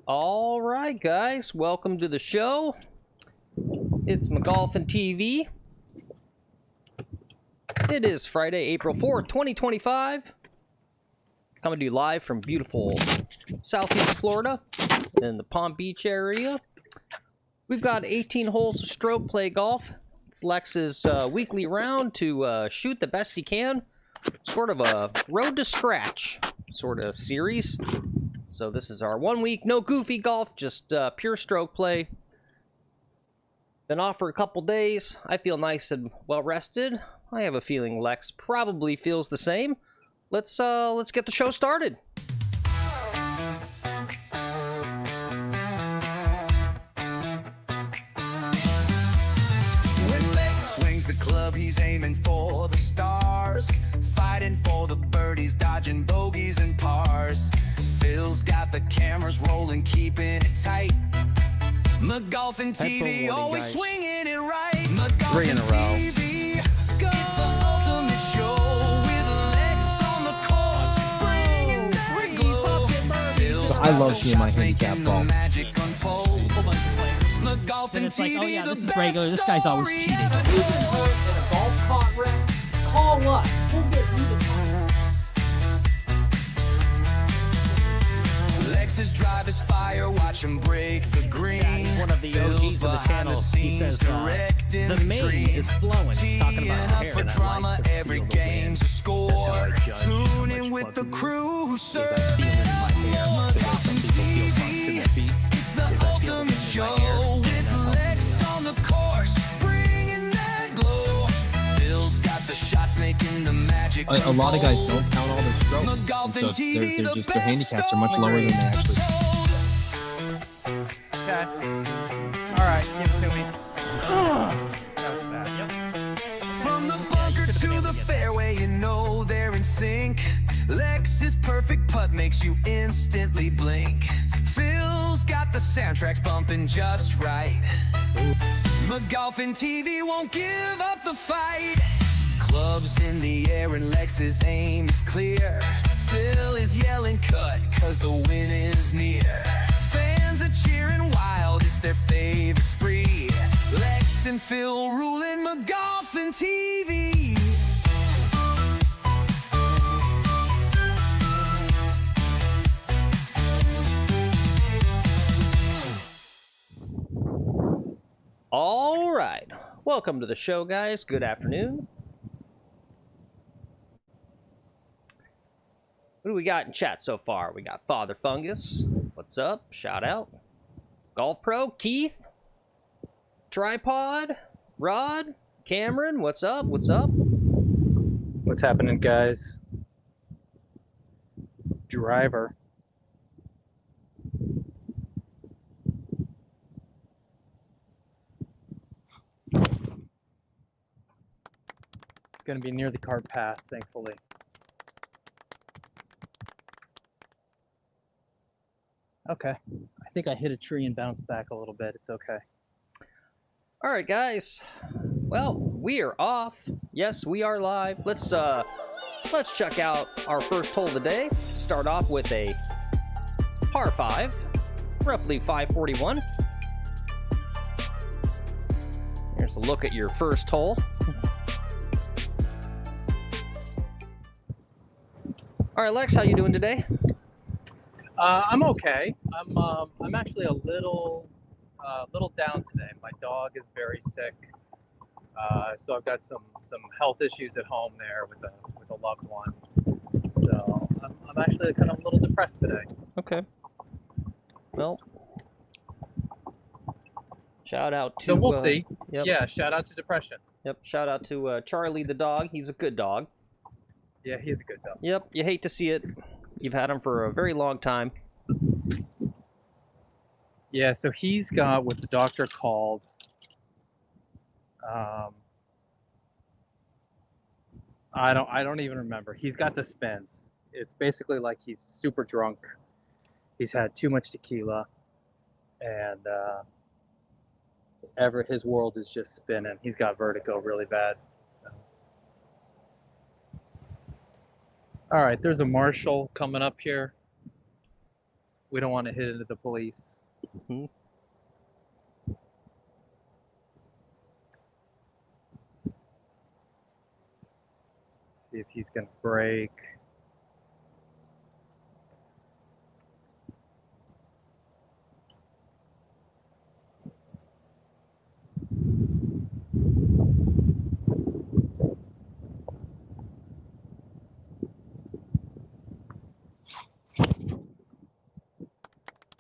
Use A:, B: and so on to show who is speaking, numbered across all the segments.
A: All right, guys, welcome to the show. It's McGolfin TV. It is Friday, April 4th, 2025. Coming to you live from beautiful Southeast Florida in the Palm Beach area. We've got 18 holes of stroke play golf. It's Lex's weekly round to shoot the best he can. Sort of a road to scratch sort of series. So this is our 1 week, no goofy golf, just pure stroke play. Been off for a couple days. I feel nice and well rested. I have a feeling Lex probably feels the same. Let's get the show started.
B: When Lex swings the club, he's aiming for the stars, fighting for the birdies, dodging bogeys and pars. Phil's got the cameras rolling, keeping it tight. McGolfin TV, always swinging it right. McGolfin
C: 3 in a row.
B: TV, it's the ultimate show with Lex on the course, bringing that glow. Phil's
C: I love
B: got
C: seeing my
B: the shots,
C: handicap
B: making the
C: golf.
B: magic unfold. McGolfin
D: Then it's like,
B: TV,
D: oh yeah,
B: the
D: this is
B: best
D: regular. This guy's always
B: story
D: cheating.
B: ever
E: You've been hurt in a golf cart wreck, call us. We'll get you the time.
B: Lex's drive is fire, watch him break the green.
D: He's one of the
B: Phil's
D: OGs of the
B: behind
D: channel. He
B: scenes,
D: says
B: directing
D: the mane
B: dream.
D: is flowing. Talking about
B: Teeing
D: her
B: up
D: hair
B: for
D: and I
B: drama,
D: like to
B: every
D: feel the
B: game's a
D: wind.
B: score.
D: That's how I judge how
B: Tune in
D: much
B: with
D: club
B: the
D: moves
B: crew who
D: is
B: serve.
D: I feel it in my hair. The way some people feel bumps in their feet.
B: It's the
D: Is I feel the
B: ultimate
D: wind in
B: show
D: my hair.
B: with Lex on the course, bringing that glow. Phil's got the shots, making the magic.
C: A lot of guys don't
B: unfold.
C: count all their strokes, and
B: McGolfin
C: so
B: TV,
C: they're
B: the
C: just their
B: best
C: handicaps are much lower than they
B: story
C: actually.
B: ever told.
F: Okay. Alright, give it to me. That was bad. Yep.
B: From the bunker to the fairway, you know they're in sync. Lex's perfect putt makes you instantly blink. Phil's got the soundtracks bumping just right. McGolfin TV won't give up the fight. Clubs in the air and Lex's aim is clear. Phil is yelling cut, cause the win is near. Fans are cheering wild, it's their favorite spree. Lex and Phil ruling McGolfin TV.
A: All right, welcome to the show, guys. Good afternoon. What do we got in chat so far? We got Father Fungus. What's up? Shout out. Golf Pro, Keith. Tripod, Rod, Cameron. What's up? What's up?
F: What's happening, guys? Driver. It's gonna be near the cart path, thankfully. Okay. I think I hit a tree and bounced back a little bit. It's okay.
A: All right, guys. Well, we are off. Yes, we are live. Let's check out our first hole today. Start off with a par 5, roughly 541. Here's a look at your first hole. All right, Lex, how you doing today?
F: I'm okay. I'm actually a little down today. My dog is very sick, so I've got some health issues at home there with a loved one. So I'm actually kind of a little depressed today.
A: Okay. Well, shout out to.
F: So we'll see.
A: Yep.
F: Yeah, shout out to depression.
A: Yep. Shout out to Charlie the dog. He's a good dog.
F: Yeah, he's a good dog.
A: Yep. You hate to see it. You've had him for a very long time.
F: Yeah, so he's got what the doctor called I don't even remember. He's got the spins. It's basically like he's super drunk. He's had too much tequila, and his world is just spinning. He's got vertigo really bad. So. All right, there's a Marshall coming up here. We don't want to hit into the police.
A: Mhm.
F: See if he's gonna break.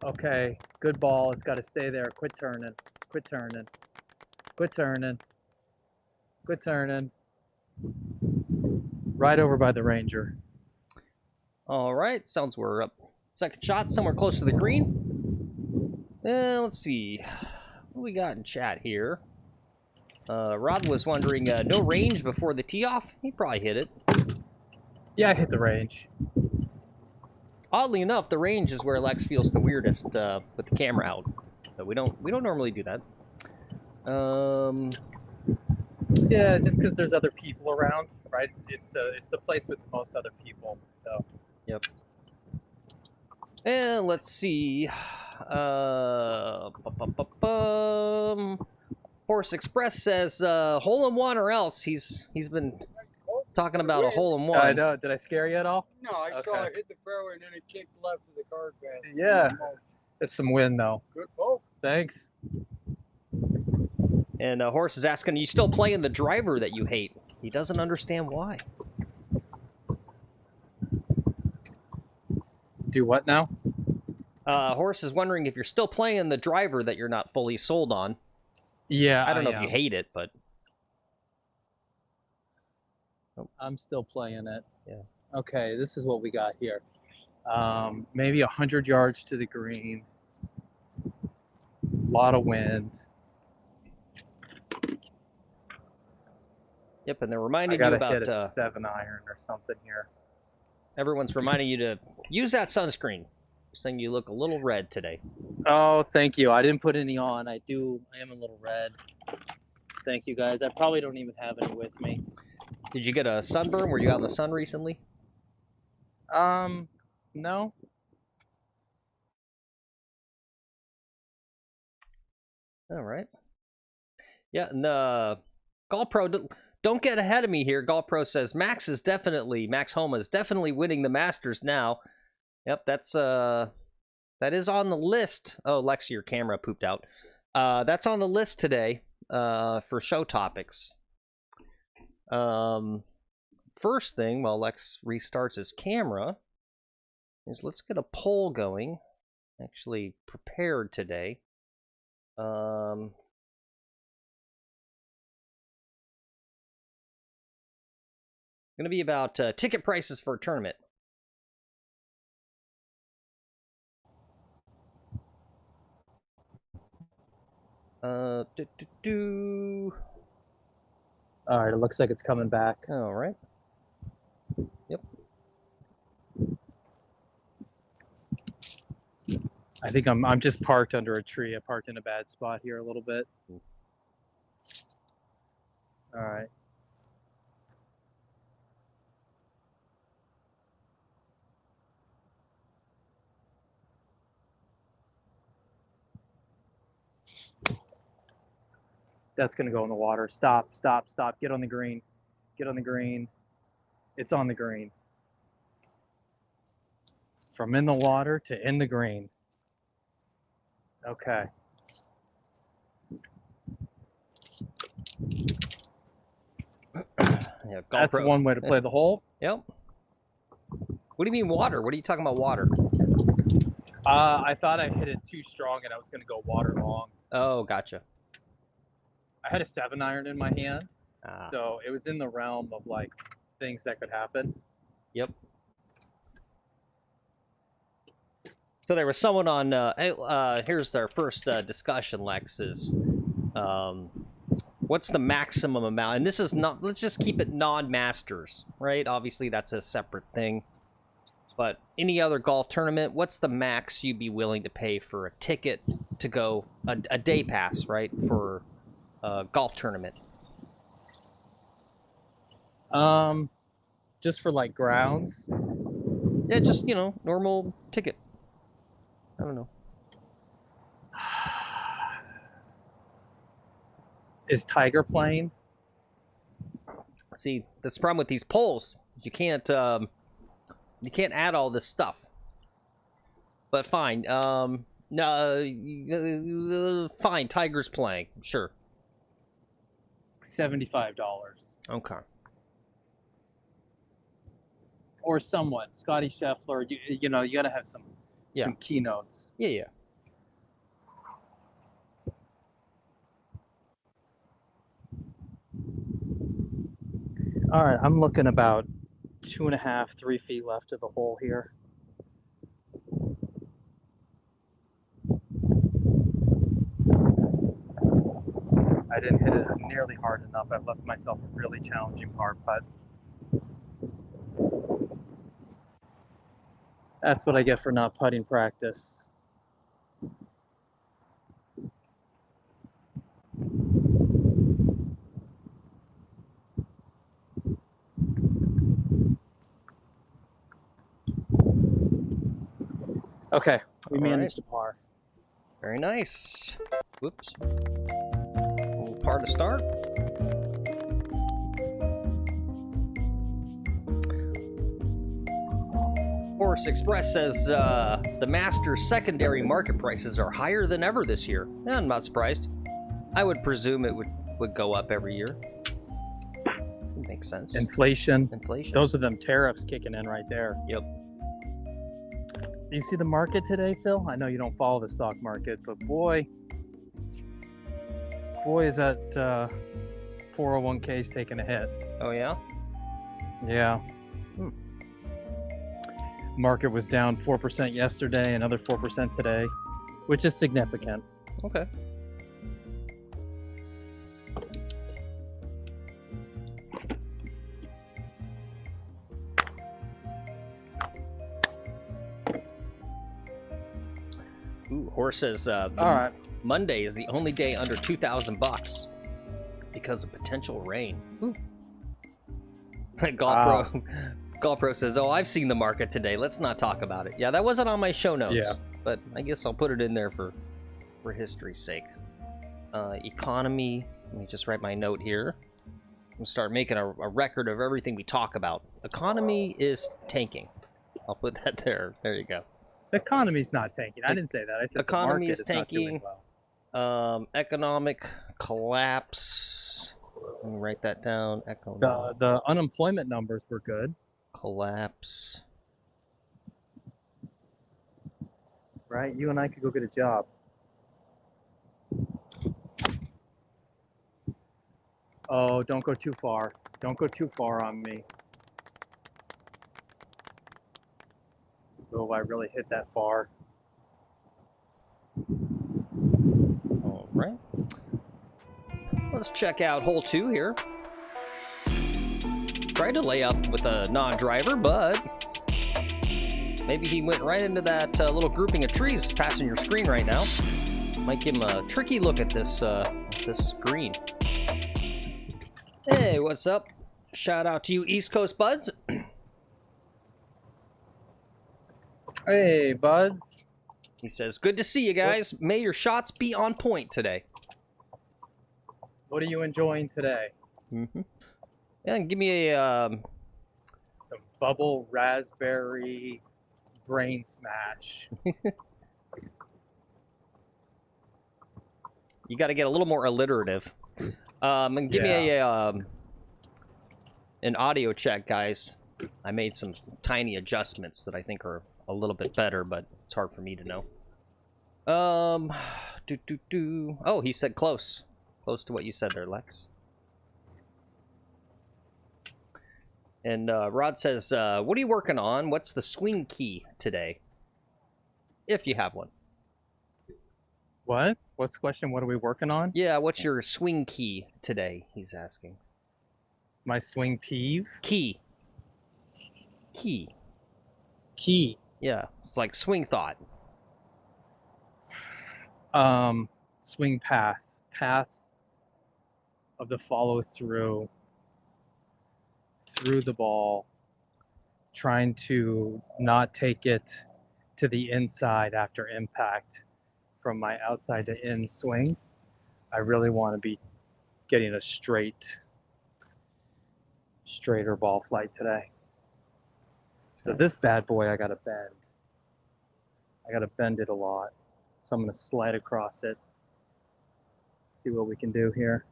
F: Okay, good ball. It's got to stay there. Quit turning. Quit turning. Quit turning. Quit turning. Right over by the Ranger.
A: All right, sounds we're up. Second shot, somewhere close to the green. Let's see. What do we got in chat here? Rod was wondering, no range before the tee off? He probably hit it.
F: Yeah, I hit the range.
A: Oddly enough, the range is where Lex feels the weirdest with the camera out. So we don't normally do that.
F: Yeah, just because there's other people around, right? It's the place with the most other people. So.
A: Yep. And let's see. Horse Express says hole in one or else. He's been talking about a hole in one.
F: I know. Did I scare you at all?
G: No, I saw it hit the fairway and then it kicked left to the card path.
F: Yeah. It's some wind though.
G: Good poke.
F: Thanks.
A: And Horse is asking, are you still playing the driver that you hate? He doesn't understand why.
F: Do what now?
A: Horse is wondering if you're still playing the driver that you're not fully sold on.
F: Yeah.
A: I don't know if you hate it, but...
F: I'm still playing it.
A: Yeah.
F: Okay, this is what we got here. Maybe 100 yards to the green. A lot of wind.
A: Yep, and they're reminding
F: I
A: you
F: gotta
A: about...
F: hit a 7-iron or something here.
A: Everyone's reminding you to use that sunscreen. Saying you look a little red today.
F: Oh, thank you. I didn't put any on. I am a little red. Thank you, guys. I probably don't even have any with me.
A: Did you get a sunburn? Were you out in the sun recently?
F: No.
A: All right. Yeah, and Golf Pro, don't get ahead of me here. Golf Pro says Max Homa is definitely winning the Masters now. Yep, that is on the list. Oh, Lexi, your camera pooped out. That's on the list today for show topics. First thing, while Lex restarts his camera, is let's get a poll going. Actually prepared today. Going to be about ticket prices for a tournament.
F: All right, it looks like it's coming back.
A: All right. Yep.
F: I think I'm just parked under a tree. I parked in a bad spot here a little bit. All right. That's going to go in the water. Stop, stop, stop. Get on the green. Get on the green. It's on the green. From in the water to in the green. Okay.
A: Yeah,
F: That's one way to play the hole.
A: Yep. What do you mean water? What are you talking about water?
F: I thought I hit it too strong and I was going to go water long.
A: Oh, gotcha.
F: I had a 7-iron in my hand, so it was in the realm of like things that could happen.
A: Yep. So there was someone on. Here's our first discussion, Lex. Is what's the maximum amount? And this is not. Let's just keep it non-masters, right? Obviously, that's a separate thing. But any other golf tournament, what's the max you'd be willing to pay for a ticket to go a day pass, right? For golf tournament.
F: Just for like grounds.
A: Yeah, just normal ticket. I don't know.
F: Is Tiger playing?
A: See, that's the problem with these polls. You can't add all this stuff. But fine. No, fine. Tiger's playing. Sure.
F: $75.
A: Okay.
F: Or somewhat. Scotty Scheffler. You know, you got to have some keynotes.
A: Yeah, yeah.
F: All right, I'm looking about 2.5, 3 feet left of the hole here. I didn't hit it nearly hard enough. I've left myself a really challenging par putt. That's what I get for not putting practice. Okay, we managed a par.
A: Very nice. Whoops. A little par to start. Horse Express says the Masters secondary market prices are higher than ever this year. I'm not surprised. I would presume it would go up every year. Makes sense.
F: Inflation.
A: Inflation.
F: Those are them tariffs kicking in right there.
A: Yep.
F: Do you see the market today, Phil? I know you don't follow the stock market, but boy is that 401k's taking a hit.
A: Oh yeah.
F: Yeah. Market was down 4% yesterday, another 4% today, which is significant.
A: Okay. Ooh, Horse says
F: All right.
A: Monday is the only day under $2,000 because of potential rain. Ooh. Golf Pro says, "Oh, I've seen the market today. Let's not talk about it." Yeah, that wasn't on my show notes.
F: Yeah.
A: But I guess I'll put it in there for history's sake. Economy. Let me just write my note here. I'm gonna start making a record of everything we talk about. Economy is tanking. I'll put that there. There you go.
F: The economy's not tanking. I didn't say that. I said
A: Economy
F: the market
A: is
F: is not doing
A: tanking.
F: well.
A: Economic collapse. Let me write that down.
F: The unemployment numbers were good.
A: Collapse.
F: Right? You and I could go get a job. Oh, don't go too far. Don't go too far on me. Oh, I really hit that far.
A: All right. Let's check out hole 2 here. Tried to lay up with a non-driver, but maybe he went right into that little grouping of trees passing your screen right now. Might give him a tricky look at this green. Hey, what's up? Shout out to you East Coast buds.
F: Hey, buds.
A: He says, "Good to see you guys. May your shots be on point today."
F: What are you enjoying today?
A: Mm-hmm. Yeah, give me a
F: Some bubble raspberry brain smash.
A: You got to get a little more alliterative. And give me an audio check, guys. I made some tiny adjustments that I think are a little bit better, but it's hard for me to know. Oh, he said close. Close to what you said there, Lex. And Rod says, what are you working on? What's the swing key today? If you have one.
F: What? What's the question? What are we working on?
A: Yeah, what's your swing key today? He's asking.
F: My swing peeve?
A: Key. Yeah, it's like swing thought.
F: Swing path of the follow through the ball, trying to not take it to the inside after impact from my outside to in swing. I really want to be getting a straighter ball flight today. So this bad boy I gotta bend. I gotta bend it a lot. So I'm gonna slide across it. See what we can do here.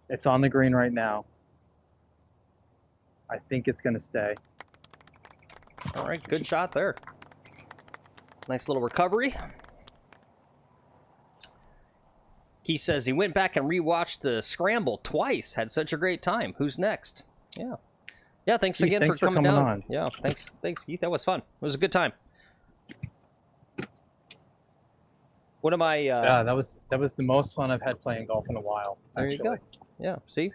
F: It's on the green right now. I think it's gonna stay.
A: All right, good shot there. Nice little recovery. He says he went back and rewatched the scramble twice. Had such a great time. Who's next? Yeah. Yeah, thanks
F: Keith,
A: again
F: thanks
A: for coming down.
F: on.
A: Yeah, thanks, Keith. That was fun. It was a good time. What am I?
F: Yeah, that was the most fun I've had playing golf in a while.
A: There
F: actually.
A: you go. Yeah, see?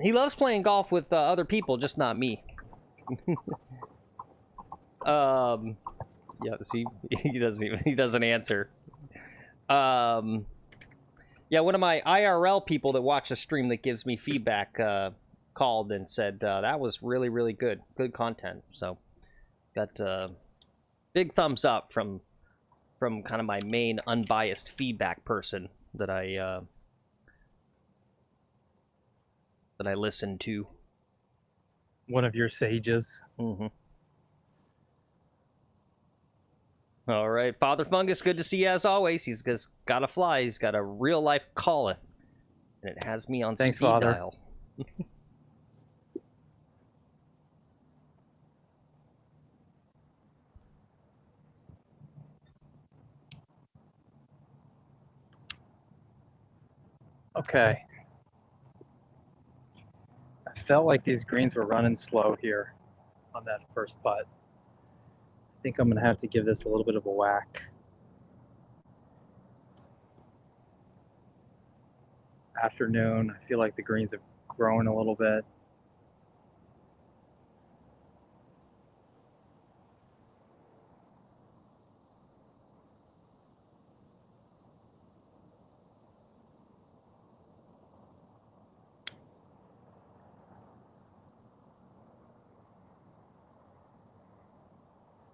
A: He loves playing golf with other people, just not me. Yeah, see, he doesn't answer. Yeah, one of my IRL people that watch the stream that gives me feedback called and said that was really, really good content. So got big thumbs up from kind of my main unbiased feedback person that I listen to.
F: One of your sages.
A: Mm-hmm. All right, Father Fungus, good to see you as always. He's just got to fly. He's got a real life calleth, and it has me on
F: Thanks,
A: speed
F: Father.
A: dial.
F: Okay. I felt like these greens were running slow here on that first putt. I think I'm going to have to give this a little bit of a whack. Afternoon, I feel like the greens have grown a little bit.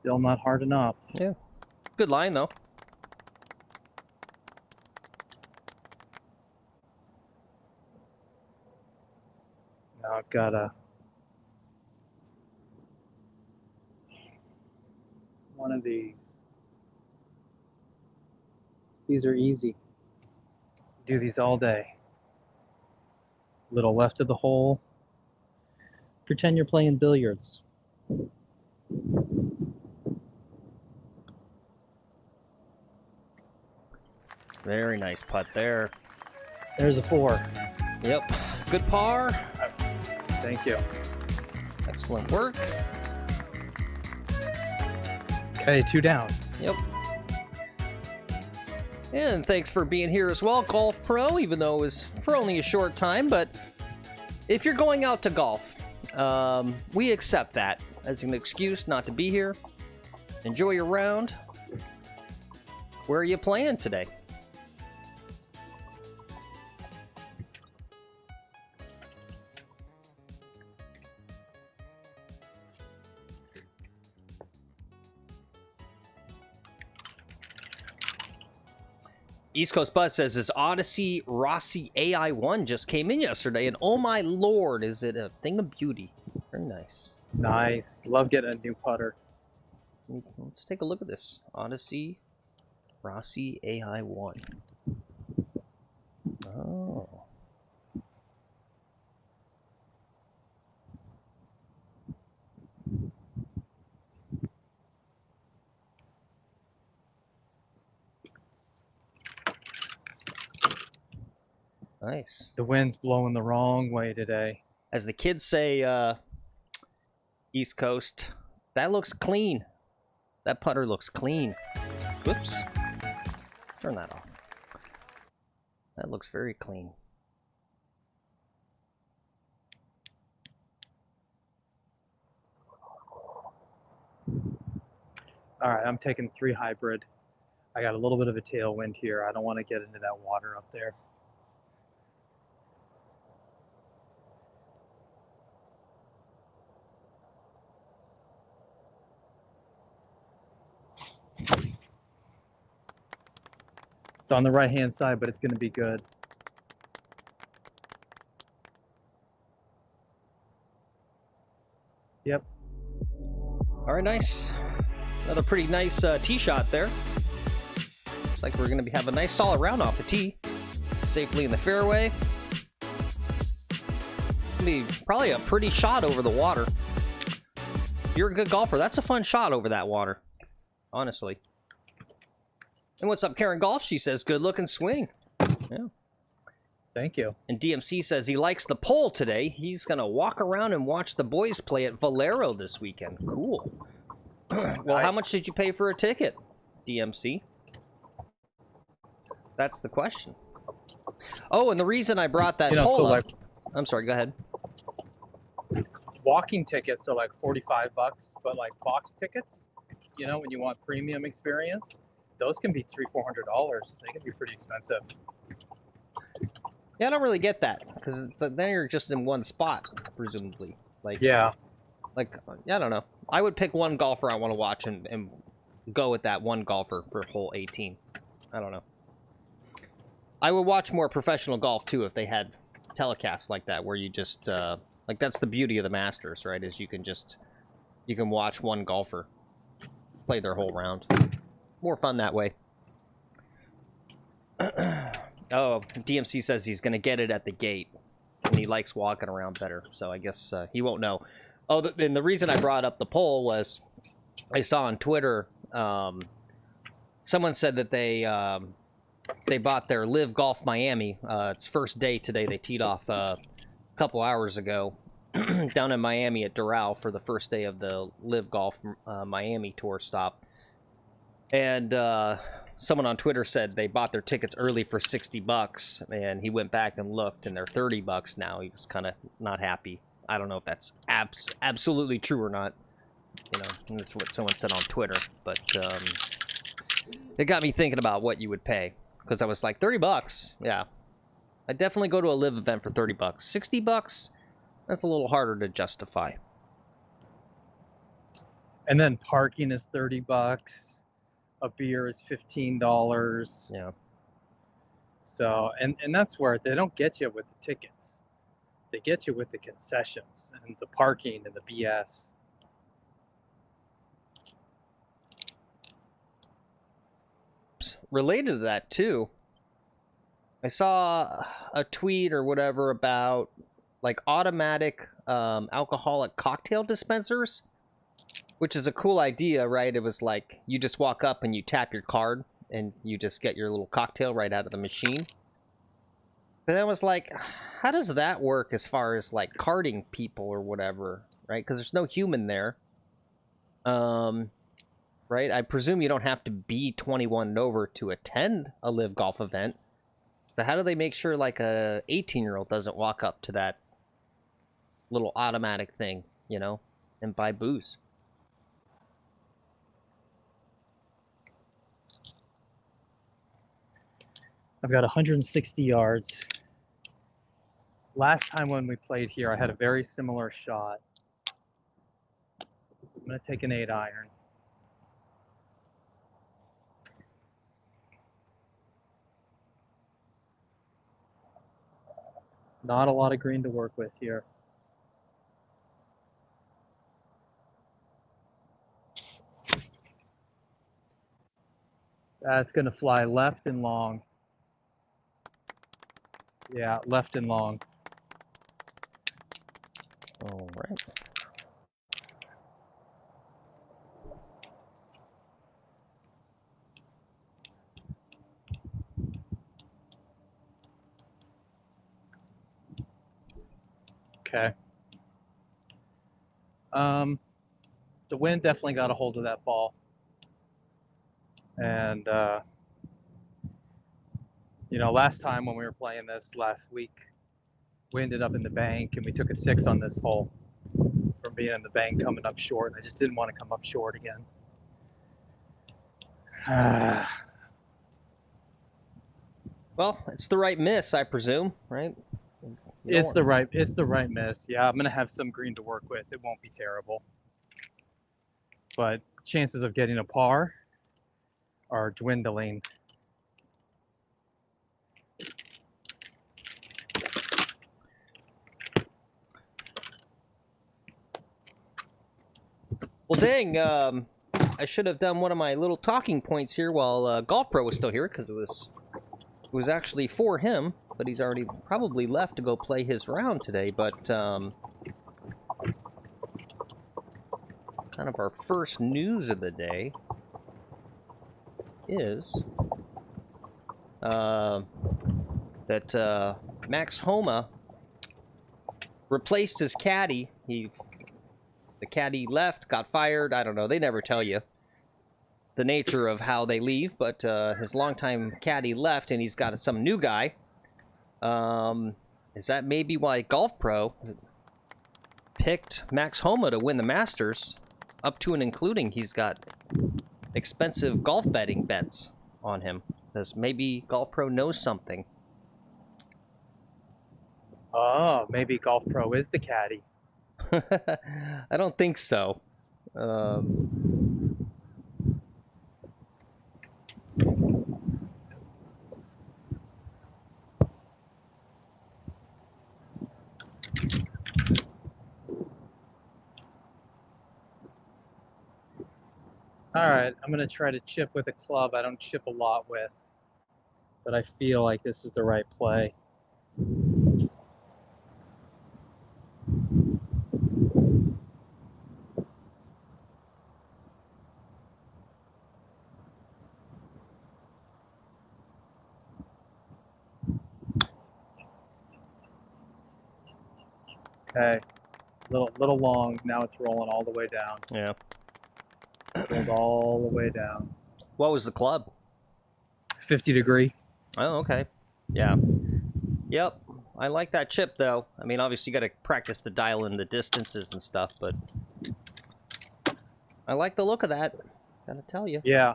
F: Still not hard enough.
A: Yeah, good line though.
F: Now I've got one of these. These are easy. Do these all day. Little left of the hole. Pretend you're playing billiards.
A: Very nice putt there.
F: There's a 4.
A: Yep, good par.
F: Thank you.
A: Excellent work.
F: Okay, 2 down.
A: Yep. And thanks for being here as well, Golf Pro, even though it was for only a short time. But if you're going out to golf, we accept that as an excuse not to be here. Enjoy your round. Where are you playing today? East Coast Buzz says his Odyssey Rossi AI1 just came in yesterday, and oh my lord, is it a thing of beauty. Very nice.
F: Nice. Love getting a new putter.
A: Let's take a look at this. Odyssey Rossi AI1. Oh. Nice.
F: The wind's blowing the wrong way today.
A: As the kids say, East Coast, that looks clean. That putter looks clean. Whoops. Turn that off. That looks very clean.
F: All right, I'm taking 3 hybrid. I got a little bit of a tailwind here. I don't want to get into that water up there. It's on the right-hand side, but it's going to be good. Yep.
A: All right, nice. Another pretty nice tee shot there. Looks like we're going to have a nice solid round off the tee. Safely in the fairway. Be probably a pretty shot over the water. You're a good golfer. That's a fun shot over that water, honestly. And what's up, Karen Golf? She says, good looking swing. Yeah.
F: Thank you.
A: And DMC says he likes the pole today. He's going to walk around and watch the boys play at Valero this weekend. Cool. Well,
F: Nice.
A: how much did you pay for a ticket, DMC? That's the question. Oh, and the reason I brought that pole
F: so
A: up...
F: like
A: I'm sorry, go ahead.
F: walking tickets are like $45, but like box tickets, you know, when you want premium experience, those can be $300-400. They can be pretty expensive.
A: Yeah, I don't really get that, because then you're just in one spot, presumably. Like,
F: Yeah.
A: Like, I don't know. I would pick one golfer I want to watch and go with that one golfer for hole 18. I don't know. I would watch more professional golf, too, if they had telecasts like that, where you just, like, that's the beauty of the Masters, right, is you can watch one golfer play their whole round. More fun that way. Oh, DMC says he's going to get it at the gate, and he likes walking around better, so I guess he won't know. Oh, and the reason I brought up the poll was I saw on Twitter, someone said that they bought their Live Golf Miami. It's first day today. They teed off a couple hours ago down in Miami at Doral for the first day of the Live Golf Miami tour stop. And someone on Twitter said they bought their tickets early for $60, and he went back and looked, and they're $30 now. He was kind of not happy. I don't know if that's absolutely true or not. You know, and this is what someone said on Twitter, but it got me thinking about what you would pay, because I was like, $30, yeah. I'd definitely go to a Live event for $30. $60, that's a little harder to justify.
F: And then parking is $30. A beer is $15.
A: Yeah.
F: So, and that's where they don't get you with the tickets. They get you with the concessions and the parking and the BS.
A: Related to that, too, I saw a tweet or whatever about, like, automatic alcoholic cocktail dispensers, which is a cool idea, right? It was like, you just walk up and you tap your card, and you just get your little cocktail right out of the machine. But I was like, how does that work as far as, like, carding people or whatever, right? Because there's no human there. Right? I presume you don't have to be 21 and over to attend a Live Golf event. So how do they make sure, like, a 18-year-old doesn't walk up to that little automatic thing, you know, and buy booze?
F: I've got 160 yards. Last time when we played here, I had a very similar shot. I'm going to take an 8-iron. Not a lot of green to work with here. That's going to fly left and long. Yeah, left and long.
A: All right.
F: Okay. The wind definitely got a hold of that ball. And, you know, last time when we were playing this last week, we ended up in the bank and we took a 6 on this hole from being in the bank coming up short. I just didn't want to come up short again.
A: Well, it's the right miss, I presume, right?
F: It's the right miss. Yeah, I'm gonna have some green to work with. It won't be terrible, but chances of getting a par are dwindling.
A: Well, dang, I should have done one of my little talking points here while Golf Pro was still here, because it was actually for him, but he's already probably left to go play his round today. But kind of our first news of the day is that Max Homa replaced his caddy. The caddy left, got fired. I don't know. They never tell you the nature of how they leave, but his longtime caddy left, and he's got some new guy. Is that maybe why Golf Pro picked Max Homa to win the Masters, up to and including he's got expensive golf betting bets on him? Because maybe Golf Pro knows something.
F: Oh, maybe Golf Pro is the caddy.
A: I don't think so.
F: All right, I'm gonna try to chip with a club I don't chip a lot with, but I feel like this is the right play. Okay, little long. Now it's rolling all the way down.
A: Yeah.
F: Rolled all the way down.
A: What was the club?
F: 50 degree.
A: Oh, okay. Yeah. Yep. I like that chip, though. I mean, obviously, you got to practice the dial in the distances and stuff, but I like the look of that. Gotta tell you.
F: Yeah.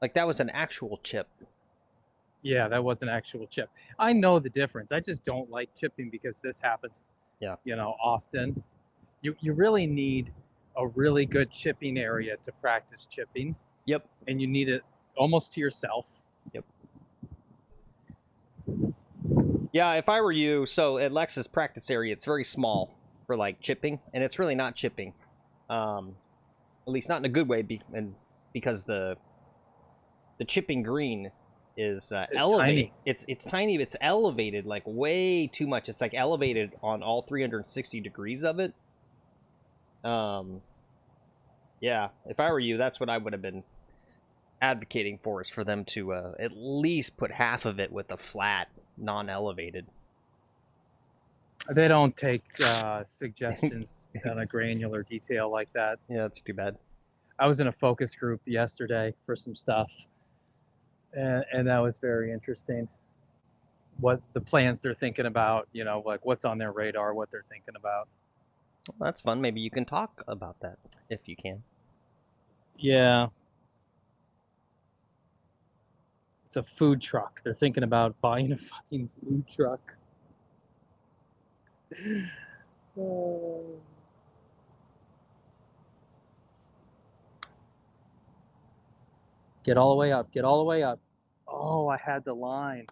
A: Like, that was an actual chip.
F: Yeah, that was an actual chip. I know the difference. I just don't like chipping because this happens,
A: Yeah.
F: you know, often. You really need a really good chipping area to practice chipping.
A: Yep.
F: And you need it almost to yourself.
A: Yep. Yeah, if I were you, so at Lex's practice area, it's very small for, like, chipping, and it's really not chipping. At least not in a good way, because the chipping green is elevated.
F: Tiny.
A: It's tiny, but it's elevated, like, way too much. It's, like, elevated on all 360 degrees of it. Yeah, if I were you, that's what I would have been advocating for, is for them to at least put half of it with a flat, non-elevated.
F: They don't take suggestions on a granular detail like that.
A: Yeah, that's too bad.
F: I was in a focus group yesterday for some stuff, and that was very interesting. What the plans they're thinking about, you know, like what's on their radar, what they're thinking about.
A: Well, that's fun. Maybe you can talk about that, if you can.
F: Yeah. It's a food truck. They're thinking about buying a fucking food truck. Get all the way up. Get all the way up. Oh, I had the line.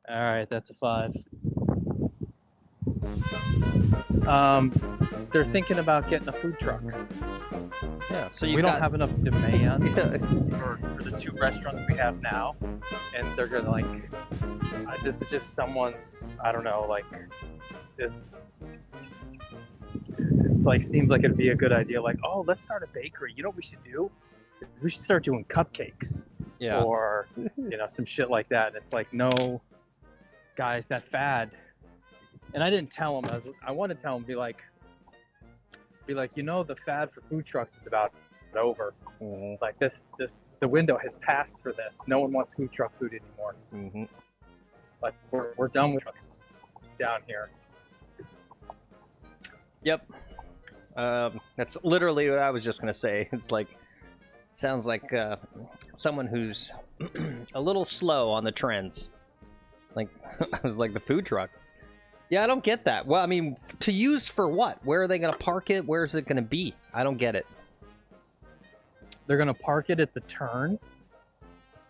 F: All right, that's a 5. They're thinking about getting a food truck.
A: Yeah, so
F: We don't have enough demand
A: Yeah.
F: for the 2 restaurants we have now, and they're gonna like, this is just someone's, I don't know, like this. It's like, seems like it'd be a good idea. Like, oh, let's start a bakery. You know what we should do? Is we should start doing cupcakes,
A: Yeah.
F: or you know, some shit like that. And it's like, no, guys, that fad. And I didn't tell him. I want to tell him, be like, you know, the fad for food trucks is about over.
A: Mhm.
F: Like the window has passed for this. No one wants food truck food anymore.
A: Mhm.
F: Like we're done with trucks down here.
A: Yep. That's literally what I was just gonna say. It's like, sounds like someone who's a little slow on the trends. Like, I was like, the food truck. Yeah, I don't get that. Well, I mean, to use for what? Where are they going to park it? Where is it going to be? I don't get it.
F: They're gonna park it at the turn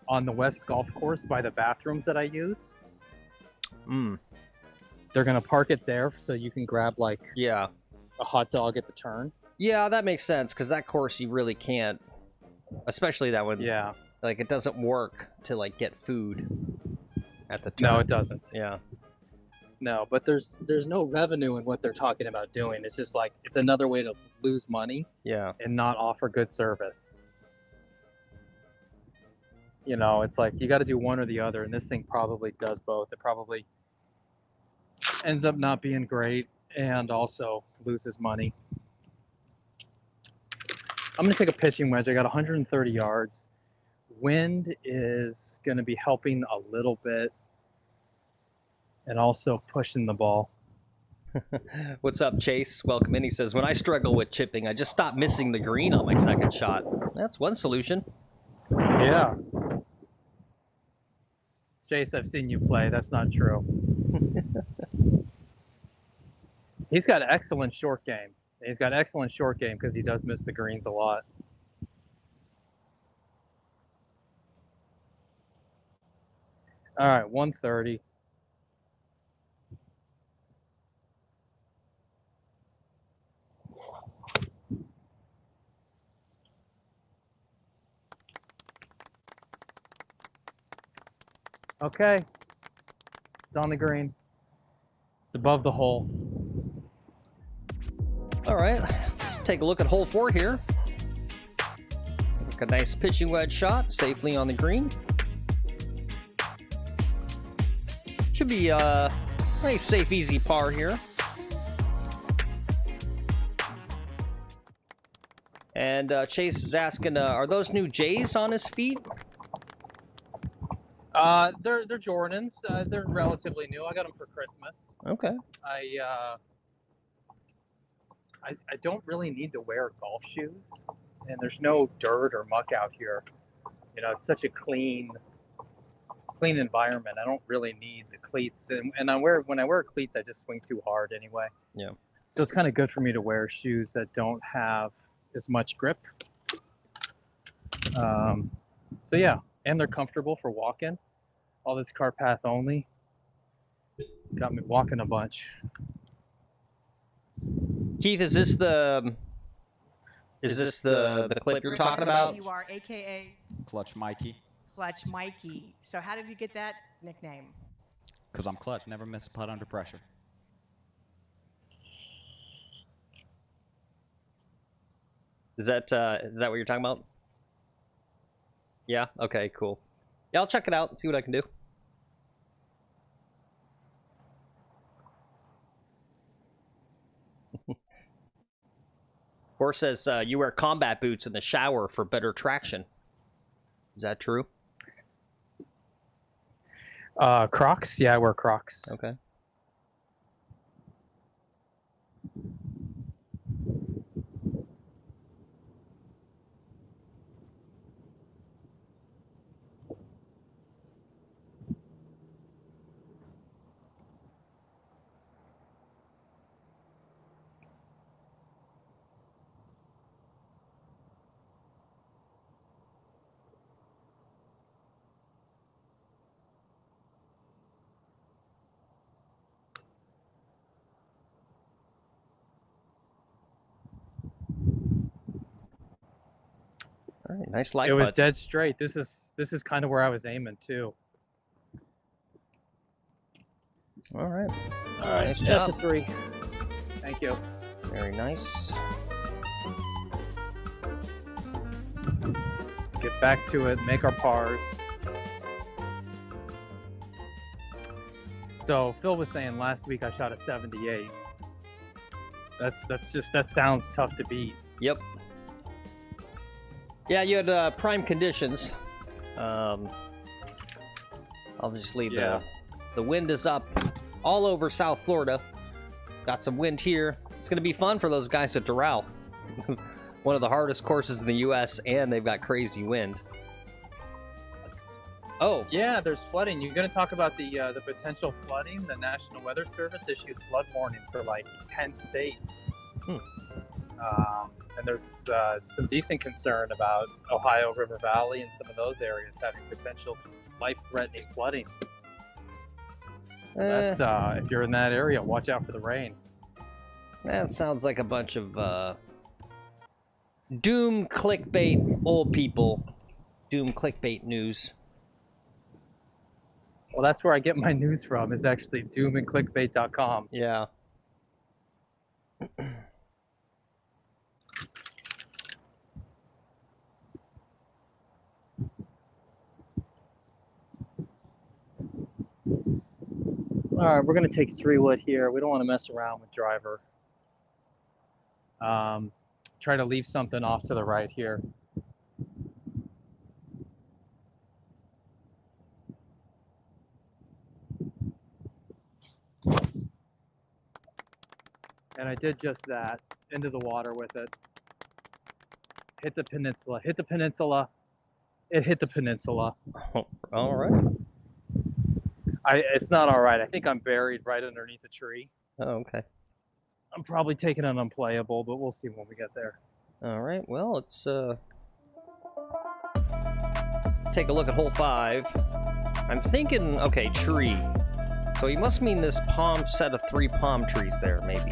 F: on the West Golf Course by the bathrooms that I use.
A: Mm.
F: They're gonna park it there so you can grab like
A: Yeah.
F: a hot dog at the turn.
A: Yeah, that makes sense, because that course you really can't, especially that one.
F: Yeah.
A: Like, it doesn't work to, like, get food at the turn.
F: No, it doesn't.
A: Yeah.
F: No, but there's no revenue in what they're talking about doing. It's just like it's another way to lose money
A: Yeah.
F: and not offer good service. You know, it's like you got to do one or the other, and this thing probably does both. It probably ends up not being great and also loses money. I'm going to take a pitching wedge. I got 130 yards. Wind is going to be helping a little bit and also pushing the ball.
A: What's up, Chase? Welcome in. He says, when I struggle with chipping, I just stop missing the green on my second shot. That's one solution.
F: Yeah. Chase, I've seen you play. That's not true. He's got excellent short game. He's got excellent short game because he does miss the greens a lot. All right, 130. Okay. It's on the green. It's above the hole.
A: All right, let's take a look at hole 4 here. A nice pitching wedge shot, safely on the green. Should be a nice, safe, easy par here. And Chase is asking, are those new J's on his feet?
F: They're Jordans. They're relatively new. I got them for Christmas.
A: Okay.
F: I don't really need to wear golf shoes, and there's no dirt or muck out here. You know, it's such a clean environment. I don't really need the cleats, and when I wear cleats, I just swing too hard anyway.
A: Yeah.
F: So it's kind of good for me to wear shoes that don't have as much grip. So yeah, and they're comfortable for walking. All this car path only got me walking a bunch.
A: Keith, is this the clip you're talking about?
H: You are AKA
I: Clutch Mikey,
H: Clutch Mikey. So how did you get that nickname?
I: because I'm clutch, never miss a putt under pressure.
A: Is that what you're talking about? Yeah. Okay. Cool. Yeah, I'll check it out and see what I can do. Horse says you wear combat boots in the shower for better traction. Is that true?
F: Crocs? Yeah, I wear Crocs.
A: Okay. All right, nice light
F: It was
A: putt.
F: dead straight. This is kind of where I was aiming too.
A: All right.
F: All right,
A: Nice
F: that's
A: job.
F: a 3. Thank you.
A: Very nice.
F: Get back to it. Make our pars. So Phil was saying last week I shot a 78. That sounds tough to beat.
A: Yep. Yeah, you had prime conditions. Obviously,
F: Yeah.
A: the wind is up all over South Florida. Got some wind here. It's going to be fun for those guys at Doral. One of the hardest courses in the U.S., and they've got crazy wind. Oh,
F: Yeah, there's flooding. You're going to talk about the potential flooding. The National Weather Service issued flood warning for like 10 states. And there's some decent concern about Ohio River Valley and some of those areas having potential life-threatening flooding. That's if you're in that area, watch out for the rain.
A: that sounds like a bunch of doom clickbait old people. Doom clickbait news.
F: Well, that's where I get my news from. Is actually doomandclickbait.com.
A: Yeah.
F: All right, we're going to take 3 wood here. We don't want to mess around with driver. Try to leave something off to the right here. And I did just that. Into the water with it. Hit the peninsula. Hit the peninsula. It hit the peninsula.
A: All right.
F: It's not all right. I think I'm buried right underneath a tree.
A: Oh, okay.
F: I'm probably taking an unplayable, but we'll see when we get there.
A: All right. Well, let's take a look at hole 5. I'm thinking, okay, tree. So he must mean this palm set of 3 palm trees there, maybe.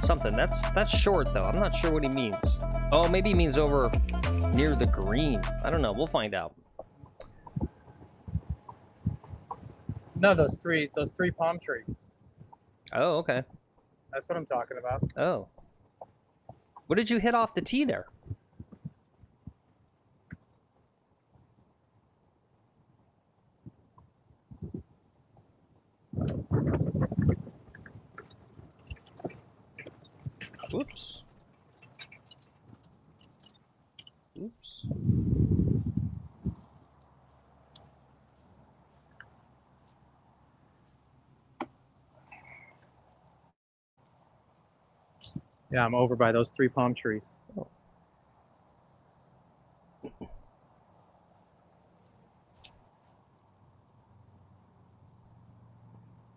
A: Something. That's short though. I'm not sure what he means. Oh, maybe he means over near the green. I don't know. We'll find out.
F: No, those three palm trees.
A: Oh, okay.
F: That's what I'm talking about.
A: Oh. What did you hit off the tee there? Oops. Oops.
F: Yeah, I'm over by those 3 palm trees.
A: Oh.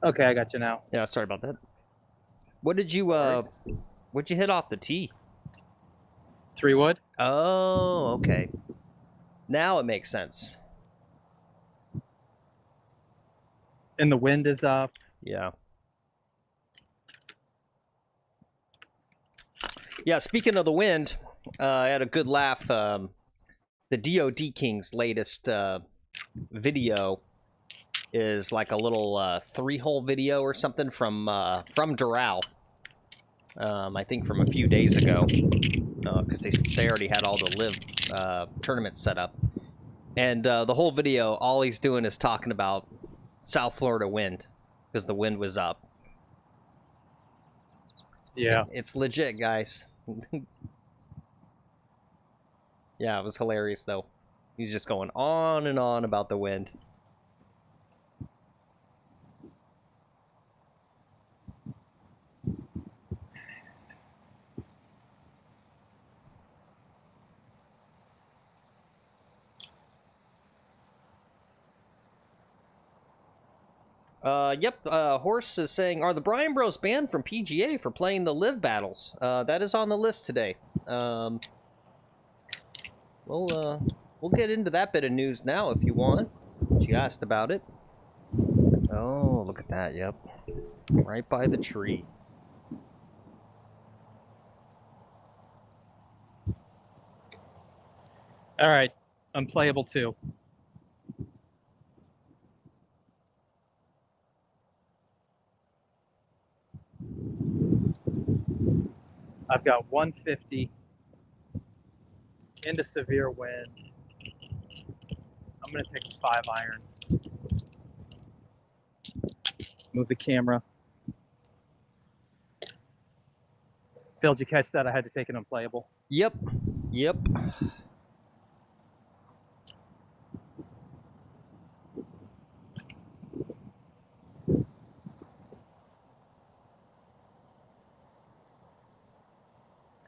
F: Okay, I got you now.
A: Yeah, sorry about that. What did you what'd you hit off the tee?
F: 3 wood.
A: Oh, okay. Now it makes sense.
F: And the wind is up.
A: Yeah. Yeah, speaking of the wind, I had a good laugh. The DoD King's latest video is like a little 3-hole video or something from Doral. I think from a few days ago, because they already had all the live tournaments set up, and the whole video, all he's doing is talking about South Florida wind, because the wind was up.
F: Yeah.
A: It's legit, guys. Yeah, it was hilarious though. He's just going on and on about the wind. Yep, Horse is saying, are the Bryan Bros banned from PGA for playing the live battles? That is on the list today. We'll get into that bit of news now if you want. She asked about it. Oh, look at that, yep. Right by the tree.
F: All right, unplayable 2. I've got 150 into severe wind. I'm going to take a 5-iron. Move the camera. Phil, did you catch that? I had to take an unplayable.
A: Yep, yep.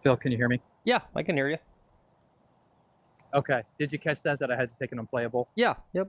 F: Phil, can you hear me?
A: Yeah, I can hear you.
F: Okay. Did you catch that I had to take an unplayable?
A: Yeah, yep.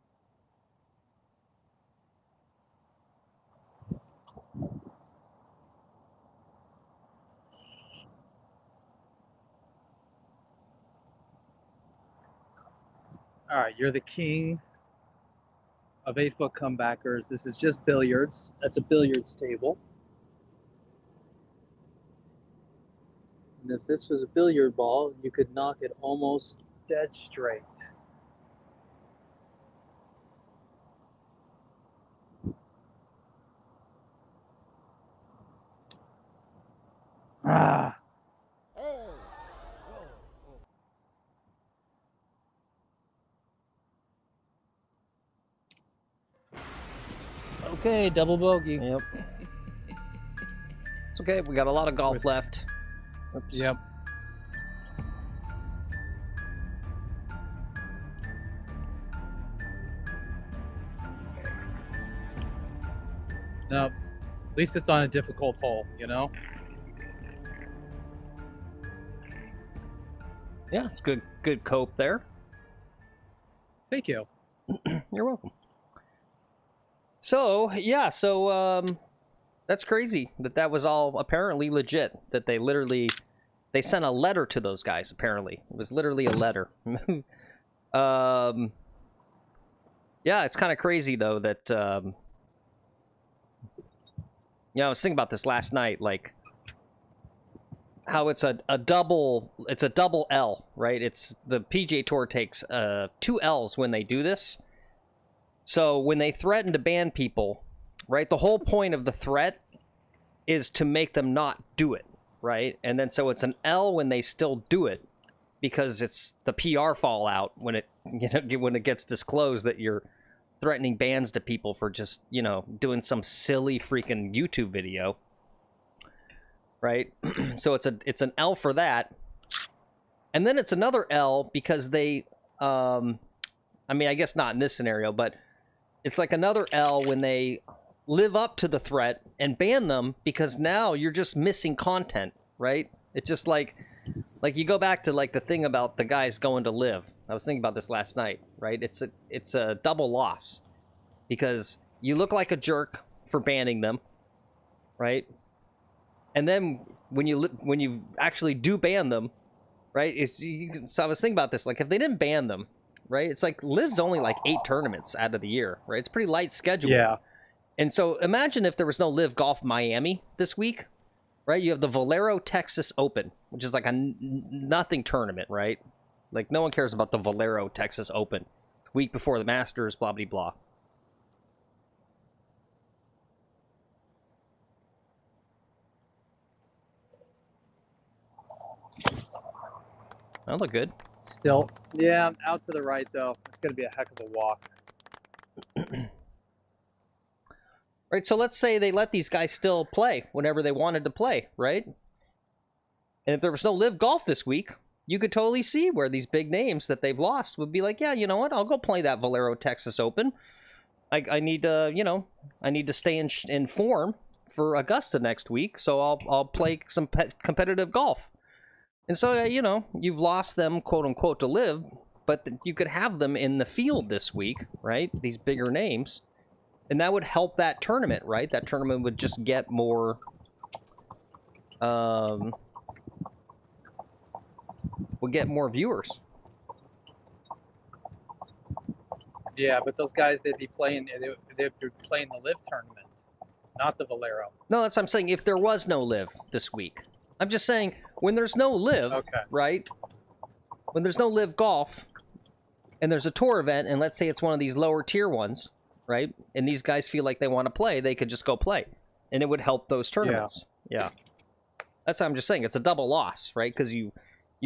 F: All right, you're the king of 8-foot comebackers. This is just billiards. That's a billiards table. And if this was a billiard ball, you could knock it almost dead straight. Ah.
E: Okay, double bogey.
A: Yep. It's okay. We got a lot of golf left. Oops.
F: Yep. No, at least it's on a difficult hole, you know?
A: Yeah, it's good cope there.
F: Thank you.
A: You're welcome. So, yeah, that's crazy that was all apparently legit, that they sent a letter to those guys, apparently. It was literally a letter. Yeah, it's kind of crazy, though, that, I was thinking about this last night, like, how it's a double L, right? It's the PGA Tour takes 2 L's when they do this. So when they threaten to ban people, right, the whole point of the threat is to make them not do it, right? And then so it's an L when they still do it, because it's the PR fallout when it when it gets disclosed that you're threatening bans to people for just, doing some silly freaking YouTube video. Right? So it's an L for that. And then it's another L because they I guess not in this scenario, but it's like another L when they live up to the threat and ban them, because now you're just missing content, right? It's just like you go back to like the thing about the guys going to live. I was thinking about this last night, right? It's a double loss, because you look like a jerk for banning them, right? And then when you actually do ban them, right? So I was thinking about this, like if they didn't ban them, right? It's like Liv's only like 8 tournaments out of the year, right? It's a pretty light schedule.
F: Yeah.
A: And so imagine if there was no Live Golf Miami this week, right? You have the Valero Texas Open, which is like a nothing tournament, right? Like no one cares about the Valero Texas Open. Week before the Masters, blah, blah, blah. That look good.
F: Still, yeah, out to the right, though. It's going to be a heck of a walk.
A: Right, so let's say they let these guys still play whenever they wanted to play, right? And if there was no Live Golf this week, you could totally see where these big names that they've lost would be like, yeah, you know what? I'll go play that Valero Texas Open. I need to, I need to stay in form for Augusta next week, so I'll play some competitive golf. And so, you've lost them, quote unquote, to Live, but you could have them in the field this week, right? These bigger names. And that would help that tournament, right? That tournament would just get more, would get more viewers.
F: Yeah, but those guys, they'd be playing the Live tournament, not the Valero.
A: No, that's what I'm saying. If there was no Live this week, I'm just saying when there's no Live,
F: Okay.
A: right? When there's no Live Golf, and there's a tour event, and let's say it's one of these lower tier ones, right? And these guys feel like they want to play, they could just go play, and it would help those tournaments. Yeah. That's what I'm just saying. It's a double loss, right? Because you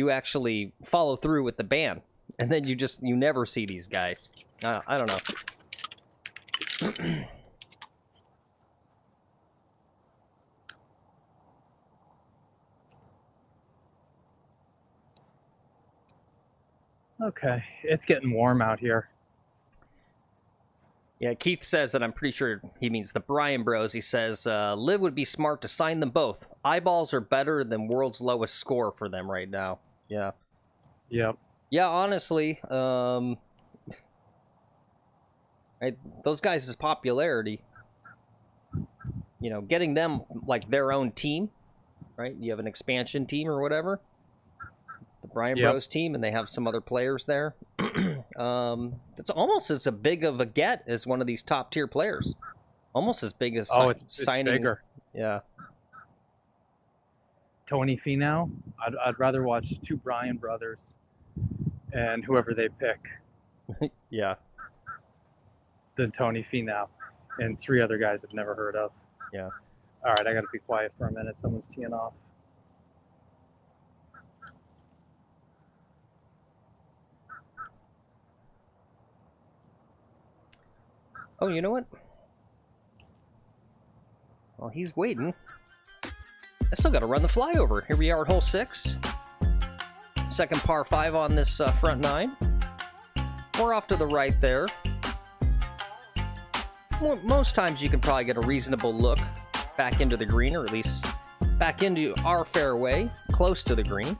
A: actually follow through with the ban, and then you never see these guys. I don't know.
F: Okay, it's getting warm out here.
A: Yeah, Keith says, and I'm pretty sure he means the Brian Bros. He says, Liv would be smart to sign them both. Eyeballs are better than world's lowest score for them right now. Yeah.
F: Yep.
A: Yeah, honestly, right, those guys' popularity, getting them like their own team, right? You have an expansion team or whatever. The Brian Bros team, and they have some other players there. It's almost as big of a get as one of these top tier players. Almost as big as
F: Oh, it's
A: signing.
F: bigger.
A: Yeah.
F: Tony Finau. I'd rather watch two Bryan brothers and whoever they pick
A: Yeah.
F: than Tony Finau and three other guys I've never heard of.
A: Yeah.
F: All right, I got to be quiet for a minute. Someone's teeing off.
A: Oh, you know what? Well, he's waiting. I still got to run the flyover. Here we are at hole 6. Second par 5 on this front 9. We're off to the right there. Most times you can probably get a reasonable look back into the green, or at least back into our fairway, close to the green.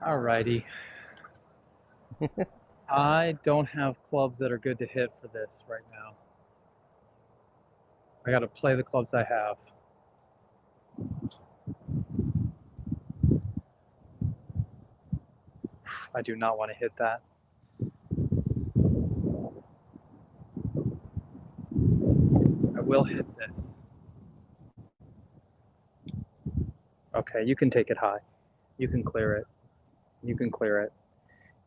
F: Alrighty. I don't have clubs that are good to hit for this right now. I got to play the clubs I have. I do not want to hit that. I will hit this. Okay, you can take it high. You can clear it. You can clear it.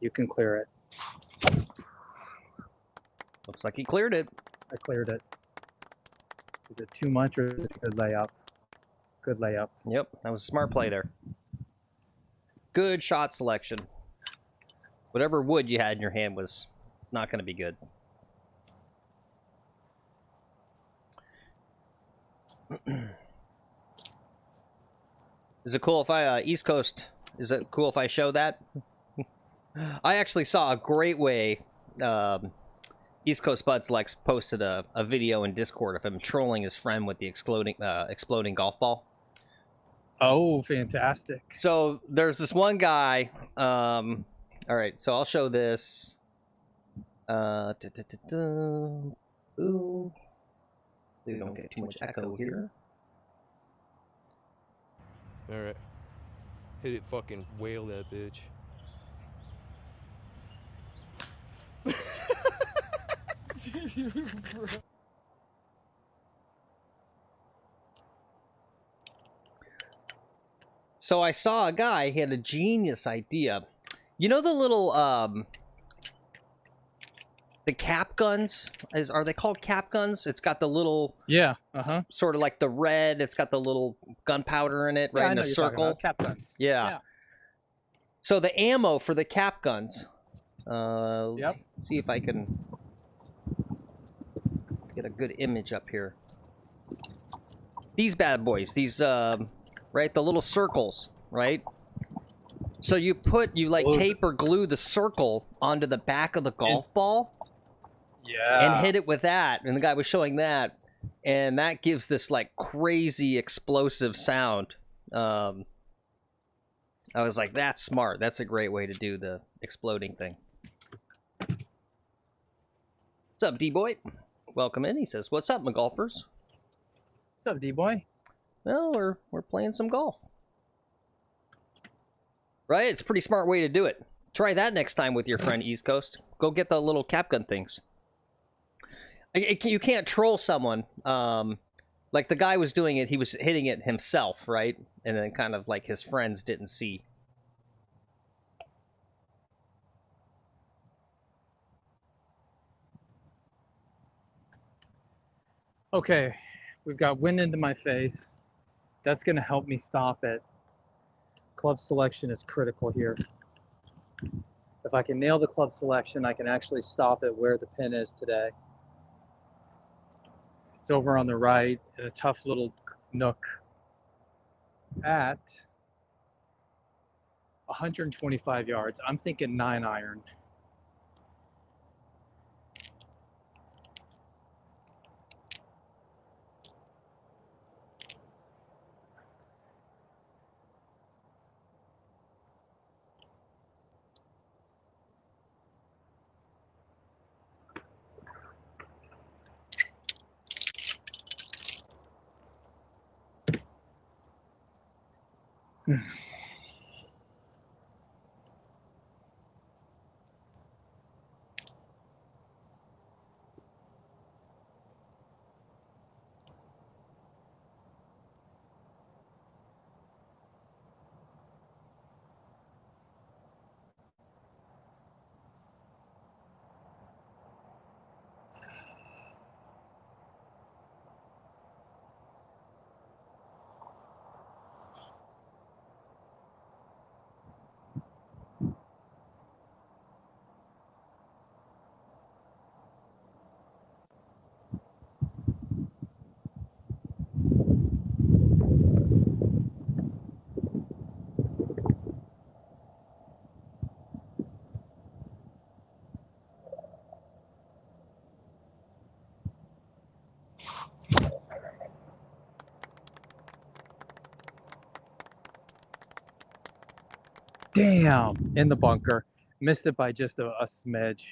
F: You can clear it.
A: Looks like he cleared it.
F: I cleared it. Is it too much or is it a good layup? Good layup.
A: Yep, that was a smart play there. Good shot selection. Whatever wood you had in your hand was not going to be good. Is it cool if I, East Coast, is it cool if I show that? I actually saw a great way, East Coast Buds Lex posted a video in Discord of him trolling his friend with the exploding golf ball.
F: Oh, fantastic.
A: So there's this one guy, all right, so I'll show this. Ooh. We don't get too much echo here.
J: Alright. Hit it, fucking whale that bitch.
A: So I saw a guy, he had a genius idea. You know the little, the cap guns? Are they called cap guns? It's got the little...
F: Yeah,
A: sort of like the red, it's got the little gunpowder in it, right,
F: I
A: in
F: know
A: a
F: you're talking
A: circle.
F: about cap guns.
A: Yeah. So the ammo for the cap guns,
F: Yep.
A: see if I can get a good image up here. These bad boys, these, right, the little circles, right? So you like tape or glue the circle onto the back of the golf ball.
F: Yeah.
A: And hit it with that. And the guy was showing that. And that gives this like crazy explosive sound. I was like, that's smart. That's a great way to do the exploding thing. What's up, D-Boy? Welcome in. He says, what's up, McGolfers?
F: What's up, D-Boy?
A: Well, we're playing some golf. Right? It's a pretty smart way to do it. Try that next time with your friend East Coast. Go get the little cap gun things. You can't troll someone. Like the guy was doing it, he was hitting it himself, right? And then kind of like his friends didn't see.
F: Okay, we've got wind into my face. That's going to help me stop it. Club selection is critical here. If I can nail the club selection, I can actually stop it where the pin is today. It's over on the right in a tough little nook at 125 yards. I'm thinking 9-iron. Damn, in the bunker. Missed it by just a smidge.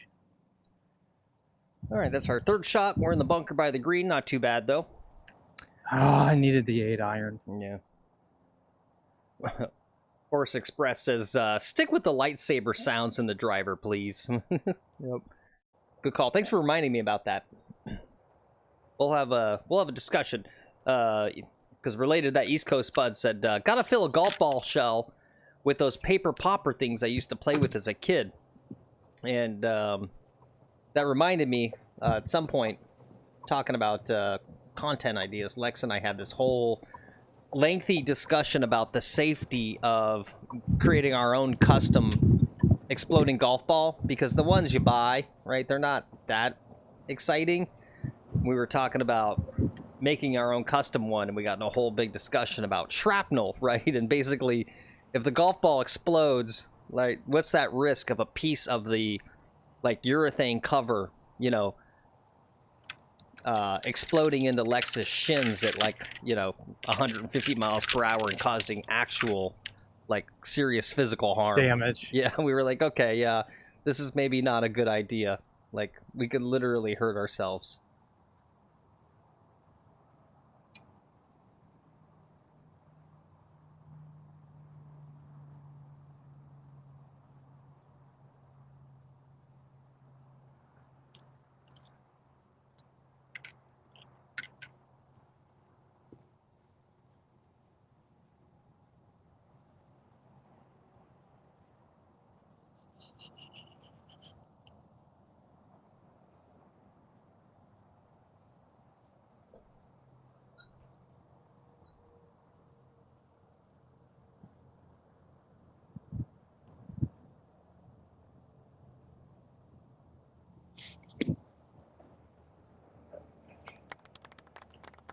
A: All right, that's our third shot. We're in the bunker by the green. Not too bad, though.
F: Ah, I needed the 8-iron.
A: Yeah. Horse Express says, stick with the lightsaber sounds in the driver, please. Yep. Good call. Thanks for reminding me about that. We'll have a discussion. Because related to that, East Coast Bud said, gotta fill a golf ball shell with those paper popper things I used to play with as a kid. And that reminded me, at some point, talking about content ideas, Lex and I had this whole lengthy discussion about the safety of creating our own custom exploding golf ball, because the ones you buy, right, they're not that exciting. We were talking about making our own custom one, and we got in a whole big discussion about shrapnel, right? And basically, if the golf ball explodes, like, what's that risk of a piece of the, like, urethane cover, you know, exploding into Lex's shins at, like, you know, 150 miles per hour and causing actual, like, serious physical harm.
F: Damage.
A: Yeah, we were like, okay, yeah, this is maybe not a good idea. Like, we could literally hurt ourselves.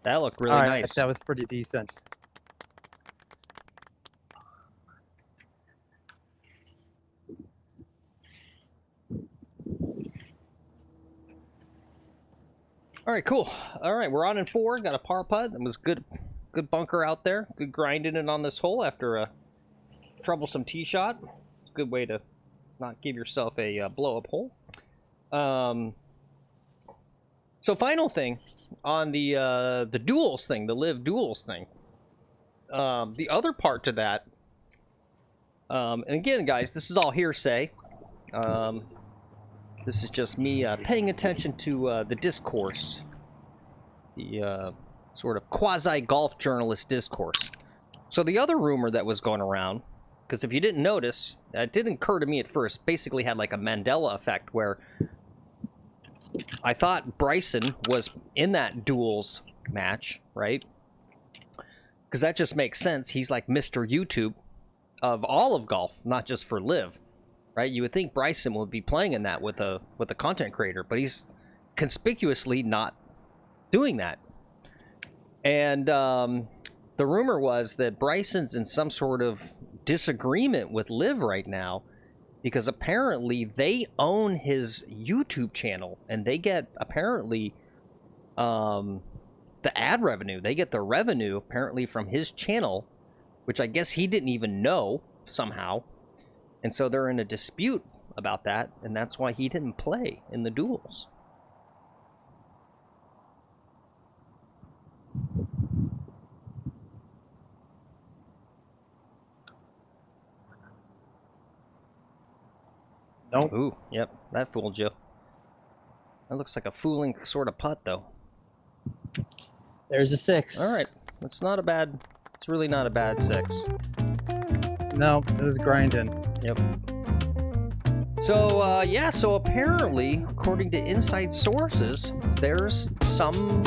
A: That looked really nice.
F: That was pretty decent.
A: All right, cool. All right, we're on in 4. Got a par putt. That was good bunker out there. Good grinding it on this hole after a troublesome tee shot. It's a good way to not give yourself a blow-up hole. So final thing on the duels thing, the live duels thing. The other part to that, and again, guys, this is all hearsay. This is just me paying attention to the discourse, the sort of quasi-golf journalist discourse. So the other rumor that was going around, because if you didn't notice, it didn't occur to me at first, basically had like a Mandela effect where I thought Bryson was in that duels match, right? Because that just makes sense. He's like Mr. YouTube of all of golf, not just for live, right? You would think Bryson would be playing in that with a content creator, but he's conspicuously not doing that. And the rumor was that Bryson's in some sort of disagreement with live right now, because apparently they own his YouTube channel and they get apparently the ad revenue. They get the revenue apparently from his channel, which I guess he didn't even know somehow. And so they're in a dispute about that, and that's why he didn't play in the duels.
F: Nope.
A: Ooh, yep, that fooled you. That looks like a fooling sort of putt, though.
F: There's a 6.
A: All right, it's not a bad. It's really not a bad 6.
F: No, it was grinding.
A: Yep. So yeah, so apparently, according to inside sources, there's some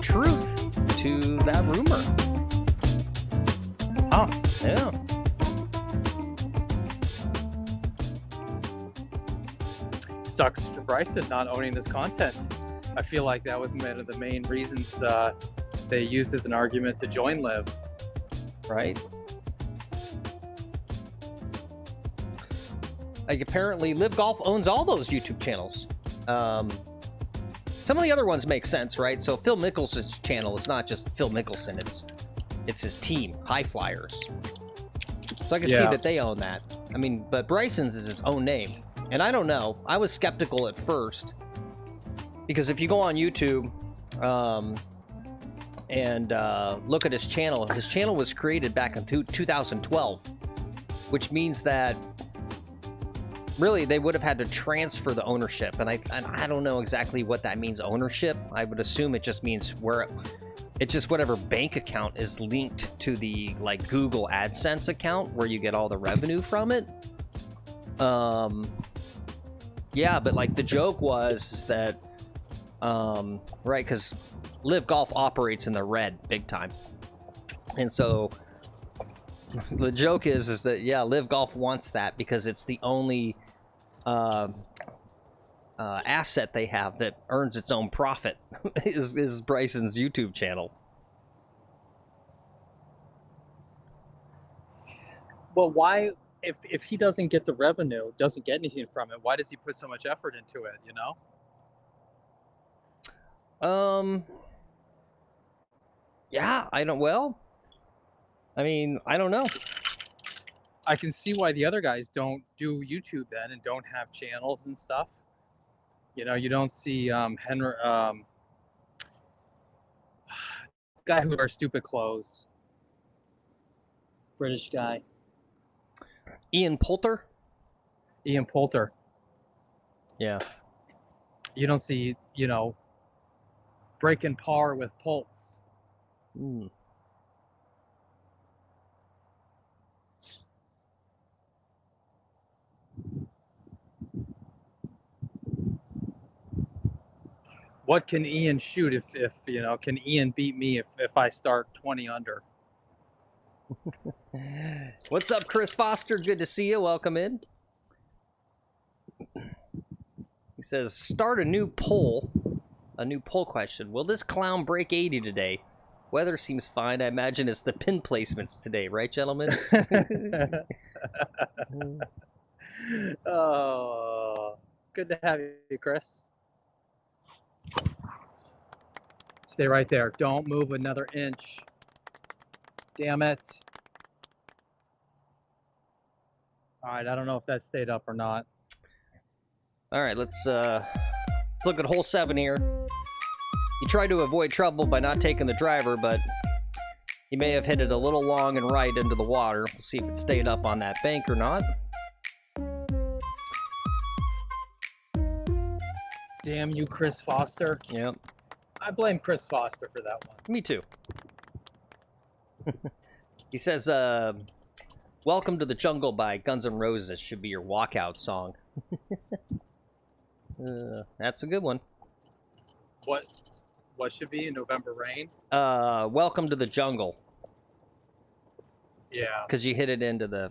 A: truth to that rumor.
F: Huh.
A: Yeah.
F: Sucks for Bryson not owning this content. I feel like that was one of the main reasons they used as an argument to join Liv.
A: Right. Like, apparently Liv Golf owns all those YouTube channels. Some of the other ones make sense, right? So Phil Mickelson's channel is not just Phil Mickelson, it's his team, High Flyers. So I can see that they own that. I mean, but Bryson's is his own name. And I don't know, I was skeptical at first, because if you go on YouTube and look at his channel was created back in 2012, which means that really they would have had to transfer the ownership, and I don't know exactly what that means, ownership. I would assume it just means it's just whatever bank account is linked to the like Google AdSense account where you get all the revenue from it. Yeah, but like the joke was that right, because Liv Golf operates in the red big time, and so the joke is that yeah, Liv Golf wants that because it's the only asset they have that earns its own profit is Bryson's YouTube channel.
F: Well, why, if he doesn't get the revenue, doesn't get anything from it, why does he put so much effort into it, you know?
A: Yeah, I don't know.
F: I can see why the other guys don't do YouTube then and don't have channels and stuff. You know, you don't see Henry, guy who wears stupid clothes. British guy.
A: Ian Poulter?
F: Ian Poulter.
A: Yeah.
F: You don't see, you know, breaking par with Pulse.
A: Mm.
F: What can Ian shoot if you know, can Ian beat me if I start 20 under?
A: What's up, Chris Foster? Good to see you. Welcome in. He says, start a new poll question. Will this clown break 80 today? Weather seems fine. I imagine it's the pin placements today, right, gentlemen?
F: Oh, good to have you, Chris. Stay right there. Don't move another inch. Damn it. All right, I don't know if that stayed up or not.
A: All right, let's look at hole 7 here. He tried to avoid trouble by not taking the driver, but he may have hit it a little long and right into the water. We'll see if it stayed up on that bank or not.
F: Damn you, Chris Foster.
A: Yep.
F: I blame Chris Foster for that one.
A: Me too. He says, Welcome to the Jungle by Guns N' Roses should be your walkout song. That's a good one.
F: What should be November Rain?
A: Welcome to the Jungle.
F: Yeah.
A: Because you hit it into the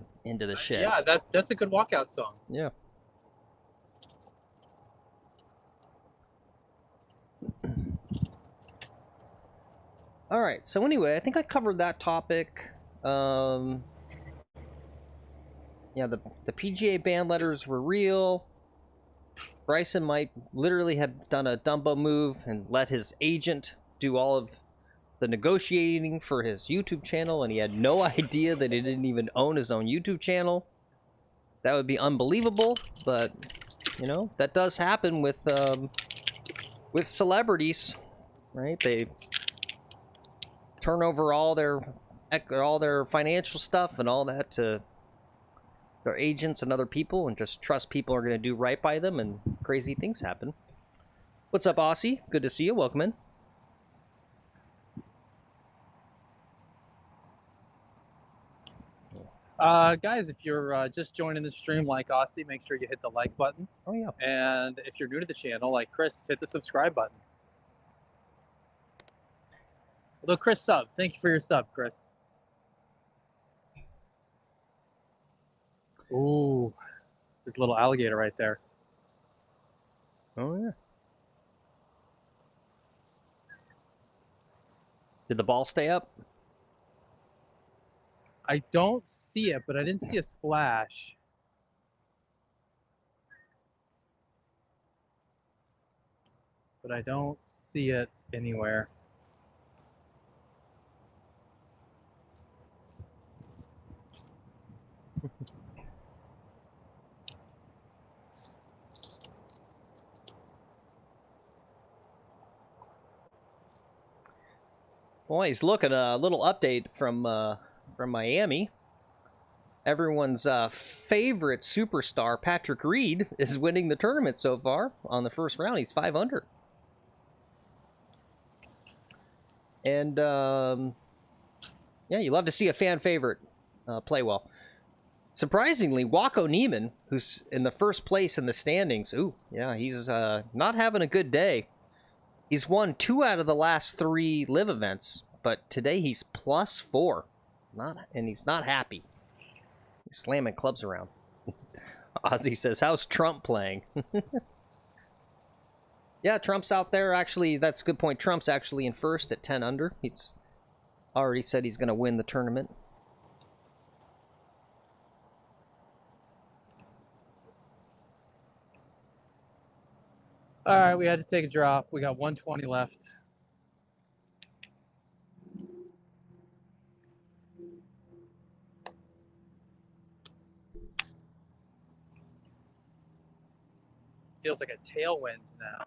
A: shed.
F: Yeah, that's a good walkout song.
A: Yeah. All right. So anyway, I think I covered that topic. Yeah, the PGA ban letters were real. Bryson might literally have done a Dumbo move and let his agent do all of the negotiating for his YouTube channel, and he had no idea that he didn't even own his own YouTube channel. That would be unbelievable, but you know, that does happen with celebrities, right? They turn over all their financial stuff and all that to their agents and other people and just trust people are going to do right by them, and crazy things happen. What's up, Aussie? Good to see you. Welcome in.
F: Guys, if you're just joining the stream like Aussie, make sure you hit the like button.
A: Oh, yeah.
F: And if you're new to the channel, like Chris, hit the subscribe button. Although Chris sub, thank you for your sub, Chris. Ooh, there's a little alligator right there.
A: Oh, yeah. Did the ball stay up?
F: I don't see it, but I didn't see a splash. But I don't see it anywhere.
A: Well, he's looking a little update from Miami. Everyone's favorite superstar, Patrick Reed, is winning the tournament so far. On the first round, he's 5 under. And, yeah, you love to see a fan favorite play well. Surprisingly, Wacko Neiman, who's in the first place in the standings, ooh, yeah, he's not having a good day. He's won 2 out of the last 3 live events, but today he's +4. And he's not happy. He's slamming clubs around. Ozzy says, how's Trump playing? Yeah, Trump's out there. Actually, that's a good point. Trump's actually in first at 10 under. He's already said he's going to win the tournament.
F: All right, we had to take a drop. We got 120 left. Feels like a tailwind now.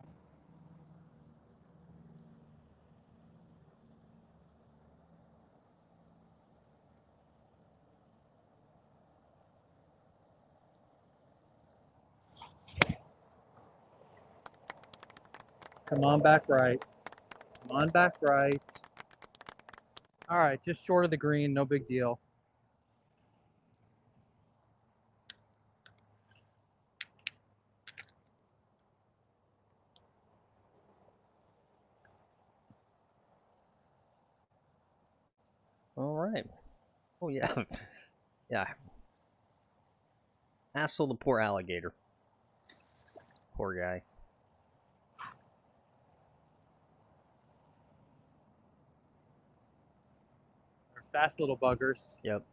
F: Come on back right. Come on back right. All right, just short of the green, no big deal.
A: All right. Oh, yeah. Yeah. Hassle the poor alligator. Poor guy.
F: They're fast little buggers.
A: Yep.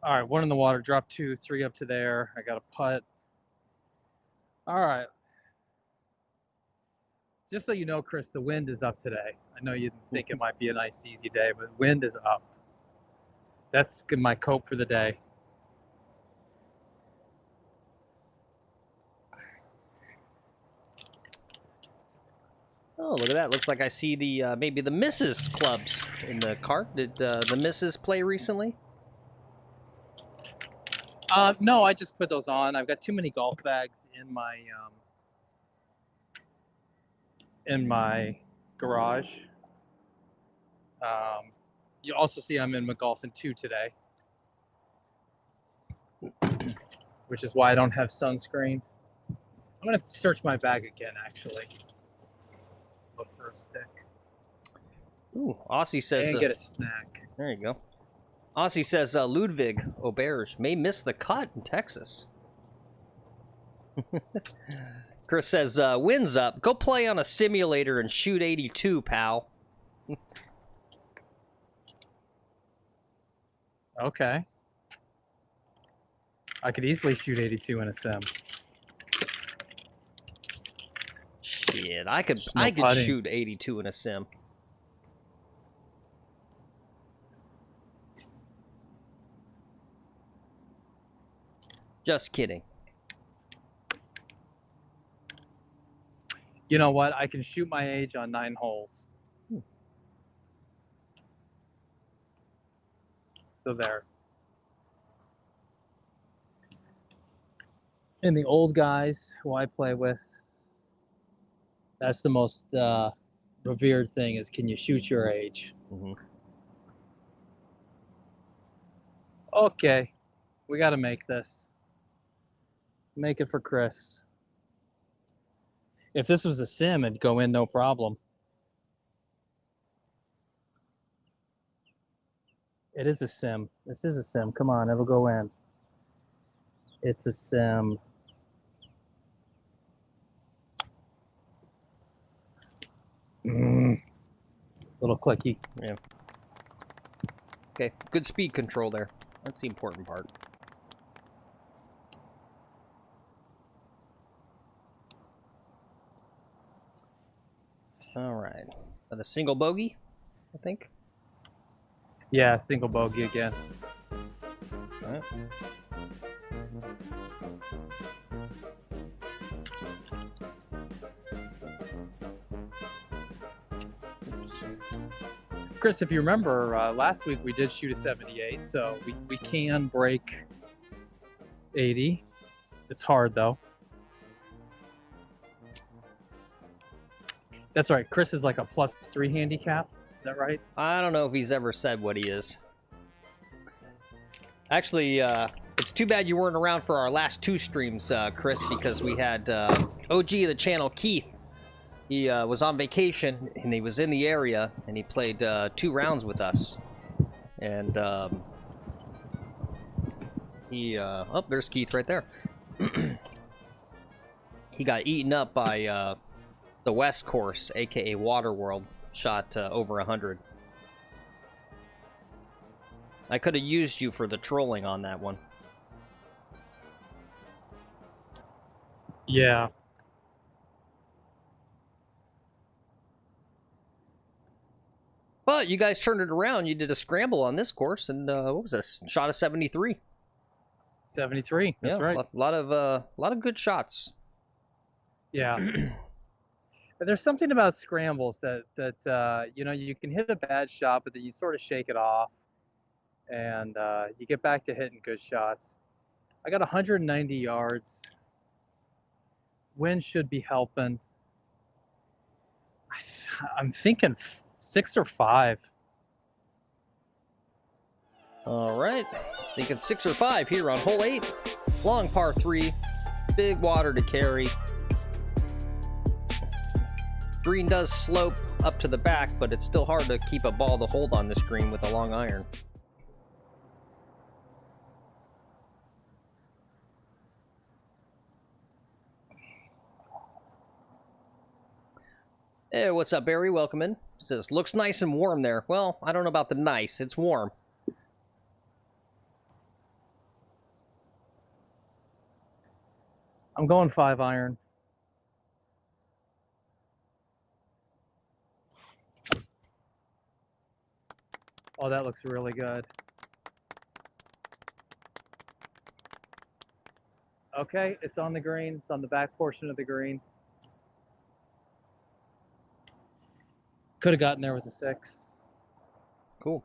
F: All right, 1 in the water, drop 2, 3 up to there. I got a putt. All right. Just so you know, Chris, the wind is up today. I know you think it might be a nice, easy day, but wind is up. That's my cope for the day.
A: Oh, look at that. Looks like I see the maybe the misses clubs in the cart. Did the misses play recently?
F: No, I just put those on. I've got too many golf bags in my garage. You also see I'm in McGolfin 2 today, which is why I don't have sunscreen. I'm gonna search my bag again, actually. Look for a stick.
A: Ooh, Aussie says...
F: And get a snack.
A: There you go. Aussie says Ludwig Auberge may miss the cut in Texas. Chris says, wind's up. Go play on a simulator and shoot 82, pal.
F: Okay. I could easily shoot 82 in a sim.
A: Shit, I could
F: putting.
A: shoot 82 in a sim. Just kidding.
F: You know what? I can shoot my age on 9 holes. So there. And the old guys who I play with, that's the most revered thing is, can you shoot your age?
A: Mm-hmm.
F: Okay, we got to make this. Make it for Chris. If this was a sim, it'd go in no problem. It is a sim. This is a sim. Come on, it'll go in. It's a sim. Little clicky.
A: Yeah. Okay, good speed control there. That's the important part. All right. That a single bogey, I think.
F: Yeah, single bogey again.
A: All right.
F: Chris, if you remember, last week we did shoot a 78, so we can break 80. It's hard, though. That's right. Chris is like a +3 handicap. Is that right?
A: I don't know if he's ever said what he is. Actually, it's too bad you weren't around for our last 2 streams, Chris, because we had OG of the channel, Keith. He was on vacation, and he was in the area, and he played 2 rounds with us. And oh, there's Keith right there. He got eaten up by the West Course, aka Waterworld, shot over 100. I could have used you for the trolling on that one.
F: Yeah.
A: But you guys turned it around. You did a scramble on this course, and what was this? Shot a 73.
F: 73. That's
A: yeah,
F: right.
A: A lot of good shots.
F: Yeah. But there's something about scrambles that you know, you can hit a bad shot, but then you sort of shake it off, and you get back to hitting good shots. I got 190 yards. Wind should be helping. I'm thinking 6 or 5.
A: All right, thinking 6 or 5 here on hole 8. Long par 3, big water to carry. Green does slope up to the back, but it's still hard to keep a ball to hold on this green with a long iron. Hey, what's up, Barry? Welcome in. Says, looks nice and warm there. Well, I don't know about the nice. It's warm.
F: I'm going 5 iron. Oh, that looks really good. Okay, it's on the green. It's on the back portion of the green. Could have gotten there with a 6.
A: Cool.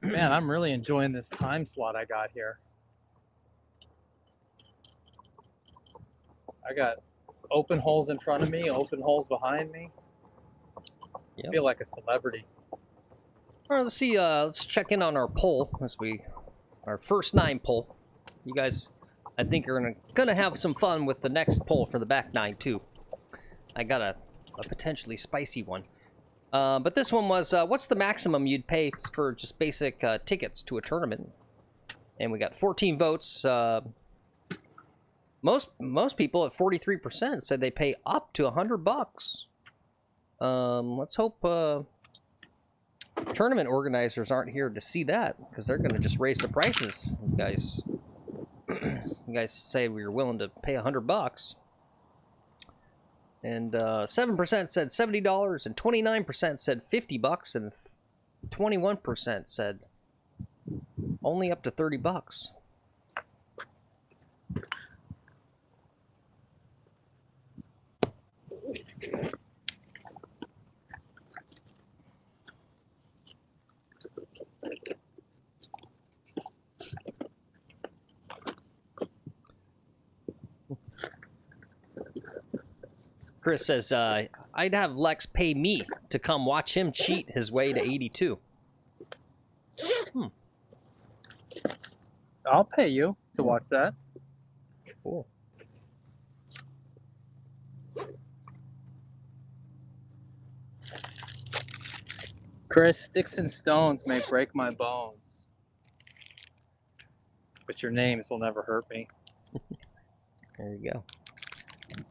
F: Man, I'm really enjoying this time slot I got here. I got open holes in front of me, open holes behind me.
A: Yep.
F: I feel like a celebrity.
A: All right, let's see. Let's check in on our poll our first 9 poll. You guys, I think, are gonna have some fun with the next poll for the back 9 too. I got a potentially spicy one. But this one was, what's the maximum you'd pay for just basic tickets to a tournament? And we got 14 votes. Most people at 43% said they pay up to $100. Let's hope tournament organizers aren't here to see that, because they're going to just raise the prices. You You guys say we were willing to pay $100. And 7% said $70, and 29% said $50, and 21% said only up to $30. Chris says, I'd have Lex pay me to come watch him cheat his way to 82.
F: I'll pay you to watch that.
A: Cool.
F: Chris, sticks and stones may break my bones, but your names will never hurt me.
A: There you go.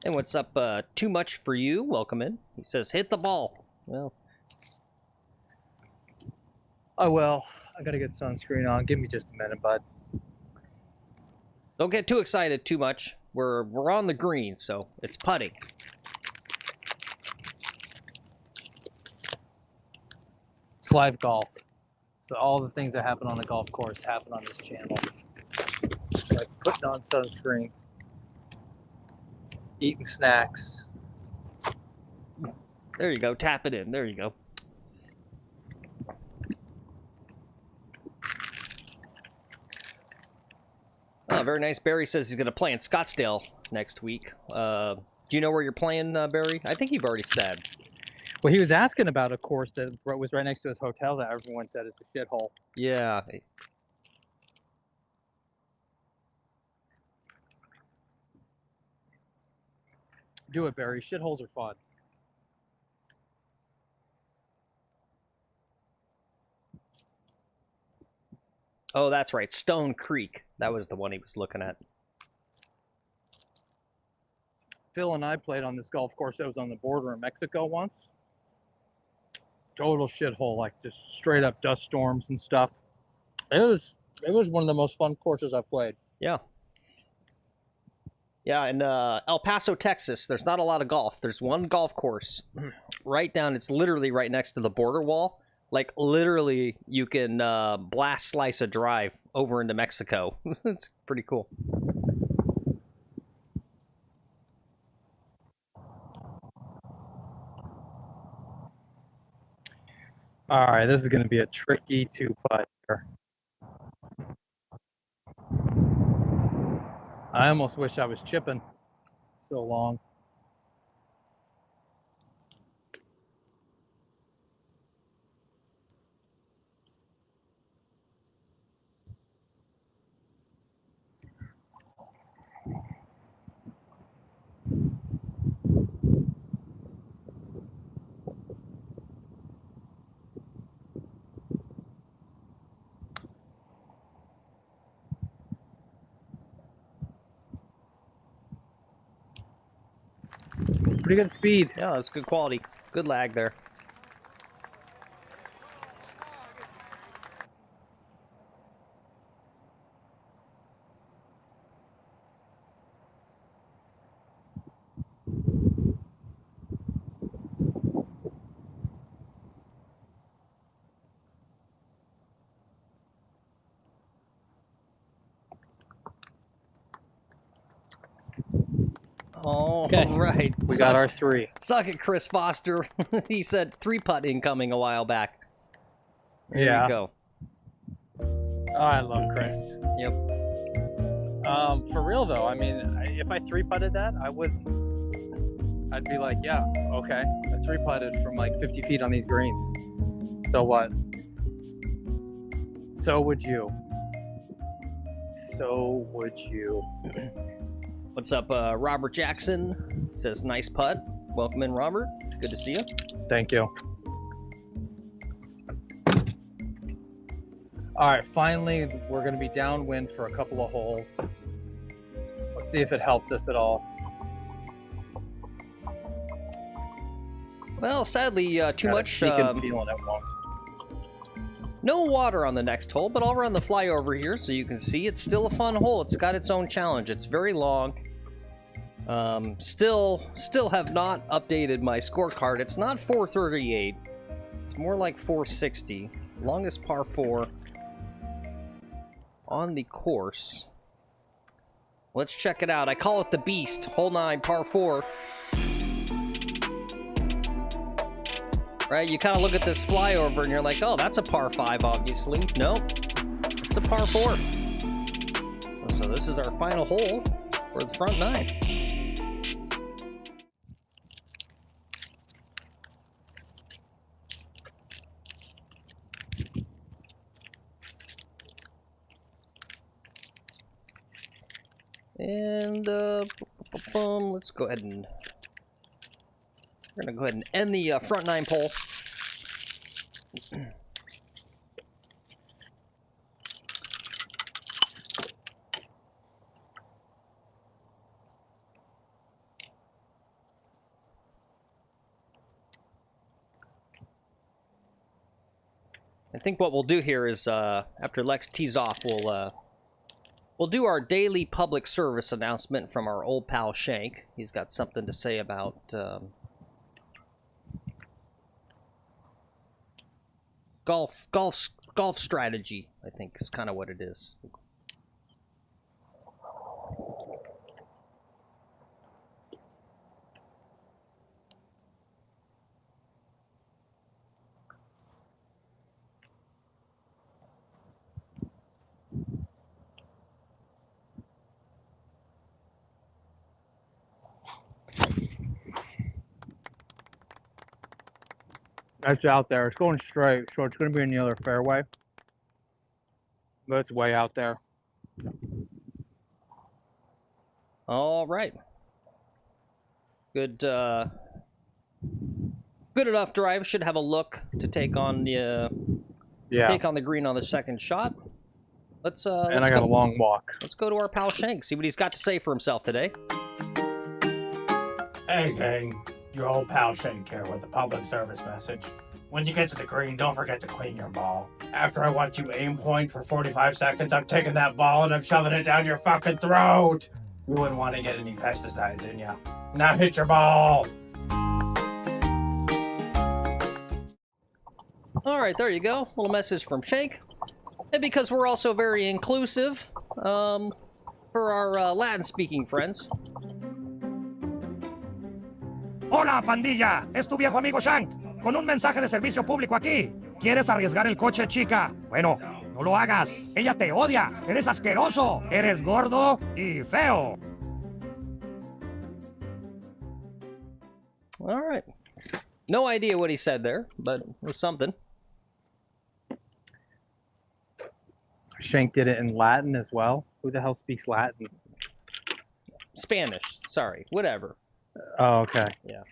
A: And what's up, Too Much For You? Welcome in. He says, hit the ball. Well,
F: Oh, well, I gotta get sunscreen on. Give me just a minute, bud.
A: don't get too excited too much. We're on the green, so it's putting.
F: It's live golf. So all the things that happen on the golf course happen on this channel. Like putting on sunscreen, eating snacks.
A: There you go. Tap it in. There you go. Oh, very nice. Barry says he's going to play in Scottsdale next week. Do you know where you're playing, Barry? I think you've already said.
F: Well, he was asking about a course that was right next to his hotel that everyone said is a shithole.
A: Yeah.
F: Do it, Barry. Shitholes are fun.
A: Oh, that's right. Stone Creek. That was the one he was looking at.
F: Phil and I played on this golf course that was on the border in Mexico once. Total shithole, like just straight up dust storms and stuff. It was one of the most fun courses I've played.
A: Yeah. Yeah, in El Paso, Texas, there's not a lot of golf. There's one golf course right down. It's literally right next to the border wall. Like, literally, you can blast slice a drive over into Mexico. It's pretty cool.
F: All right, this is going to be a tricky two-putt here. I almost wish I was chipping so long. Pretty good speed.
A: Yeah, that's good quality. Good lag there. All right.
F: We got our three.
A: Suck it, Chris Foster. He said 3-putt incoming a while back. There
F: Yeah.
A: you go.
F: Oh, I love Chris.
A: Yep.
F: For real though, I mean, if I 3-putted that, I wouldn't. I'd be like, yeah, okay. I 3-putted from like 50 feet on these greens. So what? So would you. So would you.
A: What's up, Robert Jackson? Says, nice putt. Welcome in, Robert. Good to see you.
F: Thank you. All right, finally, we're going to be downwind for a couple of holes. Let's see if it helps us at all.
A: Well, sadly, too
F: Got a
A: much.
F: sneaking feeling it won't.
A: No water on the next hole, but I'll run the flyover here so you can see it's still a fun hole. It's got its own challenge. It's very long. Still have not updated my scorecard. It's not 438. It's more like 460. Longest par 4 on the course. Let's check it out. I call it the Beast. Hole 9, par 4. Right, you kind of look at this flyover and you're like, oh, that's a par 5, obviously. No, it's a par 4. So this is our final hole for the front 9. And let's go ahead and we're gonna go ahead and end the front 9 pole. I think what we'll do here is after Lex tees off, we'll do our daily public service announcement from our old pal Shank. He's got something to say about golf strategy, I think is kind of what it is.
F: That's out there. It's going straight, so it's going to be in the other fairway. But it's way out there.
A: All right. Good good enough drive. Should have a look to take on the take on the green on the second shot. Let's
F: and I got a long walk.
A: Let's go to our pal Shank, see what he's got to say for himself today.
K: Hey gang, your old pal Shank here with a public service message. When you get to the green, don't forget to clean your ball. After I watch you aim point for 45 seconds, I'm taking that ball and I'm shoving it down your fucking throat. You wouldn't want to get any pesticides in ya. Now hit your ball.
A: All right, there you go. Little message from Shank. And because we're also very inclusive, for our Latin-speaking friends.
L: Hola, pandilla. Es tu viejo amigo Shank. Con un mensaje de servicio público aquí. ¿Quieres arriesgar el coche, chica? Bueno, no lo hagas. Ella te odia. Eres asqueroso. Eres gordo y feo.
A: All right. No idea what he said there, but it was something.
F: Shank did it in Latin as well. Who the hell speaks Latin?
A: Spanish. Sorry. Whatever.
F: Oh, okay.
A: Yeah.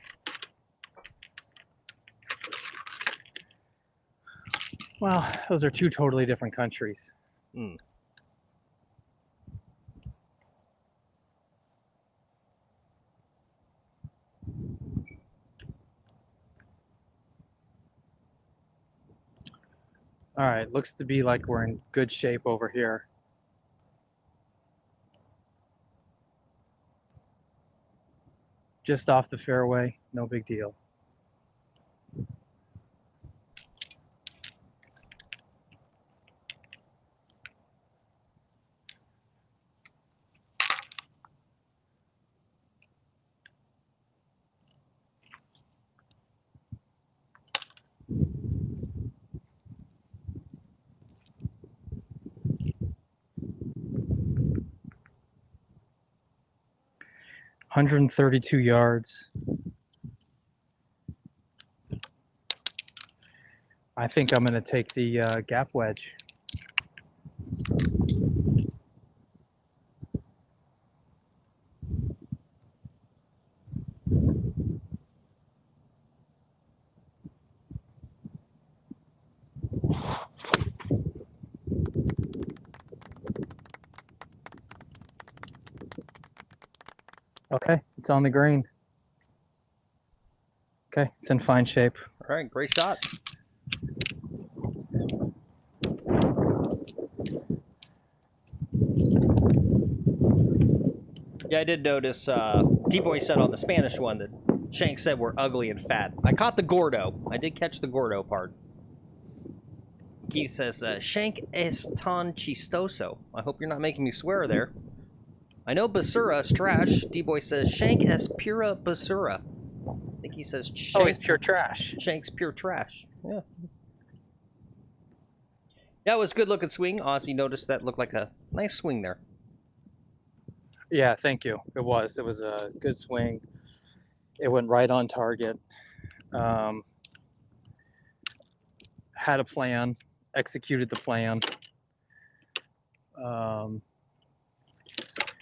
F: Well, those are two totally different countries.
A: Mm.
F: All right, looks to be like we're in good shape over here. Just off the fairway, no big deal. $132 yards. I think I'm going to take the gap wedge. Okay, it's on the green. Okay, it's in fine shape.
A: All right, great shot. Yeah, I did notice D-Boy said on the Spanish one that Shank said we're ugly and fat. I caught the gordo. I did catch the gordo part. Keith says, Shank es tan chistoso. I hope you're not making me swear there. I know basura is trash. D-Boy says, Shank es pura basura. I think he says Shank.
F: Oh, he's pure trash.
A: Shank's pure trash. Yeah. That was a good looking swing. Ozzy noticed that looked like a nice swing there.
F: Yeah, thank you. It was a good swing. It went right on target. Had a plan, executed the plan. And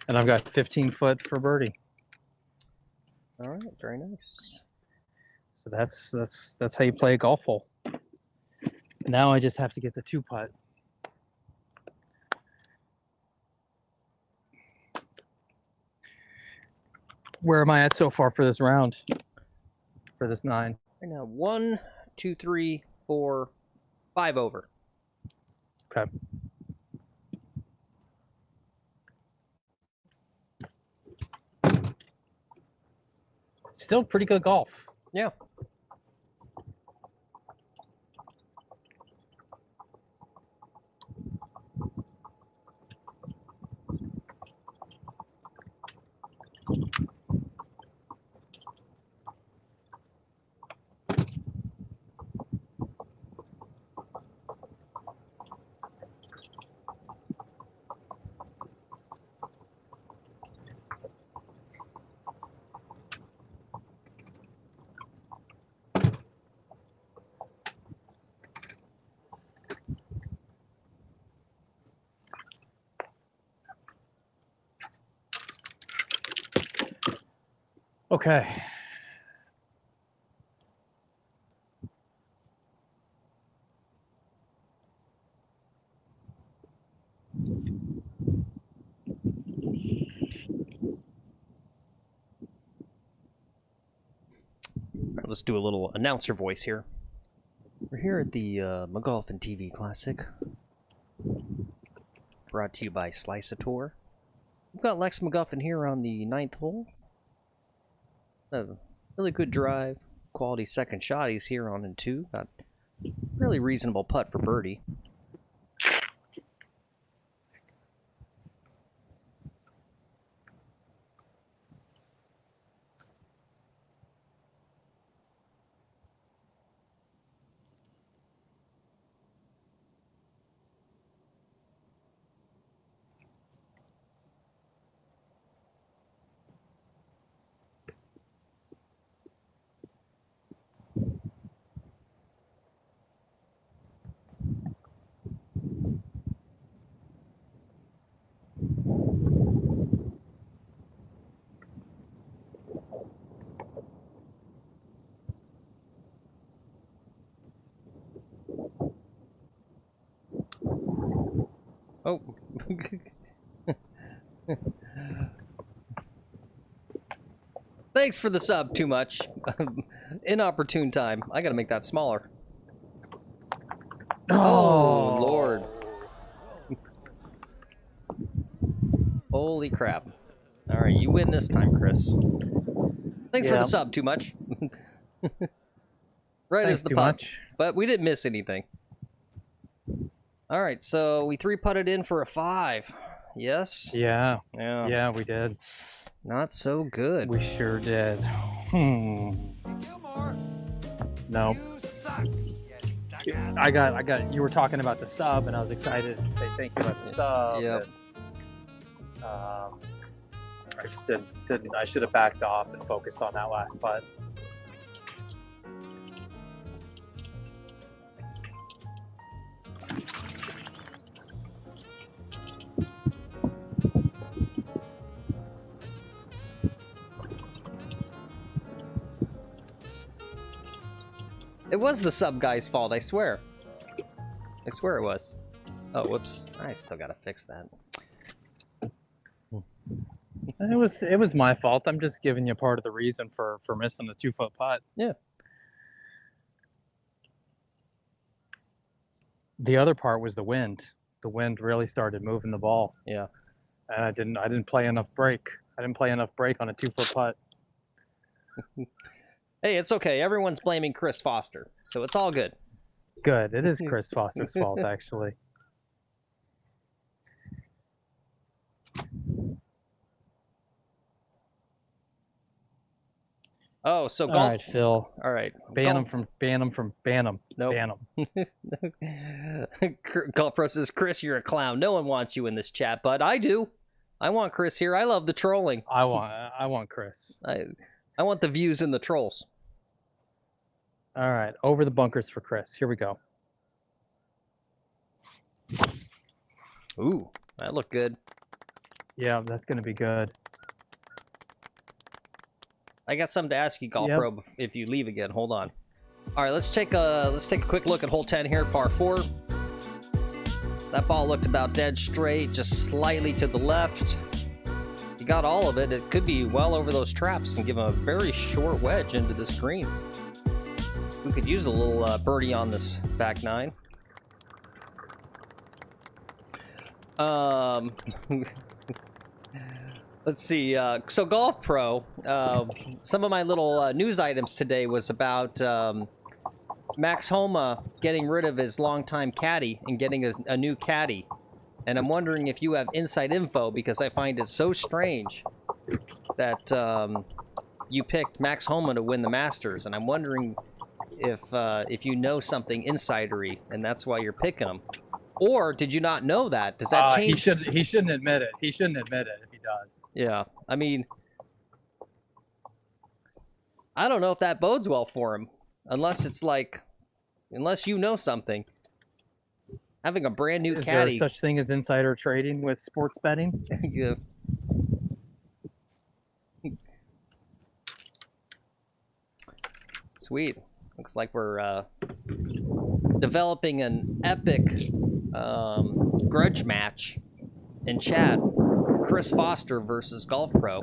F: I've got 15 foot for birdie.
A: All right, very nice.
F: So that's how you play a golf hole. Now I just have to get the 2-putt. Where am I at so far for this round? For this 9?
A: Right now, 1, 2, 3, 4, 5 over.
F: Okay. Still pretty good golf.
A: Yeah.
F: Okay.
A: Let's do a little announcer voice here. We're here at the McGolfin TV Classic. Brought to you by Sliceator. We've got Lex McGolfin here on the 9th hole. A really good drive. Quality second shot. He's here on in 2. Got a really reasonable putt for birdie. Oh. Thanks for the sub, too much. Inopportune time. I gotta make that smaller. Oh, Lord. Holy crap. Alright, you win this time, Chris. Thanks for the sub, too much. Right
F: Thanks,
A: as the
F: too
A: putt.
F: much.
A: But we didn't miss anything. Alright, so we 3-putted in for a 5. Yes?
F: Yeah.
A: Yeah.
F: Yeah, we did.
A: Not so good.
F: We sure did. No. I got. You were talking about the sub, and I was excited to say thank you about the sub.
A: Yep.
F: And, I just didn't. I should have backed off and focused on that last putt.
A: It was the sub guy's fault, I swear. I swear it was. Oh, whoops. I still gotta fix that.
F: It was my fault. I'm just giving you part of the reason for missing the 2-foot putt.
A: Yeah.
F: The other part was the wind. The wind really started moving the ball.
A: Yeah.
F: And I didn't play enough break. I didn't play enough break on a 2-foot putt.
A: Hey, it's okay. Everyone's blaming Chris Foster, so it's all good.
F: Good. It is Chris Foster's fault, actually.
A: Oh, so golf.
F: All right, Phil.
A: All right.
F: Ban him.
A: Nope.
F: Ban him.
A: Golf Pro says, Chris, you're a clown. No one wants you in this chat, but I do. I want Chris here. I love the trolling.
F: I want Chris.
A: I want the views and the trolls.
F: All right, over the bunkers for Chris. Here we go.
A: Ooh, that looked good.
F: Yeah, that's gonna be good.
A: I got something to ask you, Golf
F: Yep.
A: Pro, if you leave again. Hold on. All right, let's take a quick look at hole 10 here, par 4. That ball looked about dead straight, just slightly to the left. You got all of it. It could be well over those traps and give him a very short wedge into this green. We could use a little birdie on this back 9. Let's see. So Golf Pro, some of my little news items today was about Max Homa getting rid of his longtime caddy and getting a new caddy. And I'm wondering if you have inside info, because I find it so strange that you picked Max Homa to win the Masters. And I'm wondering if you know something insidery, and that's why you're picking him. Or did you not know that? Does that change?
F: He shouldn't admit it. He shouldn't admit it if he does.
A: Yeah, I mean, I don't know if that bodes well for him, unless it's like, unless you know something. Having a brand new caddy.
F: Is there such thing as insider trading with sports betting?
A: Yeah. Sweet. Looks like we're developing an epic grudge match in chat. Chris Foster versus Golf Pro.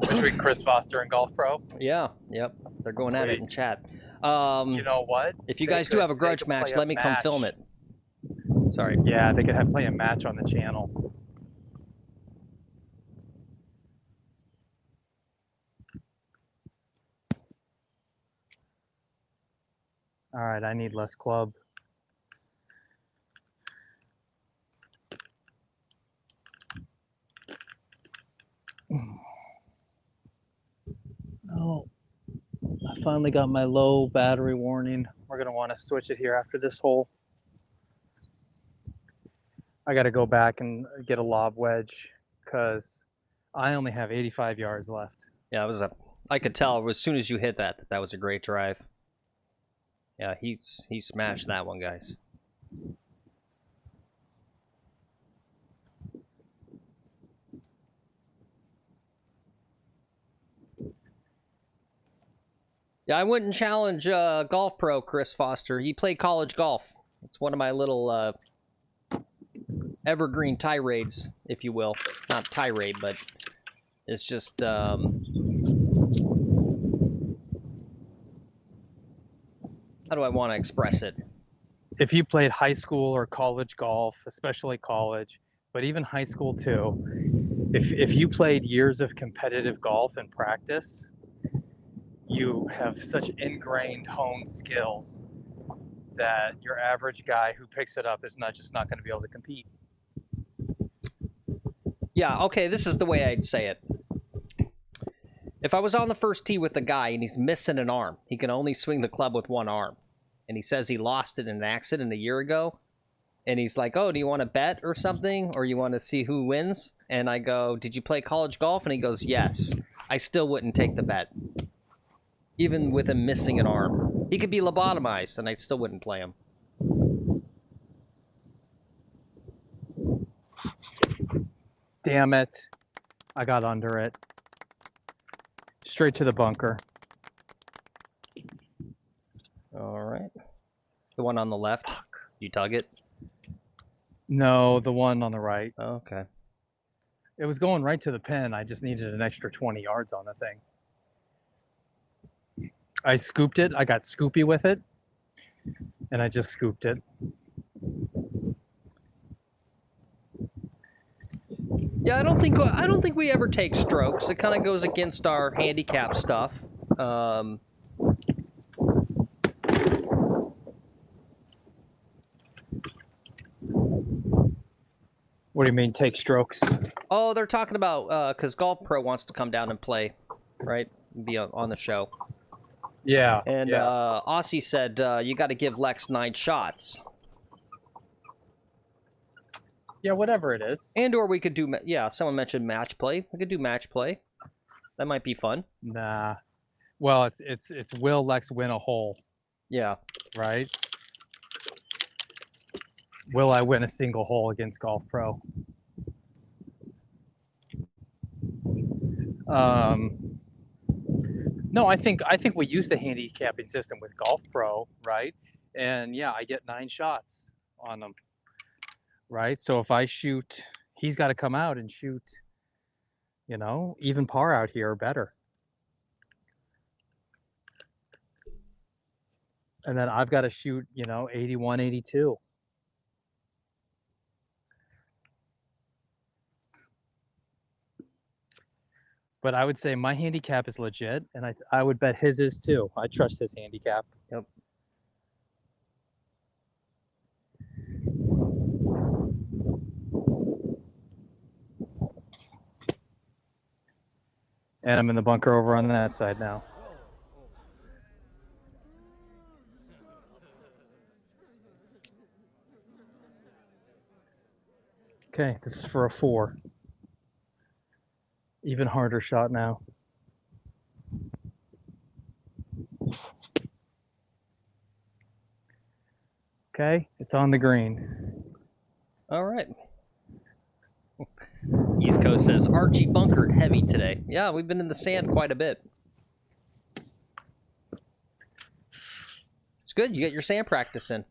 F: Between Chris Foster and Golf Pro?
A: Yeah, yep. They're going at it in chat.
F: You know what?
A: If you guys do have a grudge match, let me come film it. Sorry.
F: Yeah, they could play a match on the channel. All right, I need less club. Oh, I finally got my low battery warning. We're going to want to switch it here after this hole. I got to go back and get a lob wedge because I only have 85 yards left.
A: Yeah, it was I could tell as soon as you hit that was a great drive. Yeah, he smashed that one, guys. Yeah, I wouldn't challenge Golf Pro Chris Foster. He played college golf. It's one of my little evergreen tirades, if you will. Not tirade, but it's just how do I want to express it?
F: If you played high school or college golf, especially college, but even high school too, if you played years of competitive golf and practice, you have such ingrained honed skills that your average guy who picks it up is not going to be able to compete.
A: Yeah, okay, this is the way I'd say it. If I was on the first tee with a guy and he's missing an arm, he can only swing the club with one arm, and he says he lost it in an accident a year ago, and he's like, oh, do you want to bet or something, or you want to see who wins? And I go, did you play college golf? And he goes, yes. I still wouldn't take the bet, even with him missing an arm. He could be lobotomized, and I still wouldn't play him.
F: Damn it. I got under it. Straight to the bunker.
A: All right. The one on the left. You tug it?
F: No, the one on the right.
A: Okay.
F: It was going right to the pin. I just needed an extra 20 yards on the thing. I scooped it. I got scoopy with it. And I just scooped it.
A: Yeah, I don't think we ever take strokes. It kind of goes against our handicap stuff.
F: What do you mean, take strokes?
A: Oh, they're talking about because Golf Pro wants to come down and play, right? Be on the show.
F: Yeah.
A: And
F: yeah.
A: Aussie said you got to give Lex 9 shots.
F: Yeah, whatever it is.
A: And or we could do, yeah, someone mentioned match play. We could do match play. That might be fun.
F: Nah. Well, it's will Lex win a hole?
A: Yeah.
F: Right? Will I win a single hole against Golf Pro? No, I think we use the handicapping system with Golf Pro, right? And yeah, I get 9 shots on them, right? So if I shoot, he's got to come out and shoot, you know, even par out here or better. And then I've got to shoot, you know, 81, 82. But I would say my handicap is legit, and I would bet his is too. I trust his handicap.
A: Yep.
F: And I'm in the bunker over on that side now. Okay, this is for a 4. Even harder shot now. Okay, it's on the green.
A: All right. East Coast says, Archie bunkered heavy today. Yeah, we've been in the sand quite a bit. It's good. You get your sand practice in.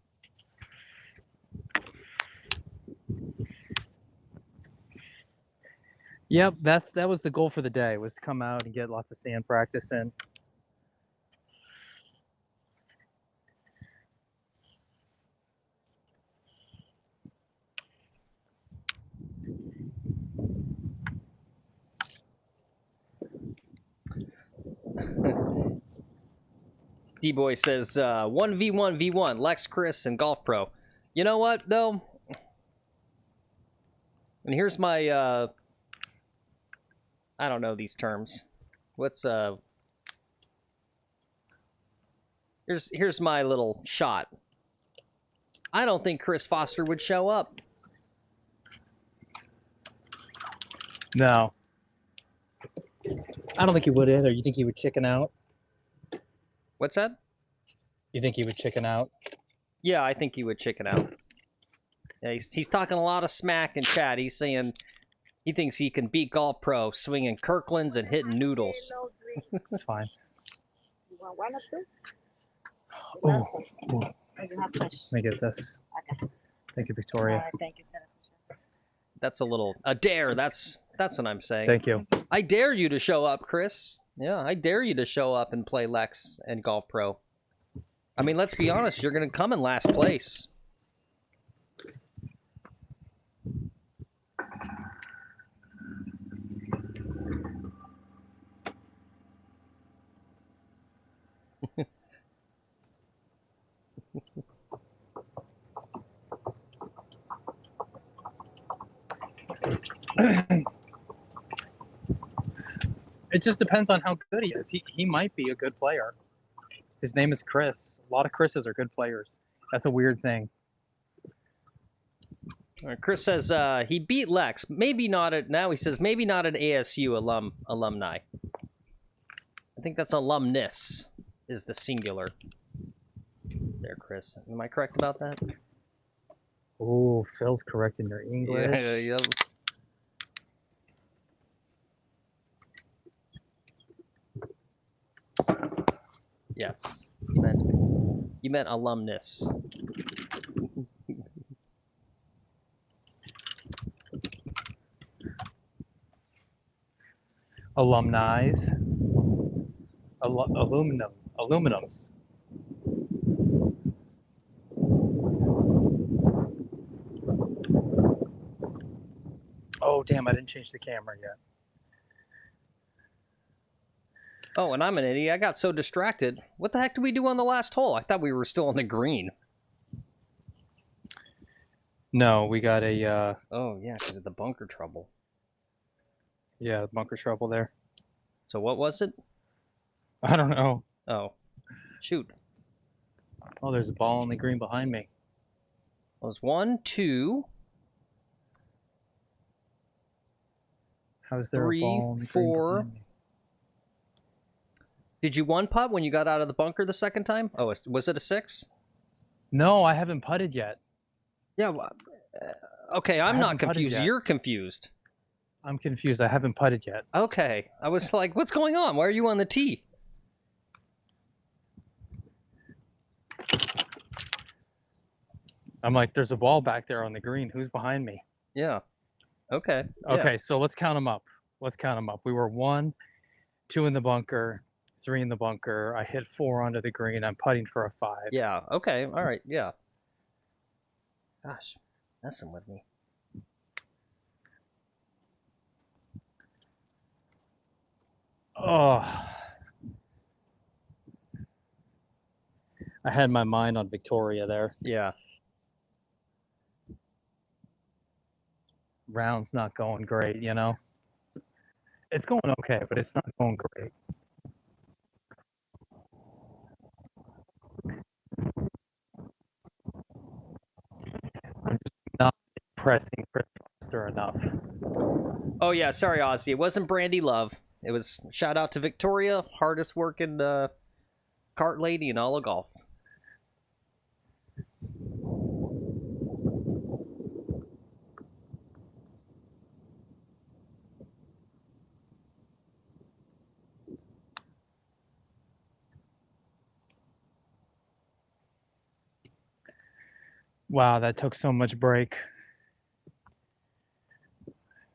F: Yep, that was the goal for the day, was to come out and get lots of sand practice in.
A: D-Boy says, 1v1v1, Lex, Chris, and Golf Pro. You know what, though? And here's my, I don't know these terms. What's, here's my little shot. I don't think Chris Foster would show up.
F: No. I don't think he would either. You think he would chicken out?
A: What's that?
F: You think he would chicken out?
A: Yeah, I think he would chicken out. Yeah, he's talking a lot of smack in chat. He's saying he thinks he can beat Golf Pro swinging Kirklands and hitting noodles.
F: It's fine.
M: You want one or two?
F: Oh,
M: You have fresh.
F: let me get this.
M: Okay.
F: Thank you, Victoria.
M: Thank you, sir.
A: That's a dare. That's what I'm saying.
F: Thank you.
A: I dare you to show up, Chris. Yeah, I dare you to show up and play Lex and Golf Pro. I mean, let's be honest. You're going to come in last place.
F: It just depends on how good he is. He might be a good player. His name is Chris. A lot of Chris's are good players. That's a weird thing.
A: Chris says he beat Lex. Maybe not at now. He says maybe not an ASU alumni. I think that's alumnus is the singular. There, Chris. Am I correct about that?
F: Oh, Phil's correcting your English.
A: Yeah, yep. Yes, you meant alumnus.
F: Alumni's. Aluminums. Oh, damn, I didn't change the camera yet.
A: Oh, and I'm an idiot. I got so distracted. What the heck did we do on the last hole? I thought we were still on the green.
F: No, we got a,
A: Oh, yeah, because of the bunker trouble.
F: yeah, bunker trouble there.
A: So what was it?
F: I don't know.
A: Oh, shoot.
F: Oh, there's a ball on the green behind me.
A: It was 1, 2,
F: How's there
A: 3,
F: a ball on the
A: 4.
F: green behind me?
A: Did you one putt when you got out of the bunker the second time? Oh, was it a 6?
F: No, I haven't putted yet.
A: Yeah. Okay, I'm not
F: haven't putted
A: confused.
F: yet.
A: You're confused.
F: I'm confused. I haven't putted yet.
A: Okay. I was like, what's going on? Why are you on the tee?
F: I'm like, there's a ball back there on the green. Who's behind me?
A: Yeah. Okay.
F: Okay, so let's count them up. Let's count them up. We were 1, 2 in the bunker, 3 in the bunker. I hit 4 onto the green. I'm putting for a 5.
A: Yeah. Okay. All right. Yeah. Gosh, messing with me.
F: Oh. I had my mind on Victoria there.
A: Yeah.
F: Round's not going great, you know? It's going okay, but it's not going great. I'm just not pressing Chris Foster enough.
A: Oh yeah. Sorry, Ozzy. It wasn't Brandy Love. It was shout out to Victoria, hardest working cart lady in all of golf.
F: Wow, that took so much break.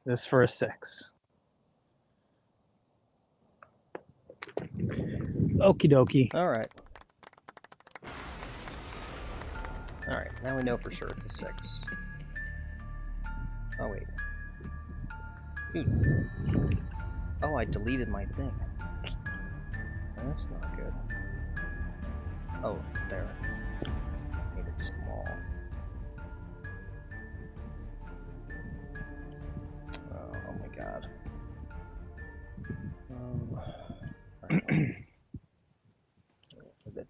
F: This for a 6. Okie dokie.
A: All right. All right. Now we know for sure it's a 6. Oh wait. Dude. Oh, I deleted my thing. That's not good. Oh, it's there. Made it small. Oh my god. A bit.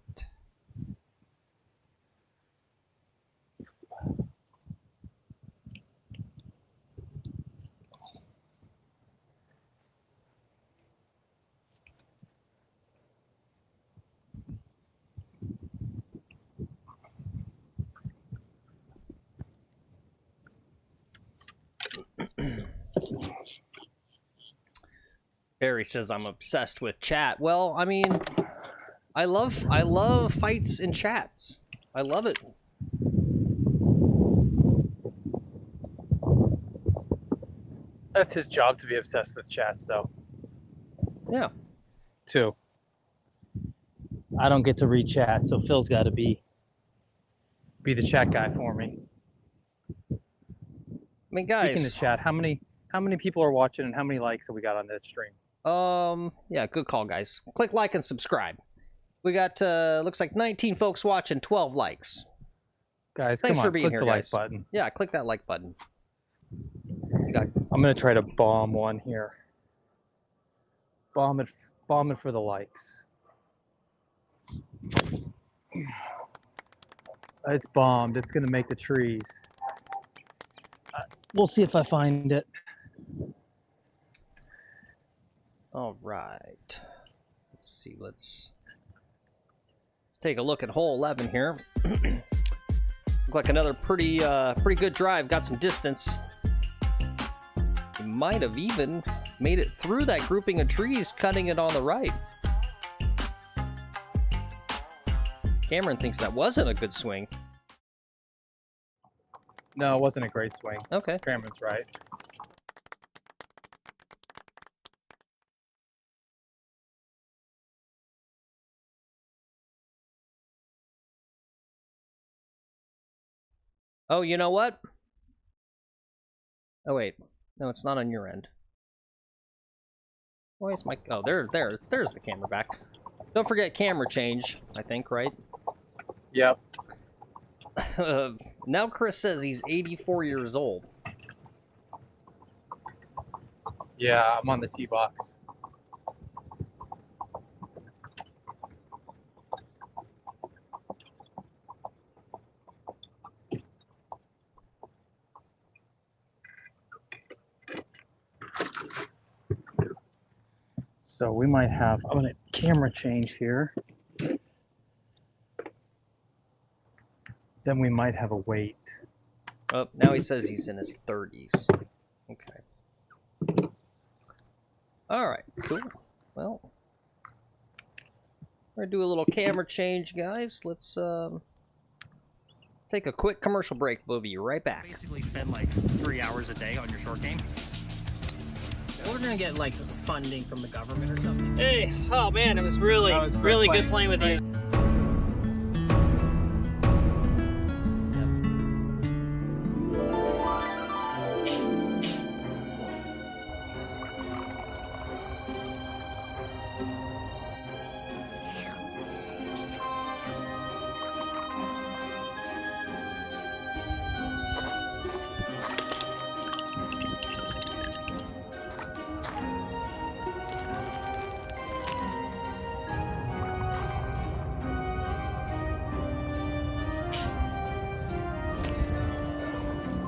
A: Barry says I'm obsessed with chat. Well, I mean, I love fights in chats. I love it.
F: That's his job to be obsessed with chats, though.
A: Yeah.
F: 2. I don't get to read chat, so Phil's got to be the chat guy for me.
A: I mean, guys.
F: Speaking of chat, how many people are watching and how many likes have we got on this stream?
A: Yeah, good call, guys. Click like and subscribe. We got looks like 19 folks watching, 12 likes.
F: Guys,
A: Thanks
F: come on,
A: for being
F: click
A: here,
F: the
A: guys.
F: like button.
A: Yeah, click that like button. You got...
F: I'm gonna try to bomb one here. Bomb it for the likes. It's bombed. It's gonna make the trees. We'll see if I find it.
A: All right. Let's see. Let's take a look at hole 11 here. Look like another pretty good drive. Got some distance. He might have even made it through that grouping of trees, cutting it on the right. Cameron thinks that wasn't a good swing.
F: No, it wasn't a great swing.
A: Okay.
F: Cameron's right.
A: Oh, you know what? Oh, wait. No, it's not on your end. Why is my... Oh, there's the camera back. Don't forget camera change, I think, right?
F: Yep.
A: Now Chris says he's 84 years old.
F: Yeah, I'm on the tee box. So we might have, I'm gonna camera change here. Then we might have a wait.
A: Oh, now he says he's in his 30s. Okay. Alright, cool. Well, we're gonna do a little camera change, guys. Let's take a quick commercial break. We'll be right back.
E: Basically spend like 3 hours a day on your short game. We're gonna get like funding from the government or something. Hey, oh man, it was really good playing with you.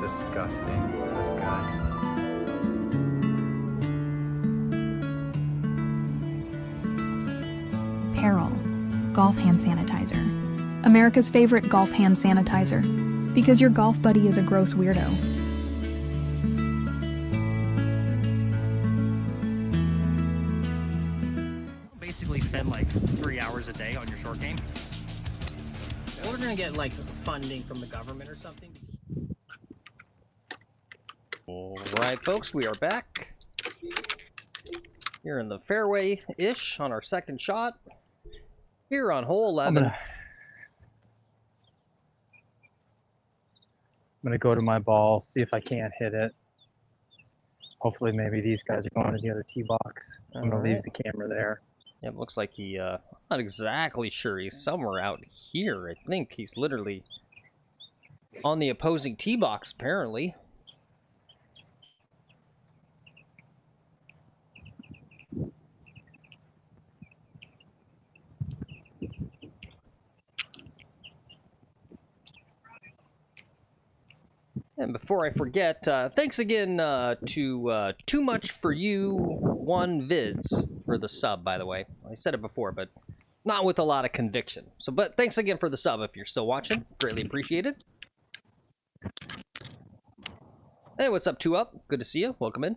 F: Disgusting, this guy.
N: Peril, golf hand sanitizer. America's favorite golf hand sanitizer. Because your golf buddy is a gross weirdo.
E: Basically spend like 3 hours a day on your short game. We're gonna get like funding from the government or something.
A: Alright, folks, we are back. Here in the fairway-ish on our second shot. Here on hole 11.
F: I'm gonna go to my ball, see if I can't hit it. Hopefully, maybe these guys are going to the other tee box. I'm gonna leave the camera there.
A: Yeah, it looks like he, not exactly sure. He's somewhere out here. I think he's literally on the opposing tee box, apparently. And before I forget, thanks again to Too Much For You 1 Vids for the sub, by the way. I said it before, but not with a lot of conviction. So, but thanks again for the sub if you're still watching. Greatly appreciated. Hey, what's up, 2 Up? Good to see you. Welcome in.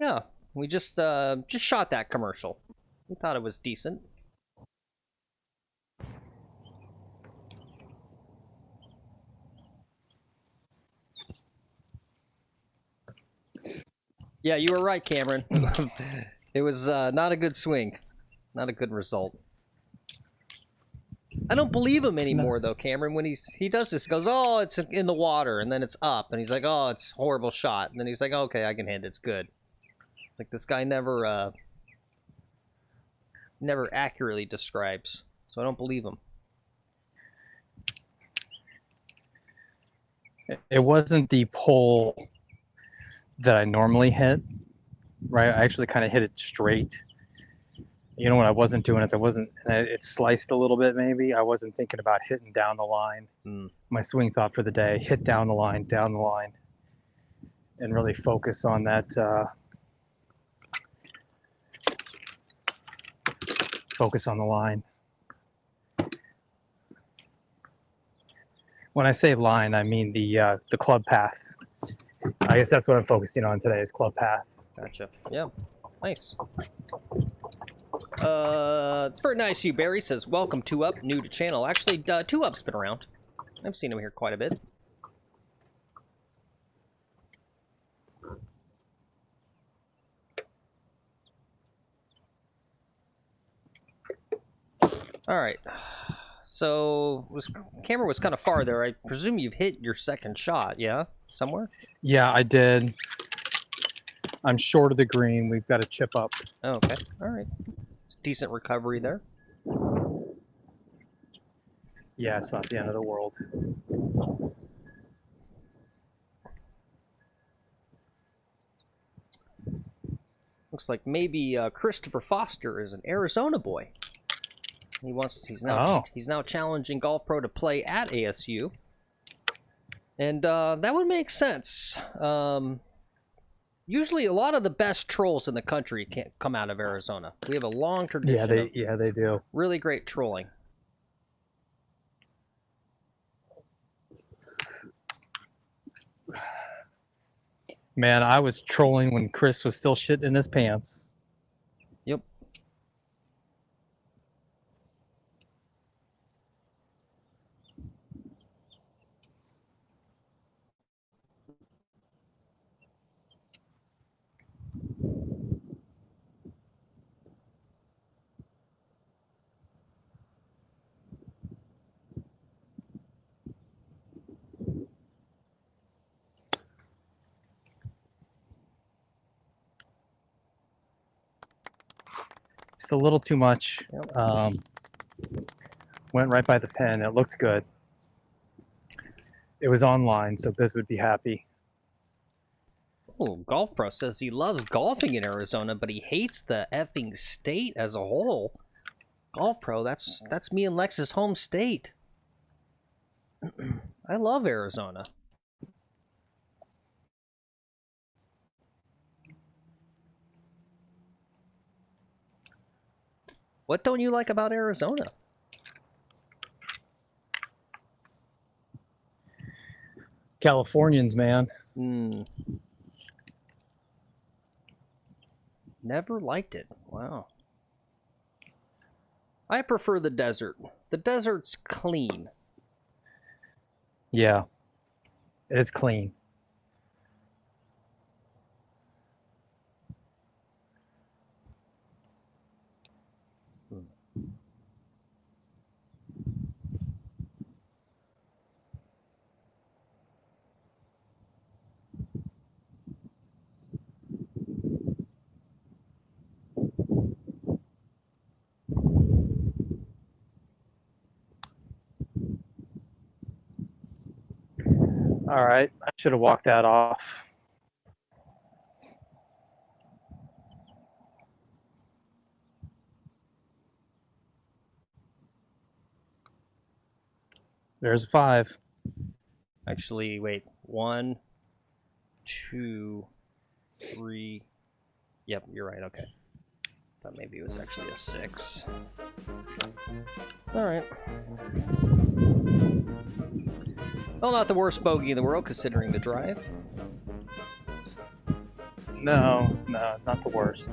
A: Yeah, we just shot that commercial. We thought it was decent. Yeah, you were right, Cameron. It was not a good swing. Not a good result. I don't believe him anymore, though, Cameron. When he does this, goes, oh, it's in the water, and then it's up, and he's like, oh, it's a horrible shot. And then he's like, okay, I can hit it. It's good. It's like this guy never accurately describes, so I don't believe him.
F: It wasn't the pole that I normally hit, right? I actually kind of hit it straight. You know what I wasn't doing is it sliced a little bit maybe. I wasn't thinking about hitting down the line. My swing thought for the day, hit down the line, and really focus on that, focus on the line. When I say line, I mean the club path. I guess that's what I'm focusing on today is club path.
A: Gotcha. Yeah. Nice. It's very nice of you, Barry. Says, welcome, 2 Up, new to channel. Actually, 2 Up's been around. I've seen him here quite a bit. Alright. So camera was kind of far there. I presume you've hit your second shot, yeah? Somewhere?
F: Yeah, I did. I'm short of the green. We've got to chip up.
A: Oh, okay. All right. Decent recovery there.
F: Yeah, it's not the end of the world.
A: Looks like maybe Christopher Foster is an Arizona boy. He's now challenging Golf Pro to play at ASU, and that would make sense. Usually, a lot of the best trolls in the country can't come out of Arizona. We have a long tradition.
F: Yeah, they do.
A: Really great trolling.
F: Man, I was trolling when Chris was still shitting in his pants.
A: Yep.
F: It's a little too much.
A: Yep.
F: Went right by the pin. It looked good. It was online, so Biz would be happy.
A: Oh, Golf Pro says he loves golfing in Arizona, but he hates the effing state as a whole. Golf Pro, that's me and Lex's home state. I love Arizona. What don't you like about Arizona?
F: Californians, man.
A: Never liked it. Wow. I prefer the desert. The desert's clean.
F: Yeah, it's clean. All right, I should have walked that off. There's a 5.
A: Actually, wait. 1, 2, 3. Yep, you're right. Okay. Thought maybe it was actually a 6. All right. Well, not the worst bogey in the world considering the drive.
F: No, not the worst.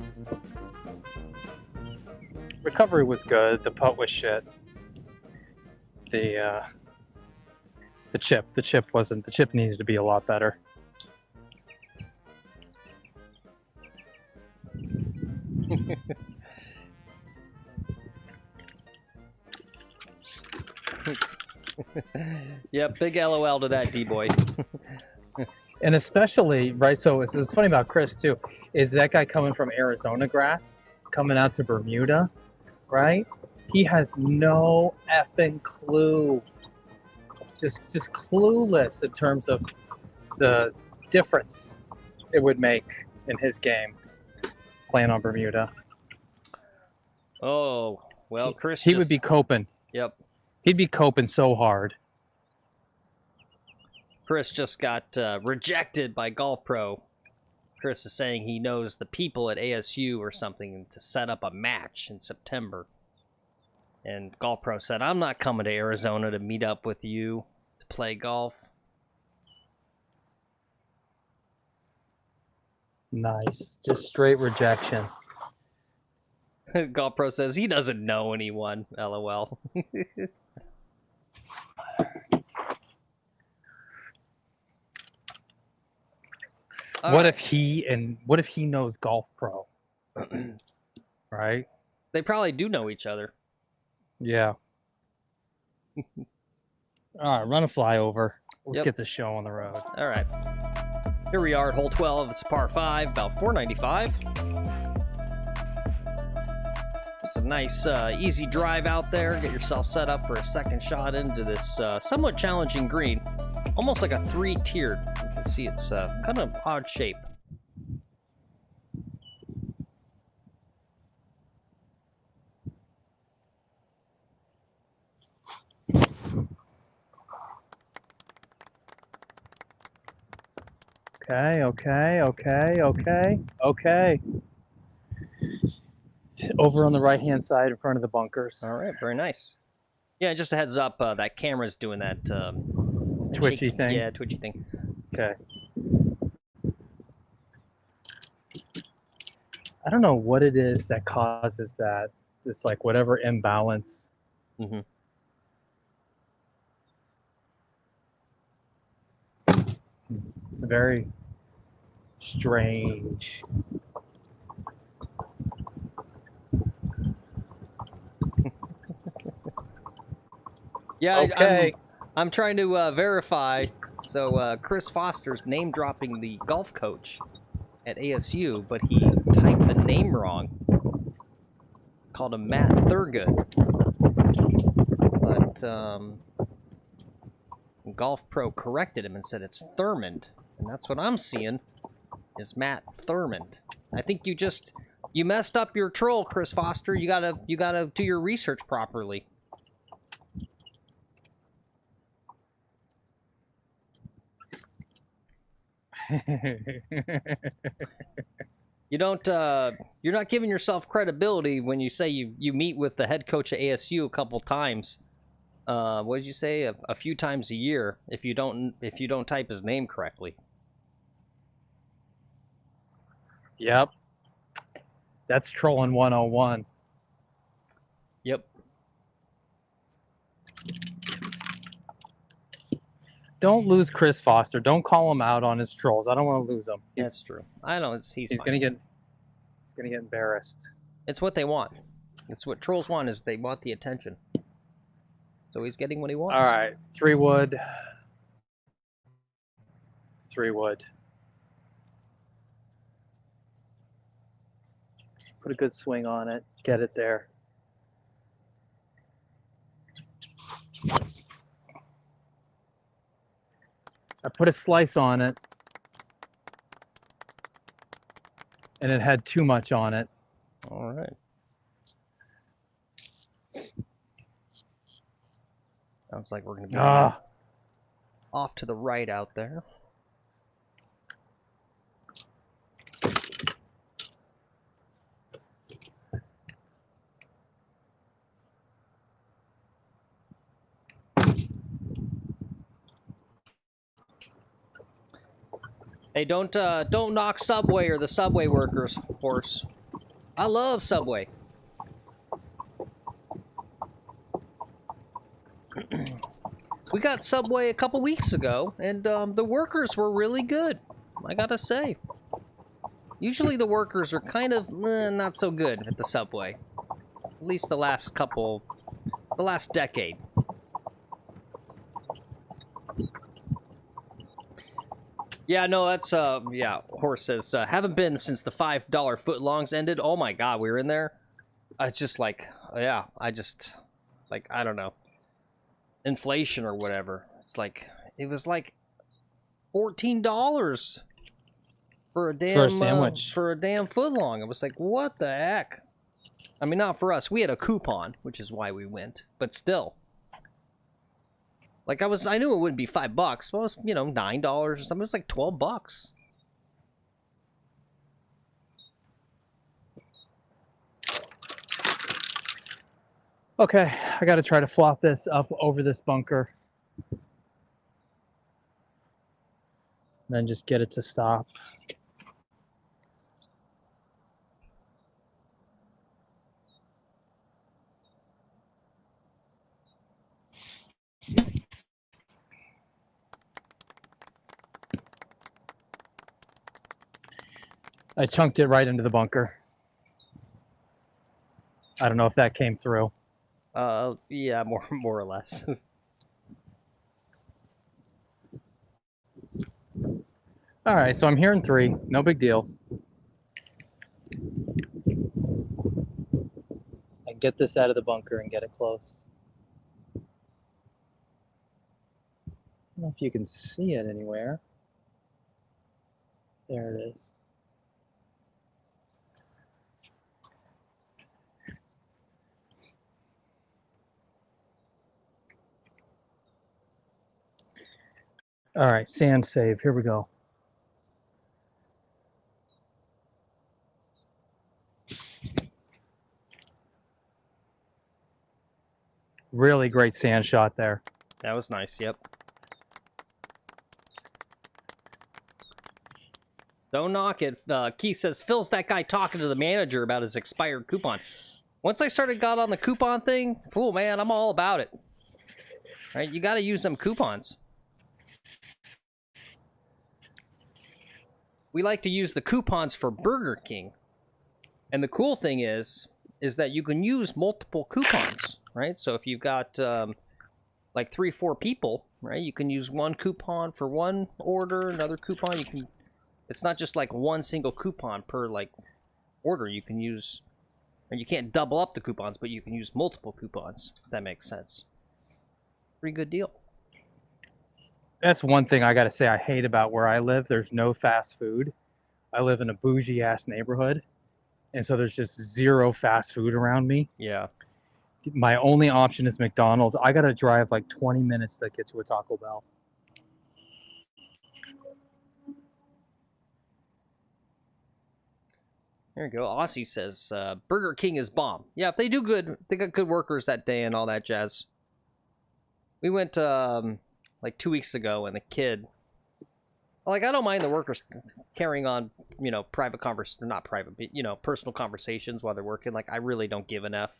F: Recovery was good. The putt was shit. The chip wasn't. The chip needed to be a lot better.
A: Yep, big LOL to that, D-boy.
F: And especially, right, so it's funny about Chris, too, is that guy coming from Arizona grass, coming out to Bermuda, right? He has no effing clue. Just clueless in terms of the difference it would make in his game playing on Bermuda.
A: Oh, well, Chris
F: He would be coping.
A: Yep.
F: He'd be coping so hard.
A: Chris just got rejected by Golf Pro. Chris is saying he knows the people at ASU or something to set up a match in September. And Golf Pro said, I'm not coming to Arizona to meet up with you to play golf.
F: Nice. Just straight rejection.
A: Golf Pro says he doesn't know anyone. LOL.
F: What if he knows Golf Pro? Right?
A: They probably do know each other.
F: Yeah. All right, run a flyover. Let's
A: Yep.
F: get the show on the road.
A: All right. Here we are at hole 12. It's par 5, about 495. It's a nice, easy drive out there. Get yourself set up for a second shot into this somewhat challenging green. Almost like a 3-tiered. You can see it's kind of odd shape.
F: Okay. Over on the right-hand side in front of the bunkers.
A: All right, very nice. Yeah, just a heads up, that camera's doing that
F: Twitchy
A: shake,
F: thing?
A: Yeah, twitchy thing.
F: Okay. I don't know what it is that causes that. This, like, whatever imbalance.
A: Mm-hmm.
F: It's very strange.
A: Yeah,
F: Okay.
A: I'm trying to verify. So Chris Foster's name dropping the golf coach at ASU, but he typed the name wrong. Called him Matt Thurgood. But Golf Pro corrected him and said it's Thurmond, and that's what I'm seeing is Matt Thurmond. I think you messed up your troll, Chris Foster. You gotta do your research properly. You don't, you're not giving yourself credibility when you say you meet with the head coach at ASU a couple times. What did you say? A few times a year if you don't type his name correctly.
F: Yep. That's trolling 101.
A: Yep.
F: Don't lose Chris Foster. Don't call him out on his trolls. I don't want to lose him.
A: That's true. I know he's
F: gonna get embarrassed.
A: It's what they want. It's what trolls want, is they want the attention. So he's getting what he wants.
F: All right, 3 wood. 3 wood. Put a good swing on it. Get it there. I put a slice on it, and it had too much on it.
A: All right. Sounds like we're going to be off to the right out there. Hey, don't knock Subway or the Subway workers, horse. I love Subway. We got Subway a couple weeks ago, and the workers were really good, I gotta say. Usually the workers are kind of not so good at the Subway. At least the last decade. Yeah, no, that's, yeah, Horse says, haven't been since the $5 footlongs ended. Oh my god, we were in there. I just, like, yeah, I don't know. Inflation or whatever. It's like, it was like $14 for a damn,
F: sandwich.
A: for a damn footlong. It was like, what the heck? I mean, not for us. We had a coupon, which is why we went, but still. Like, I knew it wouldn't be $5, but it was, you know, $9 or something. It was like $12.
F: Okay, I got to try to flop this up over this bunker. Then just get it to stop. I chunked it right into the bunker. I don't know if that came through.
A: Yeah, more or less.
F: All right, so I'm here in 3. No big deal. And get this out of the bunker and get it close. I don't know if you can see it anywhere. There it is. All right, sand save. Here we go. Really great sand shot there.
A: That was nice, yep. Don't knock it. Keith says, Phil's that guy talking to the manager about his expired coupon. Once I got on the coupon thing, oh man, I'm all about it. Right, you got to use them coupons. We like to use the coupons for Burger King. And the cool thing is that you can use multiple coupons, right? So if you've got like 3-4 people, right, you can use one coupon for one order, another coupon. You can. It's not just like one single coupon per like order. You can use, and you can't double up the coupons, but you can use multiple coupons. If that makes sense. Pretty good deal.
F: That's one thing I got to say I hate about where I live. There's no fast food. I live in a bougie-ass neighborhood, and so there's just zero fast food around me.
A: Yeah.
F: My only option is McDonald's. I got to drive like 20 minutes to get to a Taco Bell.
A: There you go. Aussie says, Burger King is bomb. Yeah, if they do good, they got good workers that day and all that jazz. We went like 2 weeks ago, and the kid, like, I don't mind the workers carrying on, you know, not private, but, you know, personal conversations while they're working. Like, I really don't give enough.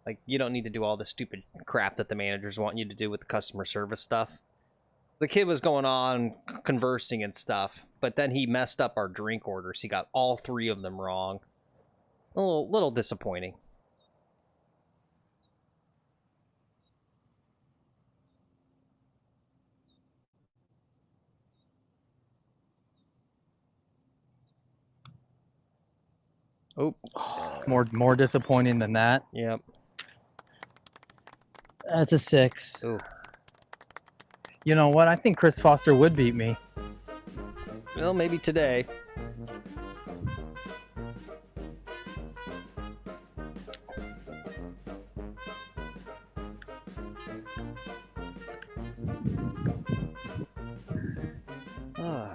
A: Like, you don't need to do all the stupid crap that the managers want you to do with the customer service stuff. The kid was going on, conversing and stuff, but then he messed up our drink orders. He got all 3 of them wrong. A little disappointing. Oh,
F: more disappointing than that.
A: Yep.
F: That's a 6.
A: Ooh.
F: You know what? I think Chris Foster would beat me.
A: Well, maybe today.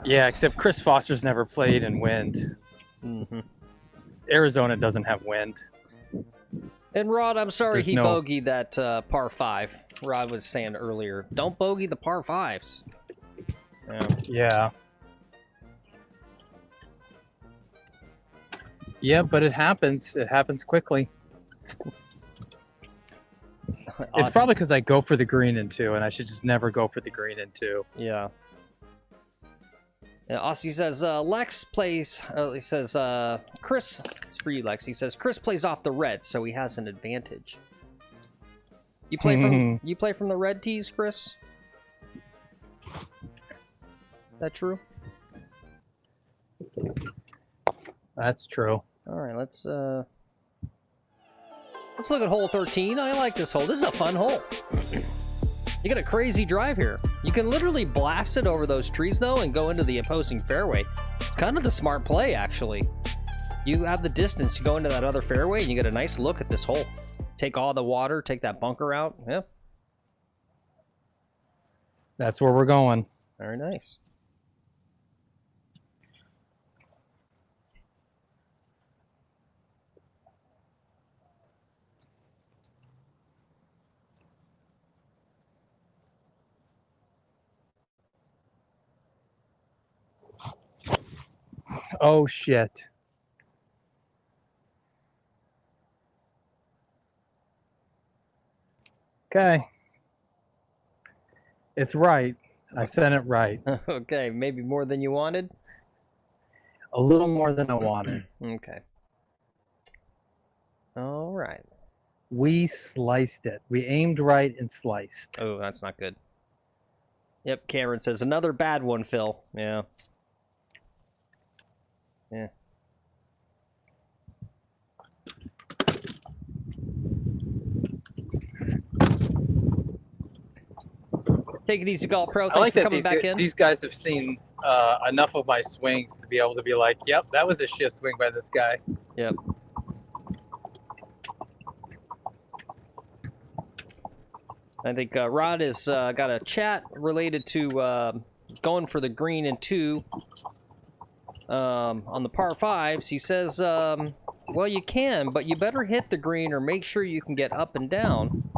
F: Yeah, except Chris Foster's never played in wind.
A: Mm-hmm.
F: Arizona doesn't have wind.
A: And Rod, I'm sorry
F: There's no-
A: bogeyed that par 5. Rod was saying earlier, don't bogey the par 5s.
F: Yeah. Yeah, but it happens. It happens quickly. It's probably because I go for the green in 2, and I should just never go for the green in 2.
A: Yeah. Yeah, Aussie says, Lex plays, he says, Chris, it's for you, Lex. He says, Chris plays off the red, so he has an advantage. You play from the red tees, Chris? Is that true?
F: That's true.
A: All right, let's look at hole 13. I like this hole. This is a fun hole. You get a crazy drive here. You can literally blast it over those trees, though, and go into the opposing fairway. It's kind of the smart play, actually. You have the distance to go into that other fairway, and you get a nice look at this hole. Take all the water, take that bunker out. Yeah.
F: That's where we're going.
A: Very nice.
F: Oh, shit. Okay. It's right. I said it right.
A: Okay, maybe more than you wanted?
F: A little more than I wanted.
A: Okay. All right.
F: We sliced it. We aimed right and sliced.
A: Oh, that's not good. Yep, Cameron says, another bad one, Phil. Yeah. Yeah. Take it easy, Golf Pro.
F: I
A: Thanks
F: like
A: for
F: that
A: coming back in.
F: these guys have seen enough of my swings to be able to be like, yep, that was a shit swing by this guy.
A: Yep. I think Rod has got a chat related to going for the green in 2 on the par 5s. He says, well, you can, but you better hit the green or make sure you can get up and down.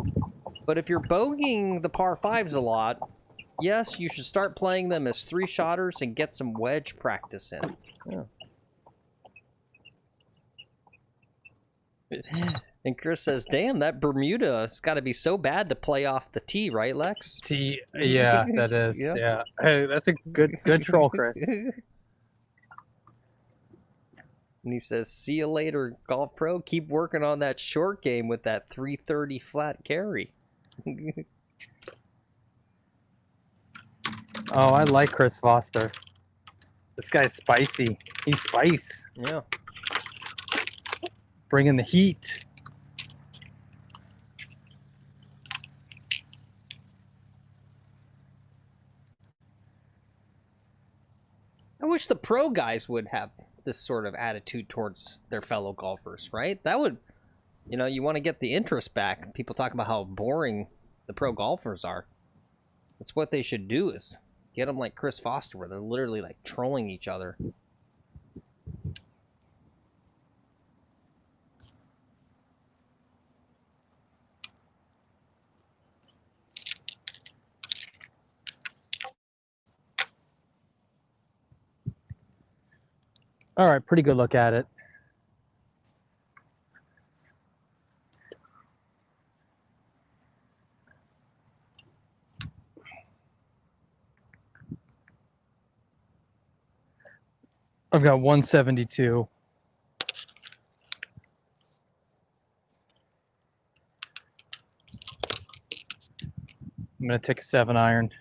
A: But if you're bogeying the par 5s a lot, yes, you should start playing them as 3-shotters and get some wedge practice in. Yeah. And Chris says, damn, that Bermuda's got to be so bad to play off the tee, right, Lex?
F: Tee, yeah, that is.
A: Yeah.
F: Yeah. Hey, that's a good troll, Chris.
A: And he says, see you later, Golf Pro. Keep working on that short game with that 330 flat carry.
F: Oh, I like Chris Foster. This guy's spicy. He's spice.
A: Yeah.
F: Bringing the heat.
A: I wish the pro guys would have this sort of attitude towards their fellow golfers, right? That would, you know, you want to get the interest back. People talk about how boring the pro golfers are. That's what they should do, is get them like Chris Foster, where they're literally like trolling each other.
F: All right, pretty good look at it. I've got 172. I'm going to take a 7-iron.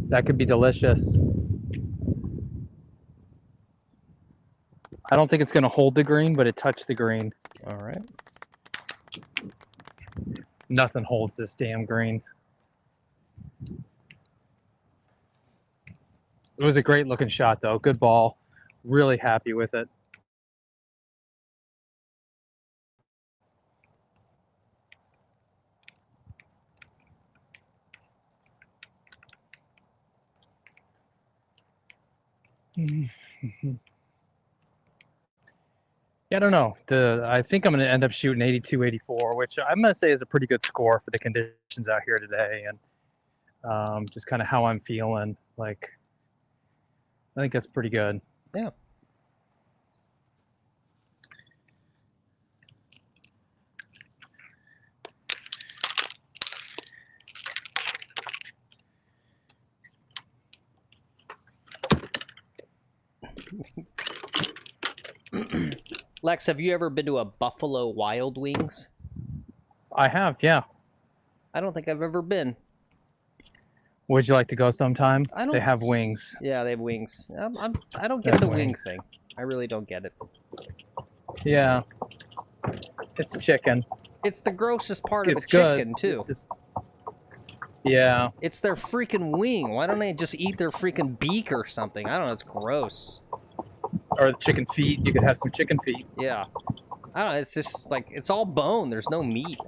F: That could be delicious. I don't think it's going to hold the green, but it touched the green.
A: All right.
F: Nothing holds this damn green. It was a great looking shot, though. Good ball. Really happy with it. Yeah, I don't know. I think I'm going to end up shooting 82, 84, which I'm going to say is a pretty good score for the conditions out here today, and just kind of how I'm feeling. Like, I think that's pretty good.
A: Yeah. Lex, have you ever been to a Buffalo Wild Wings?
F: I have, yeah.
A: I don't think I've ever been.
F: Would you like to go sometime?
A: I don't.
F: They have wings.
A: Yeah, they have wings. I don't get the wings thing. I really don't get it.
F: Yeah. It's chicken.
A: It's the grossest part of
F: It's
A: a chicken,
F: good.
A: too.
F: It's just... Yeah.
A: It's their freaking wing. Why don't they just eat their freaking beak or something? I don't know. It's gross.
F: Or the chicken feet. You could have some chicken feet.
A: Yeah. I don't know. It's just like, it's all bone. There's no meat.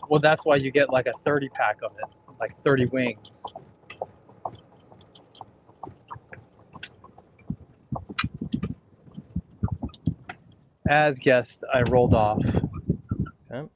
F: Well, that's why you get like a 30-pack of it. Like 30 wings. As guessed, I rolled off.
A: Okay.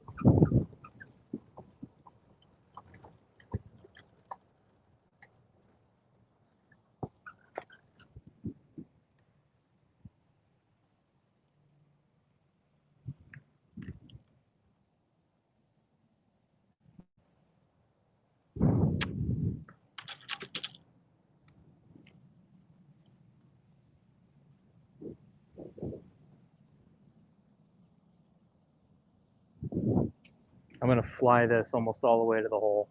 F: I'm gonna fly this almost all the way to the hole.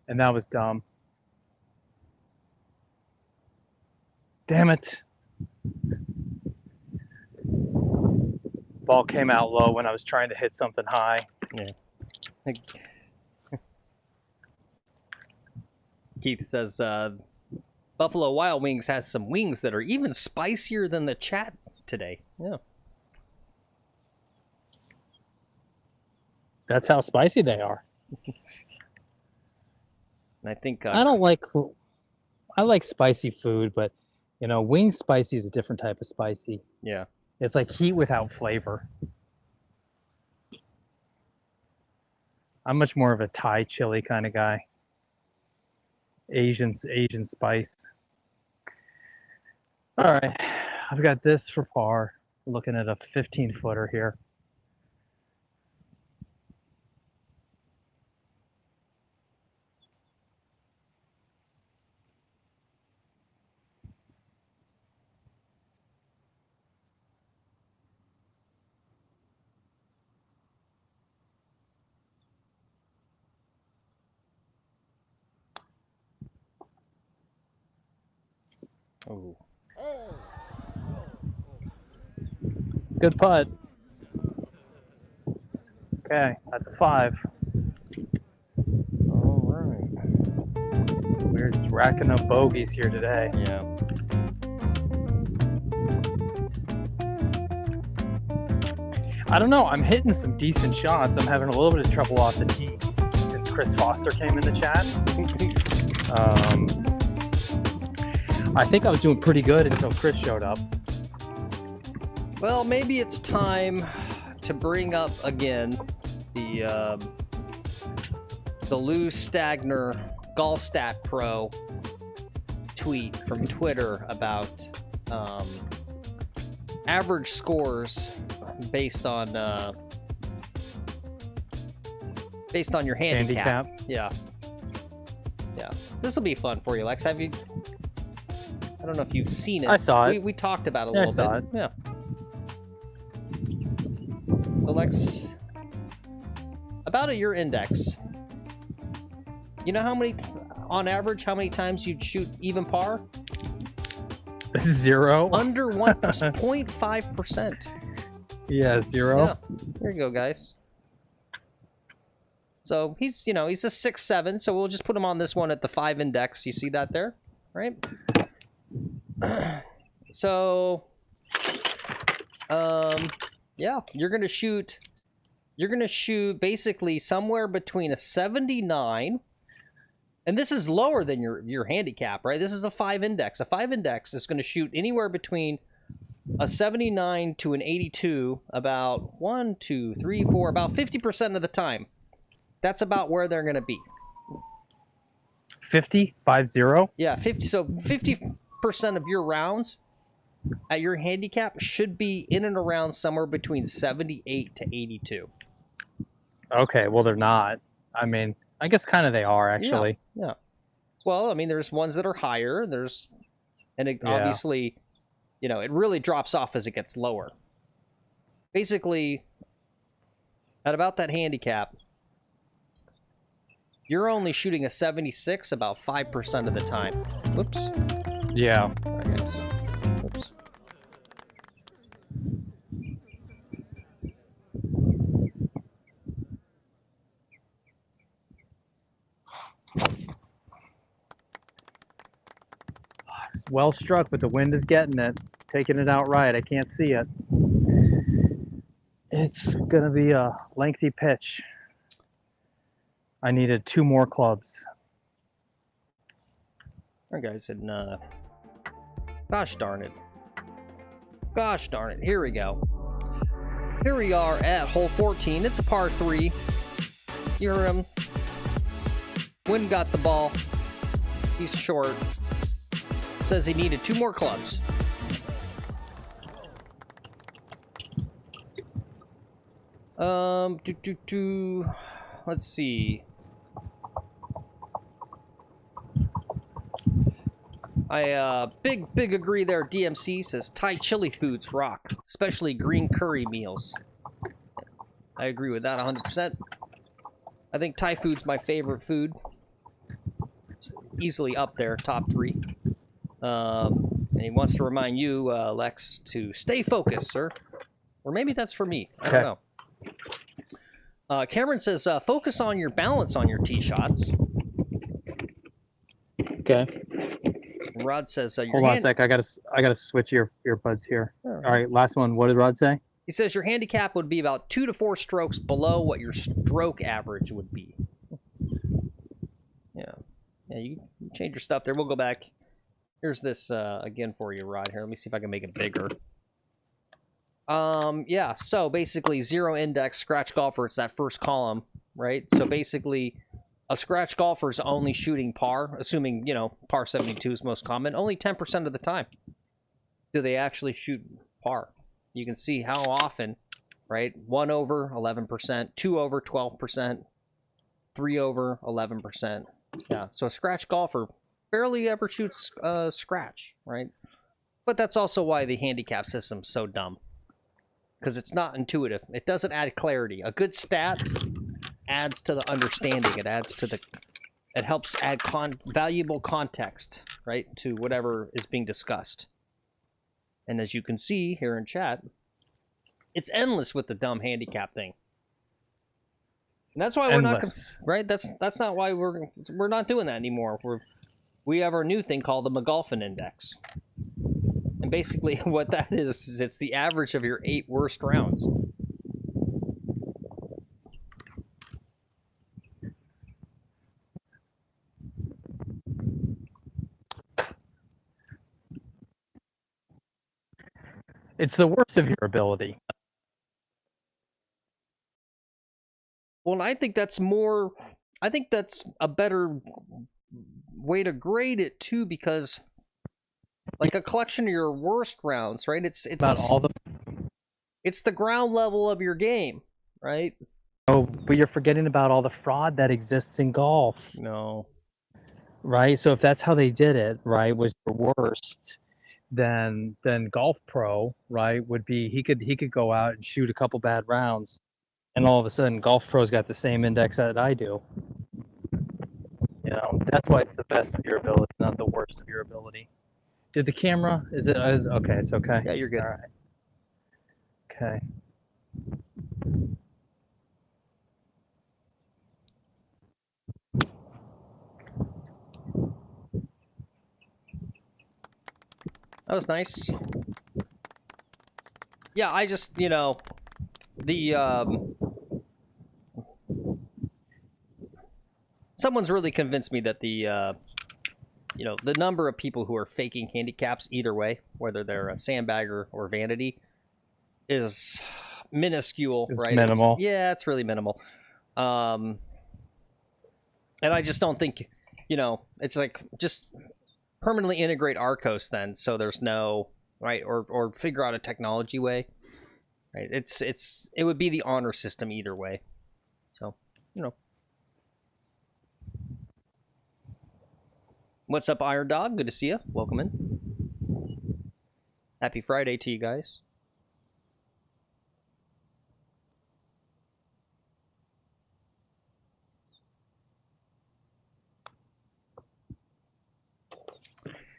F: And that was dumb. Damn it. Ball came out low when I was trying to hit something high.
A: Yeah. Keith says, Buffalo Wild Wings has some wings that are even spicier than the chat today. Yeah.
F: That's how spicy they are.
A: And I think
F: I like spicy food, but you know, wing spicy is a different type of spicy.
A: Yeah.
F: It's like heat without flavor. I'm much more of a Thai chili kind of guy. Asian spice. All right, I've got this for par. Looking at a 15-footer here.
A: Oh.
F: Good putt. Okay, that's a 5.
A: All right.
F: We're just racking up bogeys here today.
A: Yeah.
F: I don't know. I'm hitting some decent shots. I'm having a little bit of trouble off the tee since Chris Foster came in the chat. I think I was doing pretty good until Chris showed up.
A: Well, maybe it's time to bring up again the Lou Stagner Golf Stat Pro tweet from Twitter about average scores based on your handicap. Yeah. This will be fun for you, Lex. Have you? I don't know if you've seen it.
F: I saw it.
A: We talked about it a little bit.
F: I saw it.
A: Yeah. So Lex, about your index. You know how many, on average, how many times you'd shoot even par?
F: 0.
A: Under 1%, 0.5%.
F: Yeah, 0.
A: Yeah. There you go, guys. So he's a 6'7", so we'll just put him on this one at the 5 index. You see that there, right? So, yeah, you're gonna shoot basically somewhere between a 79, and this is lower than your handicap, right? This is a 5 index. A 5 index is going to shoot anywhere between a 79 to an 82 about 50% of the time. That's about where they're going to be.
F: 50? 5-0?
A: Yeah, 50. So 50% of your rounds at your handicap should be in and around somewhere between 78 to 82.
F: Okay, well, they're not. I mean, I guess kind of they are, actually.
A: Yeah. Well, I mean, there's ones that are higher. Obviously, it really drops off as it gets lower. Basically, at about that handicap, you're only shooting a 76 about 5% of the time. Whoops.
F: Yeah.
A: All right, guys. Whoops.
F: It's well struck, but the wind is getting it. Taking it out right. I can't see it. It's going to be a lengthy pitch. I needed 2 more clubs.
A: All right, guys, and gosh darn it. Gosh darn it. Here we go. Here we are at hole 14. It's a par 3. You heard him. Wynn got the ball. He's short. Says he needed 2 more clubs. Let's see. Big agree there. DMC says Thai chili foods rock, especially green curry meals. I agree with that 100%. I think Thai food's my favorite food. It's easily up there, top 3. And he wants to remind you, Lex, to stay focused, sir. Or maybe that's for me. I don't know. Cameron says, focus on your balance on your tee shots.
D: Okay.
A: Rod says,
D: hold on a sec. I gotta switch your earbuds here.
A: All
D: All right, last one. What did Rod say?
A: He says your handicap would be about 2 to 4 strokes below what your stroke average would be. Yeah, you change your stuff there. We'll go back. Here's this again for you, Rod. Here, let me see if I can make it bigger. Yeah, so basically 0 index scratch golfer. It's that first column, right? So basically, a scratch golfer is only shooting par, assuming, par 72 is most common. Only 10% of the time do they actually shoot par. You can see how often, right? 1 over, 11%, 2 over, 12%, 3 over, 11%. Yeah, so a scratch golfer barely ever shoots scratch, right? But that's also why the handicap system's so dumb. Because it's not intuitive. It doesn't add clarity. A good stat adds to the understanding. It helps add valuable context, right, to whatever is being discussed. And as you can see here in chat, it's endless with the dumb handicap thing. And that's why we're not, right? That's not why we're not doing that anymore. We have our new thing called the McGolfin Index. And basically what that is it's the average of your 8 worst rounds.
D: It's the worst of your ability.
A: Well, I think that's a better way to grade it too, because like a collection of your worst rounds, right? It's the ground level of your game, right?
D: Oh, but you're forgetting about all the fraud that exists in golf.
A: No.
D: Right? So if that's how they did it, right, was your worst, then Golf Pro, right, would be he could go out and shoot a couple bad rounds, and all of a sudden Golf Pro's got the same index that I do. That's why it's the best of your ability, not the worst of your ability. Did the camera, is okay, it's okay.
A: Yeah, you're good.
D: All right. Okay.
A: That was nice. Yeah, I just, someone's really convinced me that the number of people who are faking handicaps either way, whether they're a sandbagger or vanity, is minuscule, right?
D: Minimal.
A: It's really minimal. And I just don't think, it's like, just permanently integrate Arcos then, so there's no, right, or figure out a technology way, right? It would be the honor system either way. So, What's up, Iron Dog? Good to see you. Welcome in. Happy Friday to you guys.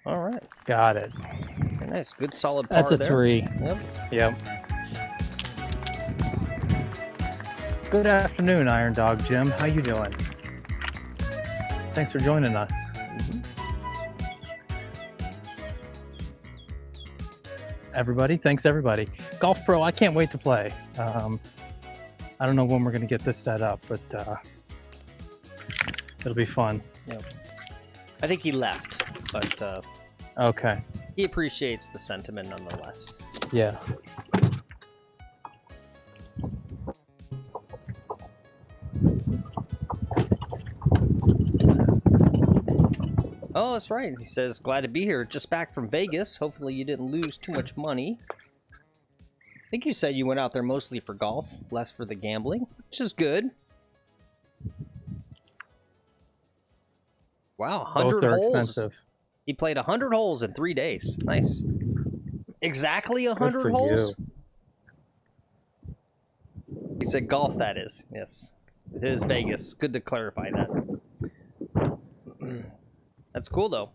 A: All right.
D: Got it.
A: Very nice. Good solid par
D: there. That's a 3.
A: Yep.
D: Good afternoon, Iron Dog Jim. How you doing? Thanks for joining us. Everybody, thanks everybody. Golf Pro, I can't wait to play. I don't know when we're going to get this set up, but it'll be fun.
A: Yep. I think he left, but
D: okay.
A: He appreciates the sentiment nonetheless.
D: Yeah.
A: Oh, that's right. He says, glad to be here. Just back from Vegas. Hopefully you didn't lose too much money. I think you said you went out there mostly for golf, less for the gambling, which is good. Wow, 100
D: Both are
A: holes.
D: expensive.
A: He played 100 holes in 3 days. Nice. Exactly 100 holes? He said golf, that is. Yes. It is Vegas. Good to clarify that. That's cool, though.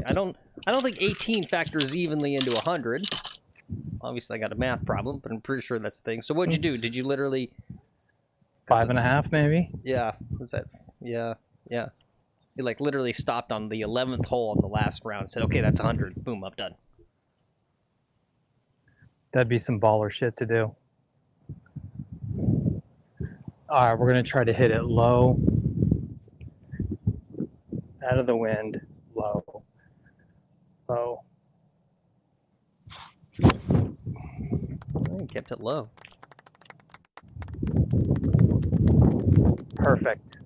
A: I don't think 18 factors evenly into 100. Obviously, I got a math problem, but I'm pretty sure that's the thing. So what'd you do? Did you literally...
D: 5.5, maybe?
A: Yeah. Was that... Yeah. Yeah. He, like, literally stopped on the 11th hole on the last round and said, okay, that's 100. Boom, I'm done.
D: That'd be some baller shit to do. All right, we're going to try to hit it low. Out of the wind. Low. Low.
A: He kept it low.
D: Perfect.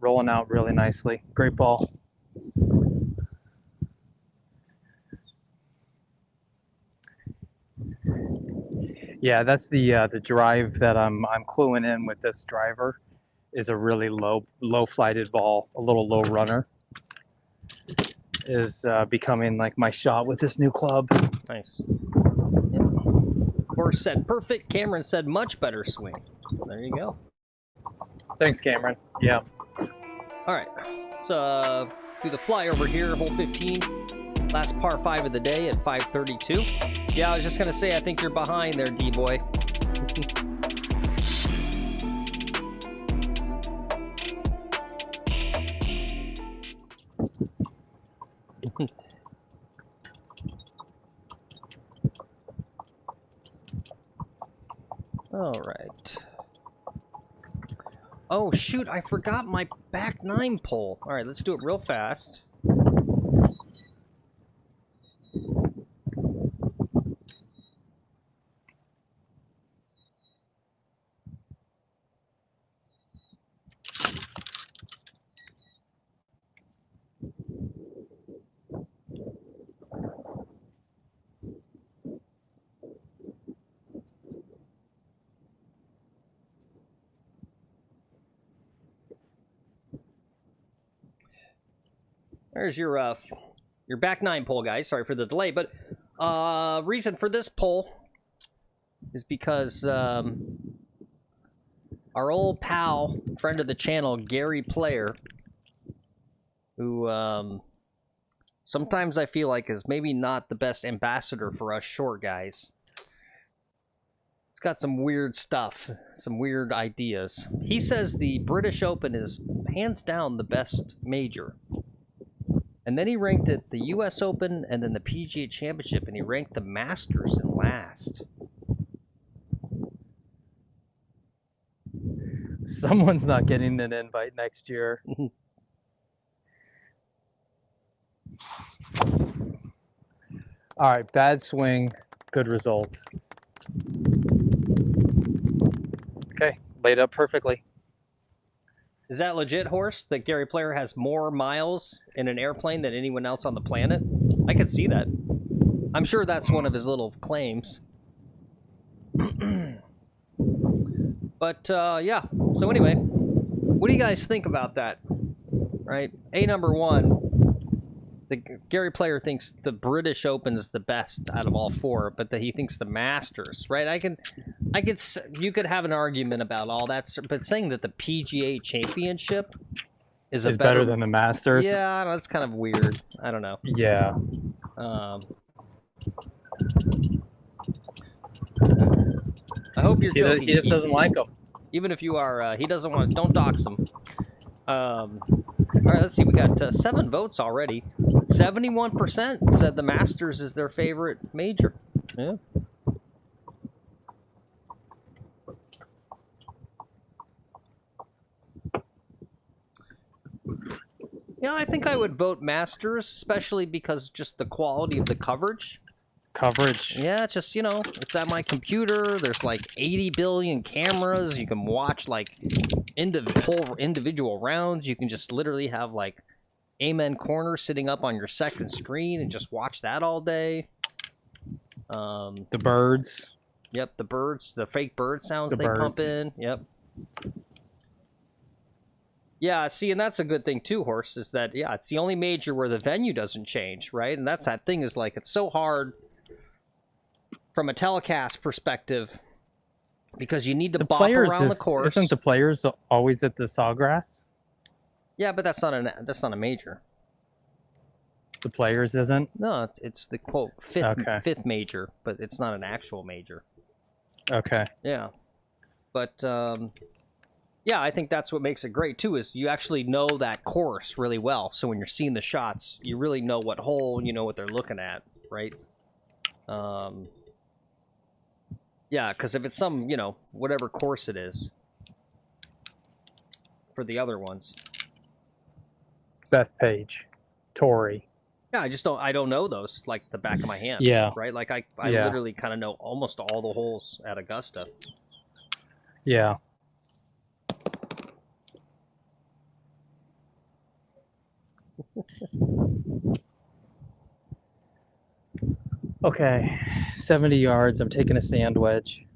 D: Rolling out really nicely. Great ball. Yeah, that's the drive that I'm cluing in with this driver. Is a really low flighted ball, a little low runner. Is becoming like my shot with this new club.
A: Nice. Yep. Horse said perfect. Cameron said much better swing. There you go.
D: Thanks, Cameron. Yeah.
A: All right. So do the fly over here, hole 15. Last par 5 of the day at 5:32. Yeah, I was just gonna say I think you're behind there, D-boy. All right. Oh, shoot, I forgot my back 9 pole. All right, let's do it real fast. There's your back 9 pole, guys. Sorry for the delay, but reason for this poll is because our old pal, friend of the channel, Gary Player, who sometimes I feel like is maybe not the best ambassador for us short guys. It's got some weird stuff, some weird ideas. He says the British Open is hands down the best major. And then he ranked it the US Open and then the PGA Championship, and he ranked the Masters in last.
D: Someone's not getting an invite next year. All right, bad swing, good result. Okay, laid up perfectly.
A: Is that legit, Horse, that Gary Player has more miles in an airplane than anyone else on the planet? I could see that. I'm sure that's one of his little claims. But, yeah. So anyway, what do you guys think about that? Right? Number 1, Gary Player thinks the British Open is the best out of all 4, but that he thinks the Masters, right? You could have an argument about all that, but saying that the PGA Championship is
D: better than the Masters.
A: Yeah, that's kind of weird. I don't know.
D: Yeah.
A: I hope you're joking.
D: He just doesn't like them.
A: Even if you are, he doesn't want. Don't dox him. All right, let's see. We got 7 votes already. 71% said the Masters is their favorite major. Yeah. Yeah, I think I would vote Masters, especially because just the quality of the coverage. Yeah, just, you know, it's at my computer. There's like 80 billion cameras. You can watch like individual rounds. You can just literally have like Amen Corner sitting up on your second screen and just watch that all day.
D: The birds.
A: Yep, the birds, the fake bird sounds they pump in. Yep. Yeah, see, and that's a good thing too, Horse, is that, yeah, it's the only major where the venue doesn't change, right? And that's that thing is like, it's so hard from a telecast perspective because you need to bop around the course.
D: Isn't the Players always at the Sawgrass?
A: Yeah, but that's not a major.
D: The Players isn't?
A: No, it's the quote fifth major, but it's not an actual major.
D: Okay.
A: Yeah. But yeah, I think that's what makes it great too, is you actually know that course really well. So when you're seeing the shots, you really know what hole, you know what they're looking at, right? Yeah, because if it's some, you know, whatever course it is for the other ones.
D: Beth Page, Tori.
A: Yeah, I don't know those like the back of my hand.
D: Yeah.
A: Right? Like I literally kind of know almost all the holes at Augusta.
D: Yeah. Okay, 70 yards. I'm taking a sand wedge.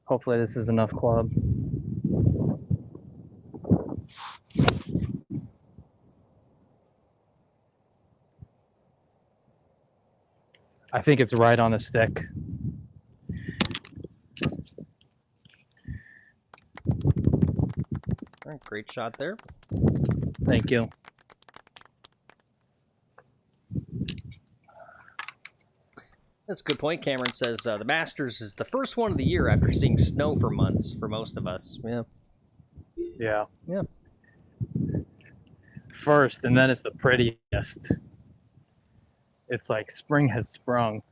D: Hopefully this is enough club. I think it's right on the stick.
A: All right, great shot there.
D: Thank you.
A: That's a good point. Cameron says the Masters is the first one of the year after seeing snow for months for most of us. Yeah.
D: Yeah.
A: Yeah.
D: First, and then it's the prettiest. It's like spring has sprung.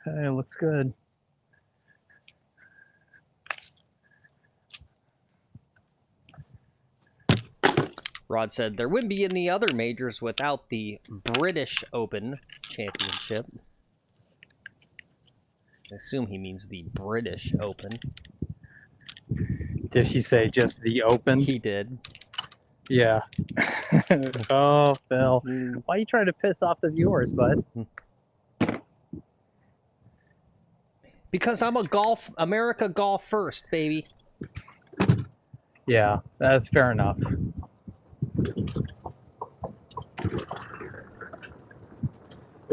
D: Okay, looks good.
A: Rod said there wouldn't be any other majors without the British Open Championship. I assume he means the British Open.
D: Did he say just the Open?
A: He did.
D: Yeah. Oh, Phil. Why are you trying to piss off the viewers, bud?
A: Because I'm a America golf first, baby.
D: Yeah, that's fair enough.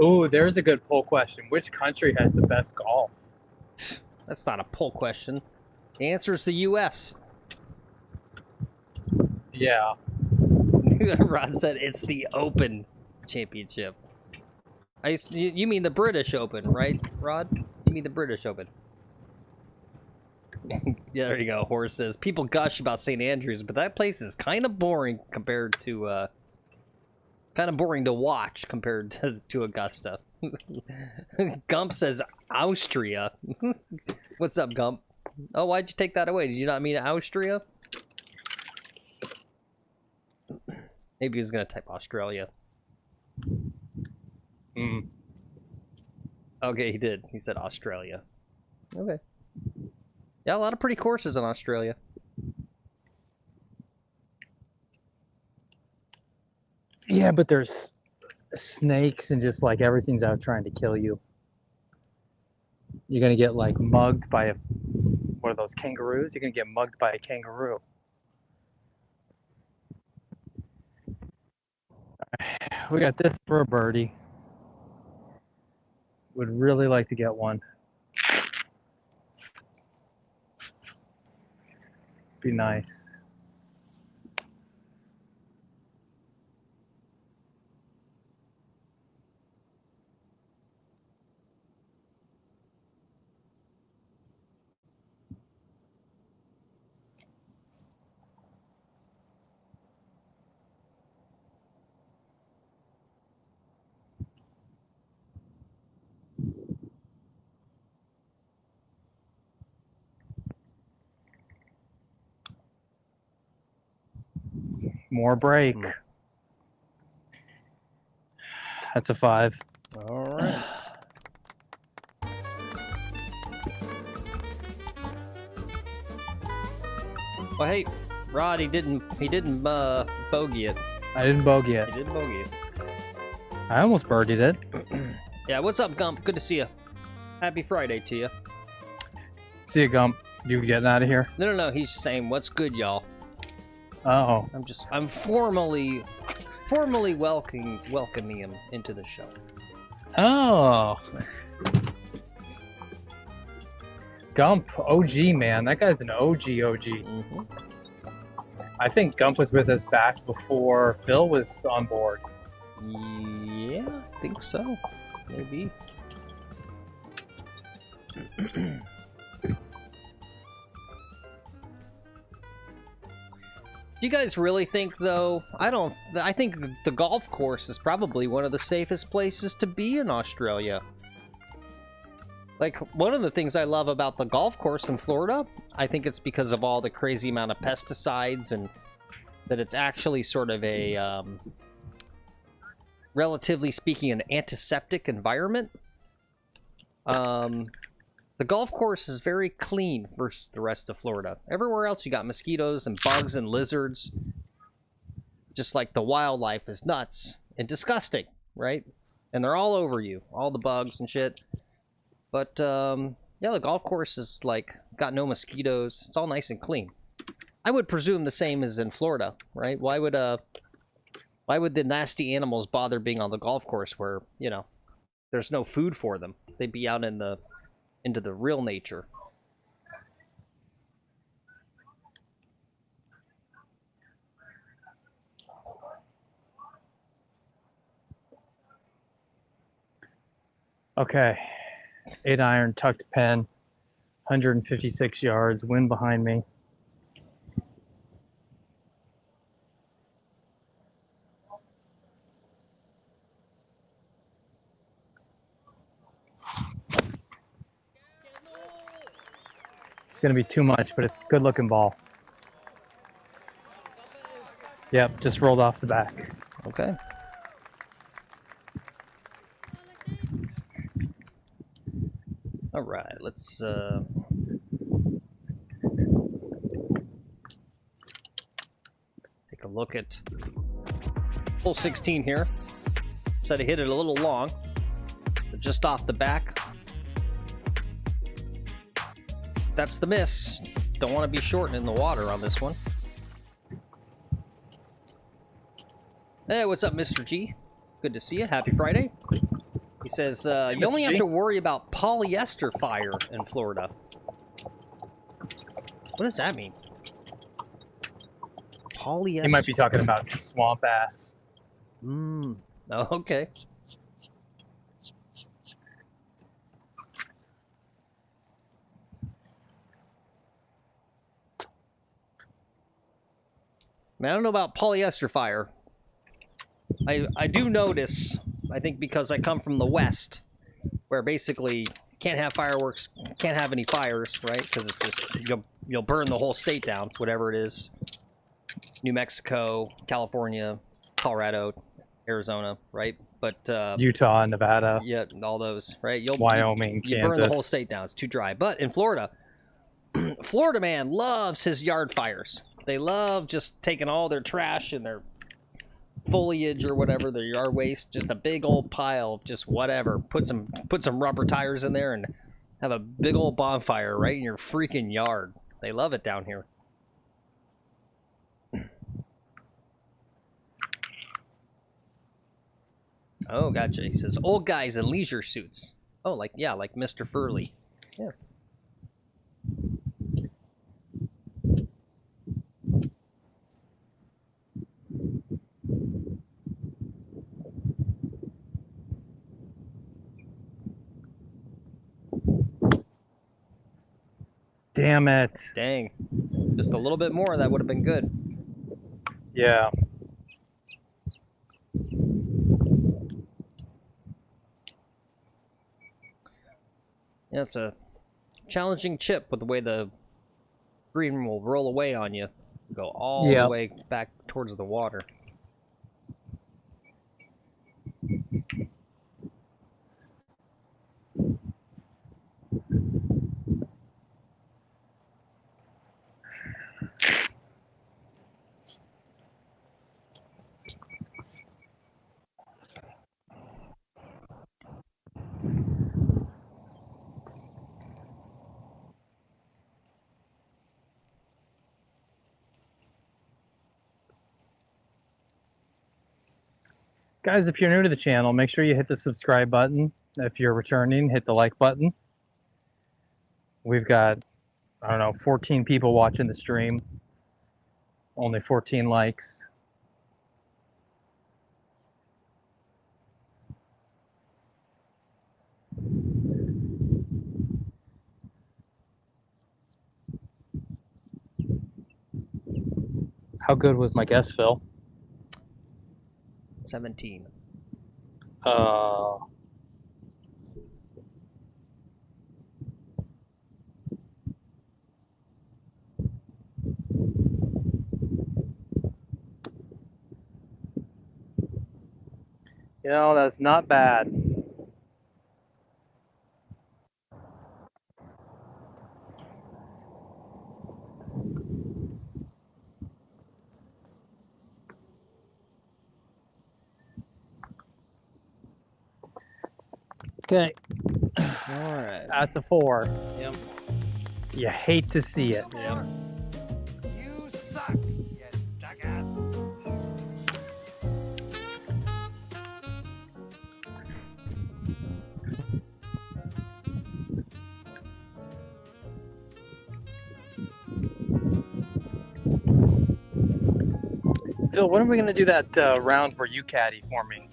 D: Ooh, there's a good poll question. Which country has the best golf?
A: That's not a poll question. The answer is the U.S.
D: Yeah.
A: Rod said it's the Open Championship. You mean the British Open, right, Rod? You mean the British Open. Yeah, there you go. Horace says, people gush about St. Andrews, but that place is kind of boring compared to, kind of boring to watch compared to Augusta. Gump says, Austria. What's up, Gump? Oh, why'd you take that away? Did you not mean Austria? Maybe he was going to type Australia. Okay, he did. He said Australia. Okay. Yeah, a lot of pretty courses in Australia.
D: Yeah, but there's snakes and just like everything's out trying to kill you. You're gonna get like mugged by one of those kangaroos. You're gonna get mugged by a kangaroo. We got this for a birdie. Would really like to get one. Be nice. More break. That's a 5.
A: All right. Well, hey, Rod, he didn't bogey it.
D: I didn't bogey it.
A: He didn't bogey it.
D: I almost birdied it.
A: Yeah, what's up, Gump? Good to see you. Happy Friday to you.
D: See you, Gump. You getting out of here?
A: No. He's saying, "What's good, y'all?"
D: Oh.
A: I'm formally welcoming him into the show.
D: Oh. Gump, OG, man. That guy's an OG.
A: Mm-hmm.
D: I think Gump was with us back before Phil was on board.
A: Yeah, I think so. Maybe. Do you guys really think, though? I think the golf course is probably one of the safest places to be in Australia. Like, one of the things I love about the golf course in Florida, I think it's because of all the crazy amount of pesticides and that it's actually sort of a, relatively speaking, an antiseptic environment. The golf course is very clean versus the rest of Florida. Everywhere else you got mosquitoes and bugs and lizards. Just like the wildlife is nuts and disgusting, right? And they're all over you, all the bugs and shit. But, yeah, the golf course is, like, got no mosquitoes. It's all nice and clean. I would presume the same as in Florida, right? Why would the nasty animals bother being on the golf course where, you know, there's no food for them? They'd be out into the real nature.
D: Okay. 8-iron, tucked pen, 156 yards, wind behind me. It's going to be too much, but it's a good-looking ball. Yep, just rolled off the back.
A: Okay. All right, let's take a look at hole 16 here. Said I hit it a little long, but just off the back. That's the miss. Don't want to be shorting in the water on this one. Hey, what's up, Mr. G? Good to see you. Happy Friday. He says, you only have to worry about polyester fire in Florida. What does that mean? Polyester?
D: He might be talking about swamp ass.
A: Oh, okay. Man, I don't know about polyester fire. I do notice, I think because I come from the West, where basically can't have fireworks, can't have any fires, right? Because it's just, you'll burn the whole state down, whatever it is. New Mexico, California, Colorado, Arizona, right? But
D: Utah, Nevada.
A: Yeah, all those, right?
D: Wyoming,
A: you
D: Kansas.
A: burn the whole state down. It's too dry. But in Florida, Florida man loves his yard fires. They love just taking all their trash and their foliage or whatever, their yard waste, just a big old pile of just whatever. Put some rubber tires in there and have a big old bonfire right in your freaking yard. They love it down here. Oh, gotcha. He says old guys in leisure suits. Oh, like Mr. Furley. Yeah.
D: Damn it.
A: Dang. Just a little bit more, that would have been good.
D: Yeah.
A: Yeah, it's a challenging chip with the way the green will roll away on you. Go all the way back towards the water.
D: Guys, if you're new to the channel, make sure you hit the subscribe button. If you're returning, hit the like button. We've got, I don't know, 14 people watching the stream. Only 14 likes. How good was my guess, Phil?
A: 17.
D: You know, that's not bad. Okay.
A: All right.
D: That's a 4.
A: Yep.
D: You hate to see it.
A: Yep.
L: You suck, you jackass.
D: Phil, when are we going to do that round where you caddy for me?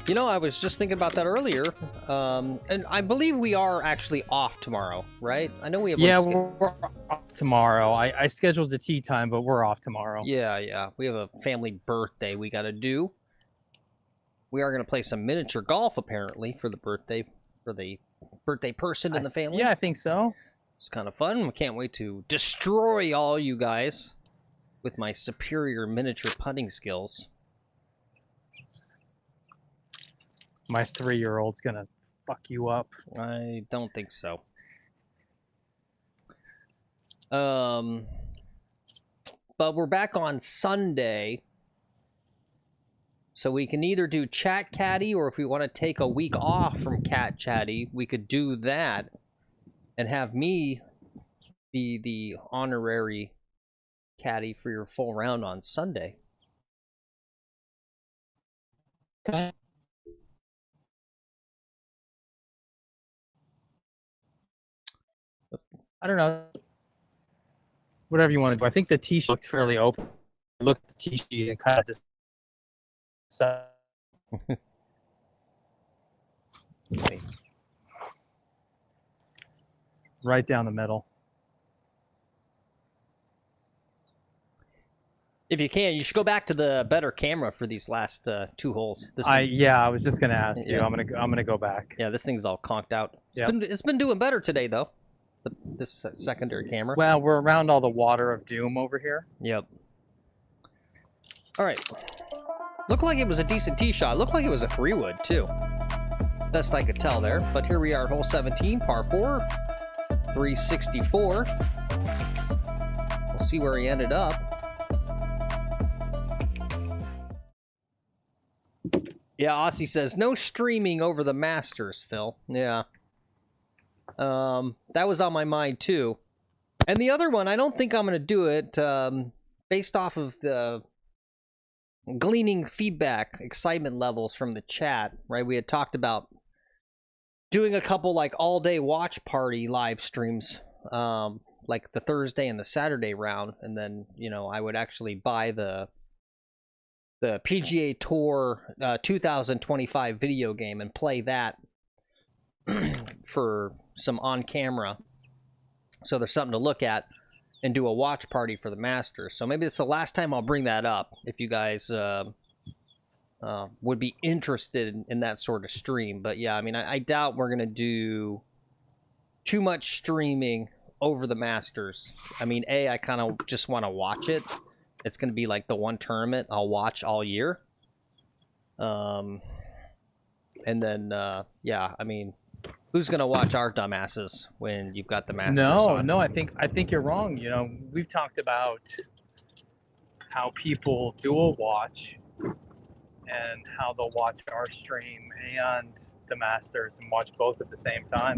A: You know, I was just thinking about that earlier, and I believe we are actually off tomorrow, right? I know we have.
D: Yeah, we're off tomorrow. I scheduled the tea time, but we're off tomorrow.
A: Yeah. We have a family birthday we got to do. We are going to play some miniature golf, apparently, for the birthday person in the family.
D: Yeah, I think so.
A: It's kind of fun. We can't wait to destroy all you guys with my superior miniature putting skills.
D: My 3-year-old's gonna fuck you up.
A: I don't think so. But we're back on Sunday, so we can either do Chat Caddy, or if we want to take a week off from Cat Chatty, we could do that and have me be the honorary caddy for your full round on Sunday.
D: Okay. I don't know. Whatever you want to do. I think the tee sheet looked fairly open. I looked at the tee sheet and kind of just... right down the middle.
A: If you can, you should go back to the better camera for these last 2 holes.
D: Yeah, I was just gonna ask you.
A: Yeah.
D: I'm gonna go back.
A: Yeah, this thing's all conked out.
D: Yep.
A: It's been doing better today though. This secondary camera.
D: Well, we're around all the water of doom over here.
A: Yep. All right. Looked like it was a decent tee shot. Looked like it was a 3-wood too. Best I could tell there. But here we are, hole 17, par 4, 364. We'll see where he ended up. Yeah, Aussie says, no streaming over the Masters, Phil. Yeah. That was on my mind, too. And the other one, I don't think I'm going to do it, based off of the gleaning feedback, excitement levels from the chat, right? We had talked about doing a couple, like, all-day watch party live streams, like the Thursday and the Saturday round, and then, you know, I would actually buy the PGA Tour 2025 video game and play that for some on-camera. So there's something to look at and do a watch party for the Masters. So maybe it's the last time I'll bring that up if you guys would be interested in that sort of stream. But yeah, I mean, I doubt we're going to do too much streaming over the Masters. I mean, I kind of just want to watch it. It's going to be like the one tournament I'll watch all year. And then, yeah, I mean, who's going to watch our dumbasses when you've got the Masters on?
D: No, I think you're wrong. You know, we've talked about how people dual watch and how they'll watch our stream and the Masters and watch both at the same time.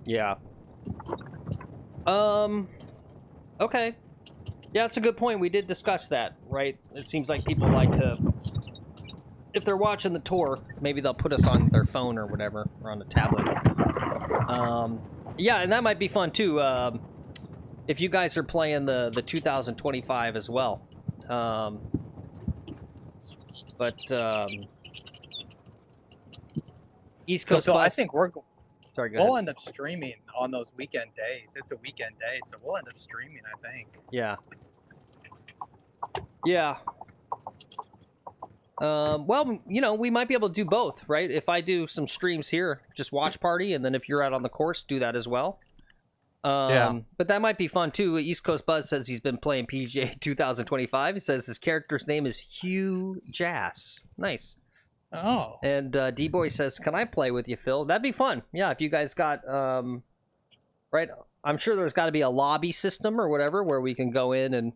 A: Yeah. Okay. Yeah, that's a good point. We did discuss that, right? It seems like people like to if they're watching the tour, maybe they'll put us on their phone or whatever, or on a tablet. Yeah, and that might be fun too. If you guys are playing the 2025 as well. East Coast
D: So I
A: Bus.
D: think we'll
A: Sorry,
D: end up streaming on those weekend days. It's a weekend day, so we'll end up streaming, I think.
A: Yeah. Yeah. Well, you know, we might be able to do both, right? If I do some streams here, just watch party, and then if you're out on the course, do that as well.
D: Yeah.
A: But that might be fun too. East Coast Buzz says he's been playing PGA 2025. He says his character's name is Hugh Jass. Nice.
D: Oh.
A: And D-Boy says, can I play with you, Phil? That'd be fun. Yeah, if you guys got, right? I'm sure there's got to be a lobby system or whatever where we can go in and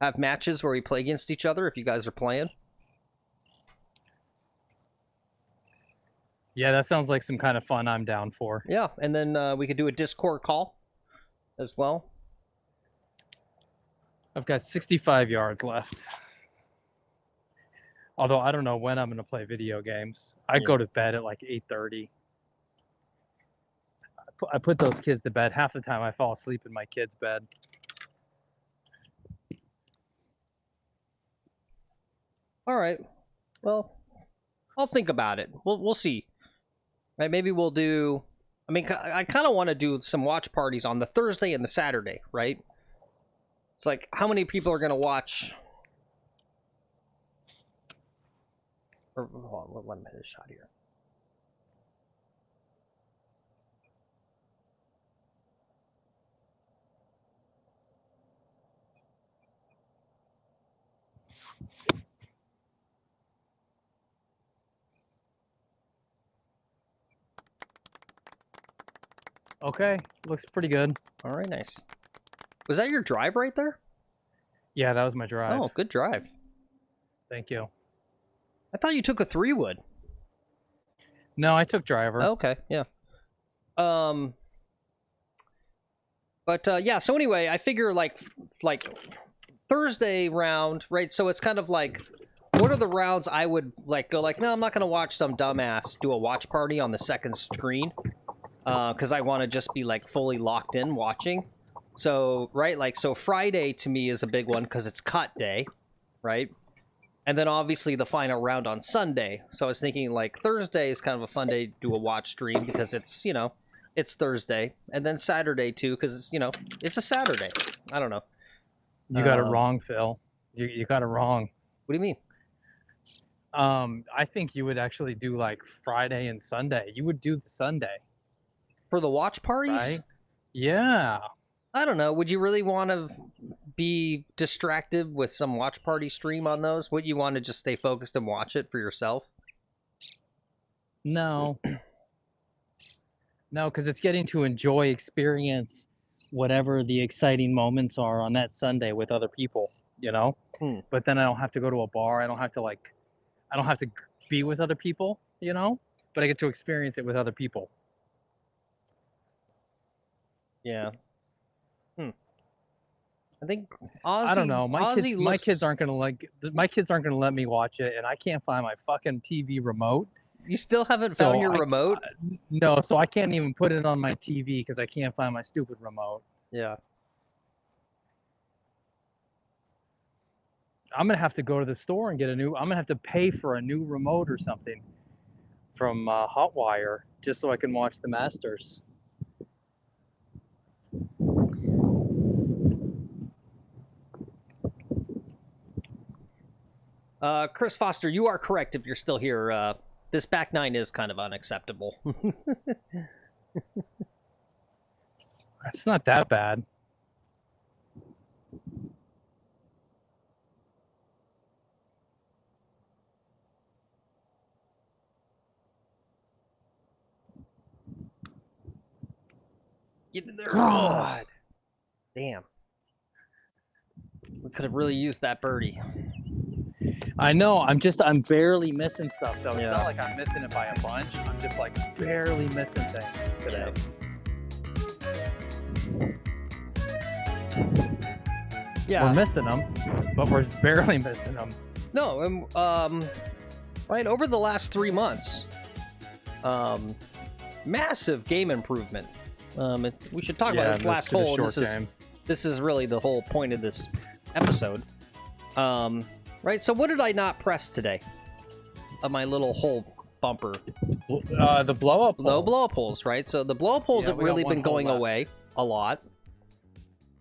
A: have matches where we play against each other if you guys are playing.
D: Yeah, that sounds like some kind of fun I'm down for.
A: Yeah, and then we could do a Discord call as well.
D: I've got 65 yards left. Although I don't know when I'm going to play video games. I go to bed at like 8:30. I put those kids to bed. Half the time I fall asleep in my kid's bed.
A: All right. Well, I'll think about it. We'll see. Right? Maybe we'll do. I mean, I kind of want to do some watch parties on the Thursday and the Saturday, right? It's like, how many people are going to watch? Or, hold on, let me hit a shot here.
D: Okay, looks pretty good.
A: All right, nice. Was that your drive right there?
D: Yeah, that was my drive.
A: Oh, good drive.
D: Thank you.
A: I thought you took a 3-wood.
D: No, I took driver.
A: Okay, yeah. Yeah, so anyway, I figure like Thursday round, right? So it's kind of like, what are the rounds I would like go like, no, I'm not going to watch some dumbass do a watch party on the second screen. Because I want to just be like fully locked in watching. So, right, like, so Friday to me is a big one because it's cut day, right? And then obviously the final round on Sunday. So I was thinking like Thursday is kind of a fun day to do a watch stream because it's, you know, it's Thursday. And then Saturday too because it's, you know, it's a Saturday. I don't know.
D: You got it wrong, Phil. You got it wrong.
A: What do you mean?
D: I think you would actually do like Friday and Sunday. You would do the Sunday.
A: For the watch parties?
D: Right? Yeah.
A: I don't know. Would you really want to be distracted with some watch party stream on those? Would you want to just stay focused and watch it for yourself?
D: No. No, because it's getting to experience whatever the exciting moments are on that Sunday with other people, you know? But then I don't have to go to a bar. I don't have to be with other people, you know? But I get to experience it with other people.
A: Yeah. I think Ozzy,
D: I don't know. My kids aren't gonna let me watch it, and I can't find my fucking TV remote.
A: You still haven't found your remote?
D: No, so I can't even put it on my TV because I can't find my stupid remote.
A: Yeah.
D: I'm gonna have to go to the store and get I'm gonna have to pay for a new remote or something from Hotwire just so I can watch the Masters.
A: Chris Foster, you are correct if you're still here. This back nine is kind of unacceptable.
D: It's not that bad.
A: Get in there.
D: God.
A: Damn. We could have really used that birdie.
D: I know. I'm barely missing stuff though. It's not like I'm missing it by a bunch. I'm just like barely missing things today.
A: Yeah.
D: We're missing them, but we're barely missing them.
A: No, right over the last 3 months, massive game improvement. We should talk about this last hole. This is really the whole point of this episode. Right. So what did I not press today? Of my little hole bumper.
D: The blow up.
A: No blow up holes, right? So the blow up holes have really been going away a lot.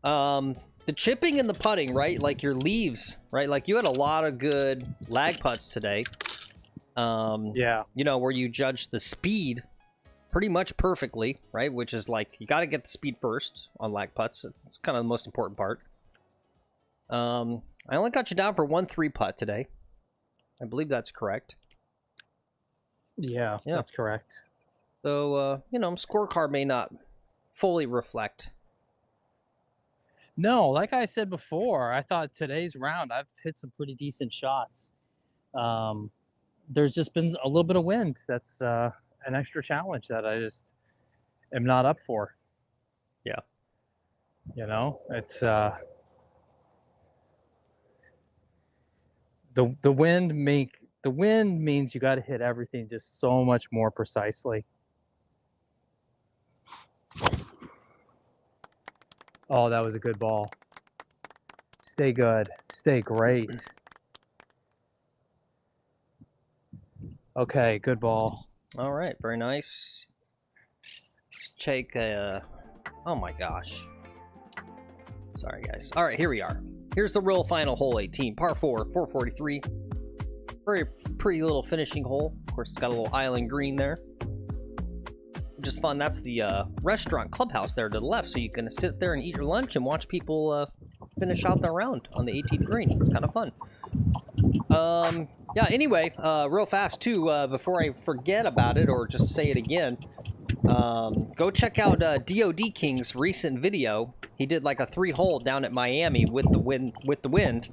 A: The chipping and the putting, right? Like your leaves, right? Like you had a lot of good lag putts today.
D: Yeah.
A: You know, where you judge the speed pretty much perfectly, right? Which is like, you got to get the speed first on lag putts. It's kind of the most important part. I only got you down for 1 3-putt today. I believe that's correct.
D: Yeah, that's correct.
A: So, you know, scorecard may not fully reflect.
D: No, like I said before, I thought today's round, I've hit some pretty decent shots. There's just been a little bit of wind. That's an extra challenge that I just am not up for.
A: Yeah.
D: You know, it's the wind means you got to hit everything just so much more precisely. Oh, that was a good ball. Stay good. Stay great. Okay, good ball.
A: All right, very nice. Let's take a... Oh my gosh. Sorry, guys. All right, here we are. Here's the real final hole 18, par 4, 443. Very pretty little finishing hole. Of course, it's got a little island green there. Which is fun. That's the restaurant clubhouse there to the left, so you can sit there and eat your lunch and watch people finish out their round on the 18th green. It's kind of fun. Yeah, anyway, real fast too, before I forget about it or just say it again, go check out DOD King's recent video. He did like a 3-hole down at Miami with the wind,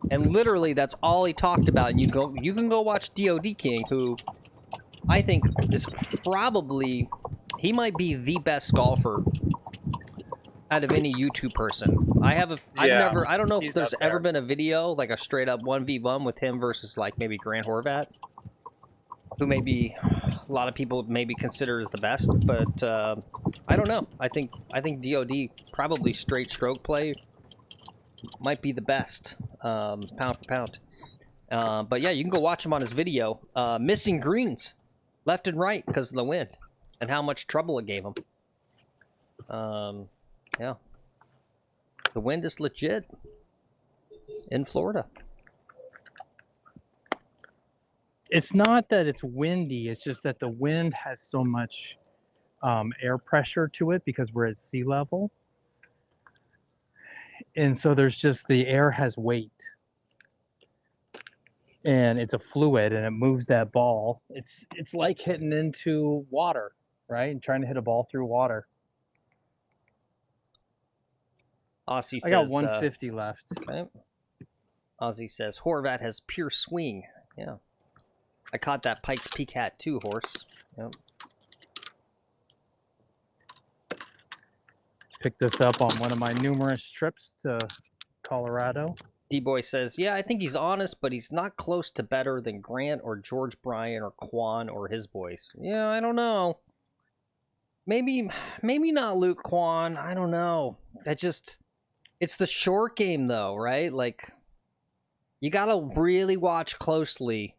A: and literally that's all he talked about. And you can go watch DOD King, who I think is probably, he might be the best golfer out of any YouTube person. I don't know if there's ever been a video, like a straight up 1v1 with him versus like maybe Grant Horvat, who maybe a lot of people maybe consider as the best, but I don't know. I think DOD probably straight stroke play might be the best, pound for pound. But yeah, you can go watch him on his video. Missing greens left and right because of the wind and how much trouble it gave him. Yeah. The wind is legit in Florida.
D: It's not that it's windy, it's just that the wind has so much air pressure to it because we're at sea level. And so there's just, the air has weight. And it's a fluid and it moves that ball. It's like hitting into water, right? And trying to hit a ball through water.
A: Aussie says,
D: I got 150 left.
A: Okay. Aussie says, Horvat has pure swing. Yeah. I caught that Pike's Peak hat too, horse. Yep.
D: Picked this up on one of my numerous trips to Colorado.
A: D-Boy says, yeah, I think he's honest, but he's not close to better than Grant or George Bryan or Quan or his boys. Yeah, I don't know. Maybe not Luke Quan. I don't know. It's the short game, though, right? Like, you gotta really watch closely.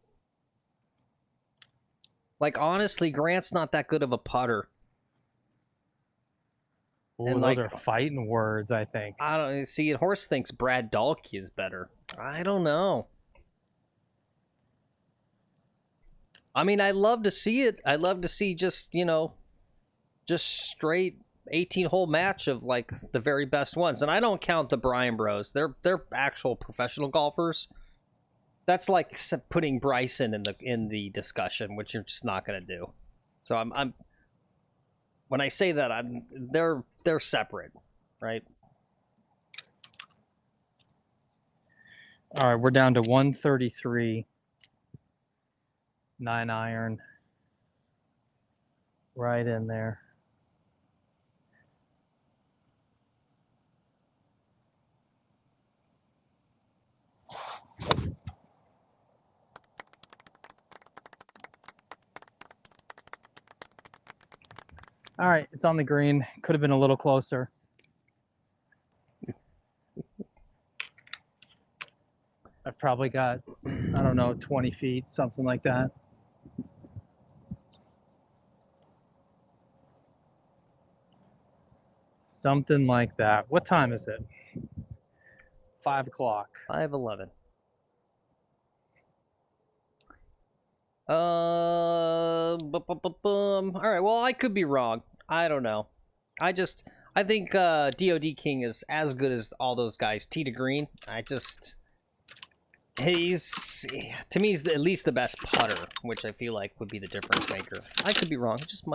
A: Like, honestly, Grant's not that good of a putter.
D: Ooh,
A: and
D: those
A: like,
D: are fighting words, I think.
A: I don't see. Horse thinks Brad Dahlke is better. I don't know. I mean, I love to see it. I love to see just, you know, just straight 18-hole match of like the very best ones. And I don't count the Bryan Bros. They're actual professional golfers. That's like putting Bryson in the discussion, which you're just not going to do. So I'm when I say that, they're separate, right?
D: All right, we're down to 133. 9-iron. Right in there. All right, it's on the green. Could have been a little closer. I've probably got, I don't know, 20 feet, something like that. Something like that. What time is it? 5 o'clock.
A: 5:11. All right, well, I could be wrong. I don't know. I think DOD King is as good as all those guys. T to green. He's, to me, he's at least the best putter, which I feel like would be the difference maker. I could be wrong. Just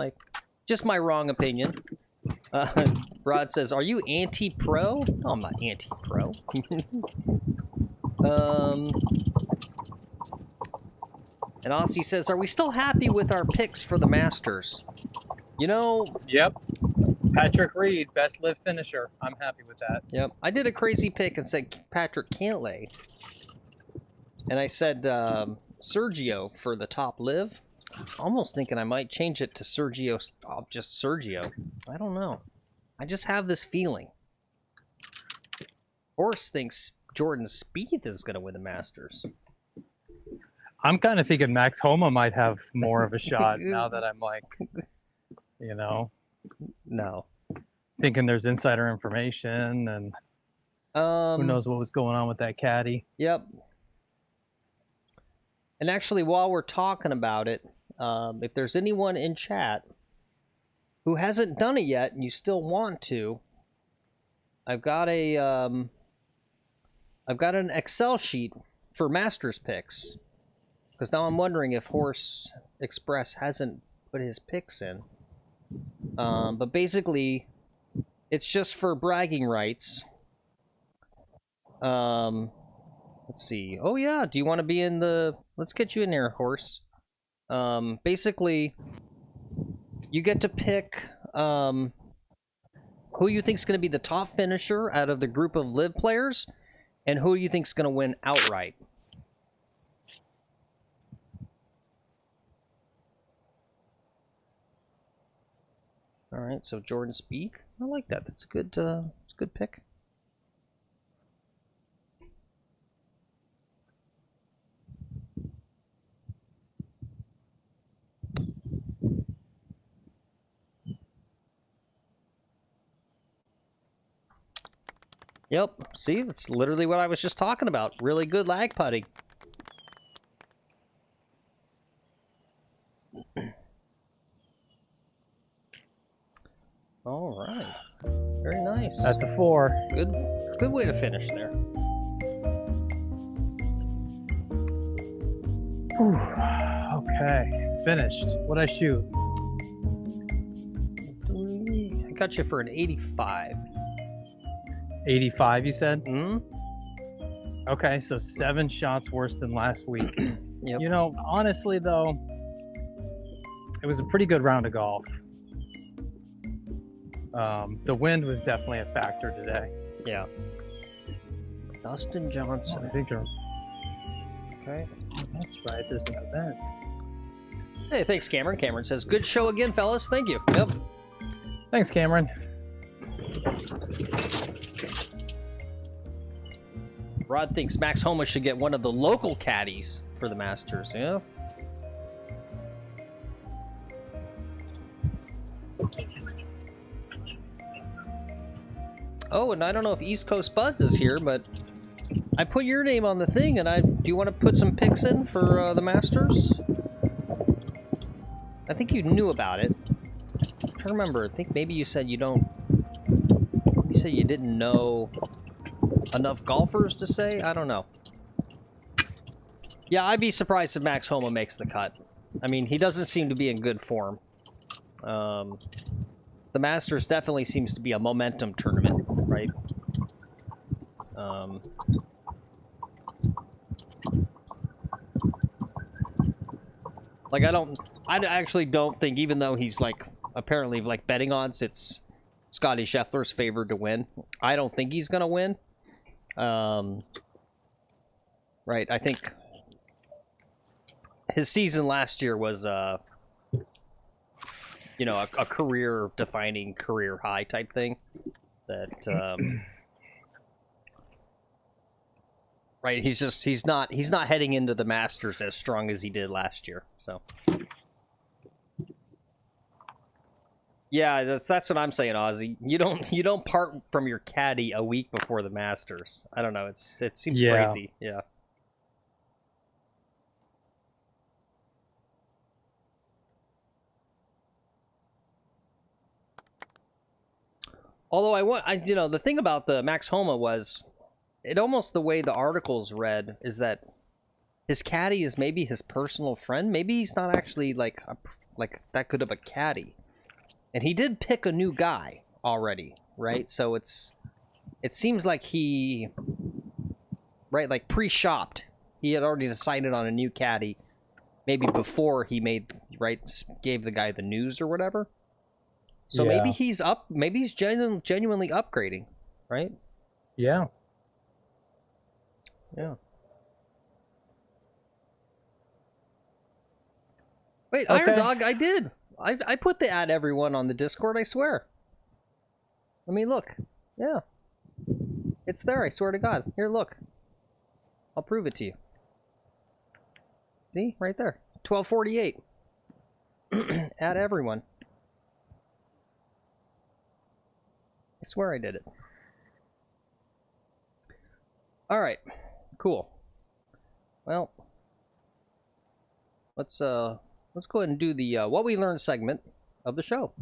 A: my wrong opinion. Rod says, "Are you anti-pro?" No, I'm not anti-pro. And Aussie says, "Are we still happy with our picks for the Masters?" You know...
F: Yep. Patrick Reed, best live finisher. I'm happy with that.
A: Yep. I did a crazy pick and said Patrick Cantlay. And I said Sergio for the top live. Almost thinking I might change it to Sergio, just Sergio. I don't know. I just have this feeling. Horse thinks Jordan Spieth is going to win the Masters.
D: I'm kind of thinking Max Homa might have more of a shot now that I'm like, you know.
A: No.
D: Thinking there's insider information and who knows what was going on with that caddy.
A: Yep. And actually, while we're talking about it, if there's anyone in chat who hasn't done it yet and you still want to, I've got an Excel sheet for Masters picks. Because now I'm wondering if Horse Express hasn't put his picks in. But basically, it's just for bragging rights. Let's see. Oh yeah, do you want to be in the... Let's get you in there, Horse. Basically, you get to pick who you think is going to be the top finisher out of the group of live players, and who you think is going to win outright. All right, so Jordan Spieth. I like that. That's a good. It's a good pick. Yep. See, that's literally what I was just talking about. Really good lag putting. All right. Very nice.
D: That's a 4.
A: Good way to finish there.
D: Whew. Okay. Finished. What'd I shoot?
A: I got you for an 85.
D: 85, you said?
A: Mm-hmm.
D: Okay, so 7 shots worse than last week.
A: Yep.
D: You know, honestly, though, it was a pretty good round of golf. The wind was definitely a factor today.
A: Yeah. Dustin Johnson.
D: Oh, big jump.
A: Okay.
D: Oh, that's right, there's an event.
A: Hey, thanks, Cameron. Cameron says, "Good show again, fellas. Thank you." Yep.
D: Thanks, Cameron.
A: Rod thinks Max Homa should get one of the local caddies for the Masters. Yeah. Oh, and I don't know if East Coast Buds is here, but I put your name on the thing, and do you want to put some picks in for the Masters? I think you knew about it. I'm trying to remember. I think maybe you said you don't... You said you didn't know enough golfers to say? I don't know. Yeah, I'd be surprised if Max Homa makes the cut. I mean, he doesn't seem to be in good form. The Masters definitely seems to be a momentum tournament, right? Like, I actually don't think, even though he's like, apparently like betting odds, it's Scotty Scheffler's favored to win. I don't think he's gonna win. Right, I think his season last year was you know, a career-defining career high type thing. That right, he's not heading into the Masters as strong as he did last year. So yeah, that's what I'm saying, Ozzy. You don't part from your caddy a week before the Masters. I don't know. It seems crazy. Yeah. Although you know, the thing about the Max Homa was, it almost, the way the articles read is that his caddy is maybe his personal friend. Maybe he's not actually like that good of a caddy, and he did pick a new guy already, right? So it seems like he, right, like pre-shopped. He had already decided on a new caddy, maybe before he gave the guy the news or whatever. So maybe he's genuinely upgrading, right?
D: Yeah.
A: Yeah. Wait,
D: Okay.
A: Iron Dog, I did. I put the add everyone on the Discord, I swear. Let me look. Yeah. It's there, I swear to God. Here, look. I'll prove it to you. See? Right there. 1248. Add everyone. I swear I did it. Alright. Cool. Well, let's go ahead and do the What We Learned segment of the show.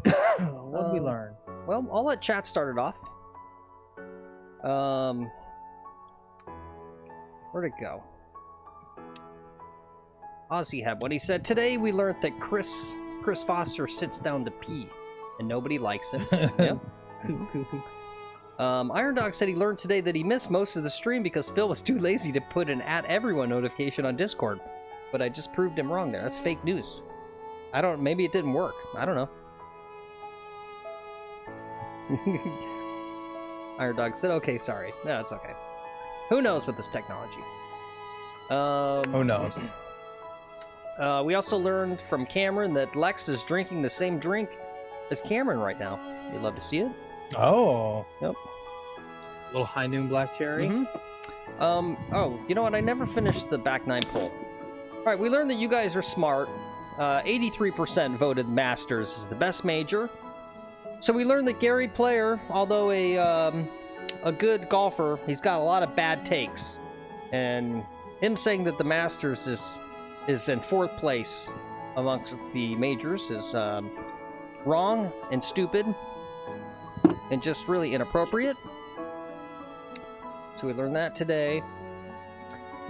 D: What did we learn?
A: Well, I'll let chat start it off. Where'd it go? Ozzy had what he said. Today we learned that Chris Foster sits down to pee, and nobody likes him. Yep. Iron Dog said he learned today that he missed most of the stream because Phil was too lazy to put an @everyone notification on Discord. But I just proved him wrong there. That's fake news. Maybe it didn't work. I don't know. Iron Dog said, okay, sorry. No, it's okay. Who knows with this technology?
D: Who knows?
A: We also learned from Cameron that Lex is drinking the same drink as Cameron right now. You'd love to see it?
D: Oh.
A: Yep.
D: Little High Noon Black Cherry.
A: Oh, you know what? I never finished the back nine poll. Alright, we learned that you guys are smart. 83% voted Masters is the best major. So we learned that Gary Player, although a good golfer, he's got a lot of bad takes. And him saying that the Masters is in 4th place amongst the majors is wrong and stupid and just really inappropriate. So we learned that today.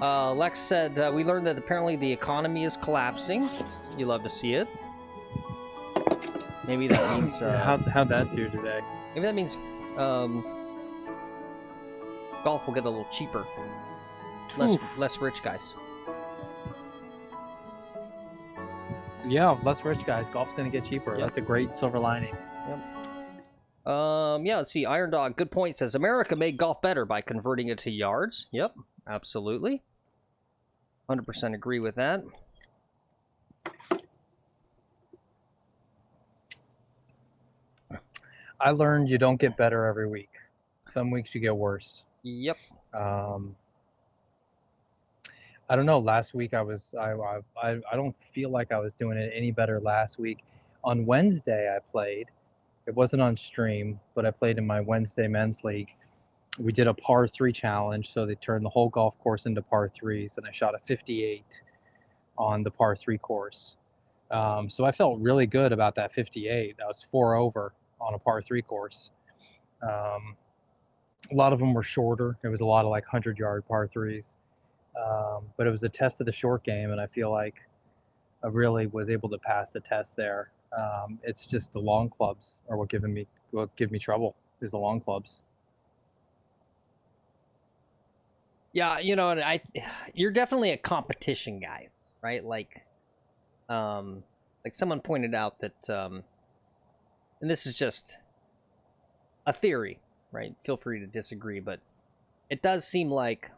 A: Lex said we learned that apparently the economy is collapsing. You love to see it. Maybe that means
D: how'd that do today?
A: Maybe that means golf will get a little cheaper. Less rich guys.
D: Yeah, less rich guys. Golf's gonna get cheaper. Yep. That's a great silver lining.
A: Yep. Yeah, let's see. Iron Dog, good point, says America made golf better by converting it to yards. Yep, absolutely. 100% agree with that.
D: I learned you don't get better every week. Some weeks you get worse.
A: Yep.
D: I don't know. Last week I don't feel like I was doing it any better last week. On Wednesday I played. It wasn't on stream, but I played in my Wednesday men's league. We did a par 3 challenge, so they turned the whole golf course into par 3s, and I shot a 58 on the par 3 course. So I felt really good about that 58. That was 4 over on a par 3 course. A lot of them were shorter. It was a lot of like 100-yard par 3s. But it was a test of the short game, and I feel like I really was able to pass the test there. It's just the long clubs are what give me trouble, is the long clubs.
A: Yeah, you know, you're definitely a competition guy, right? Like someone pointed out that, and this is just a theory, right? Feel free to disagree, but it does seem like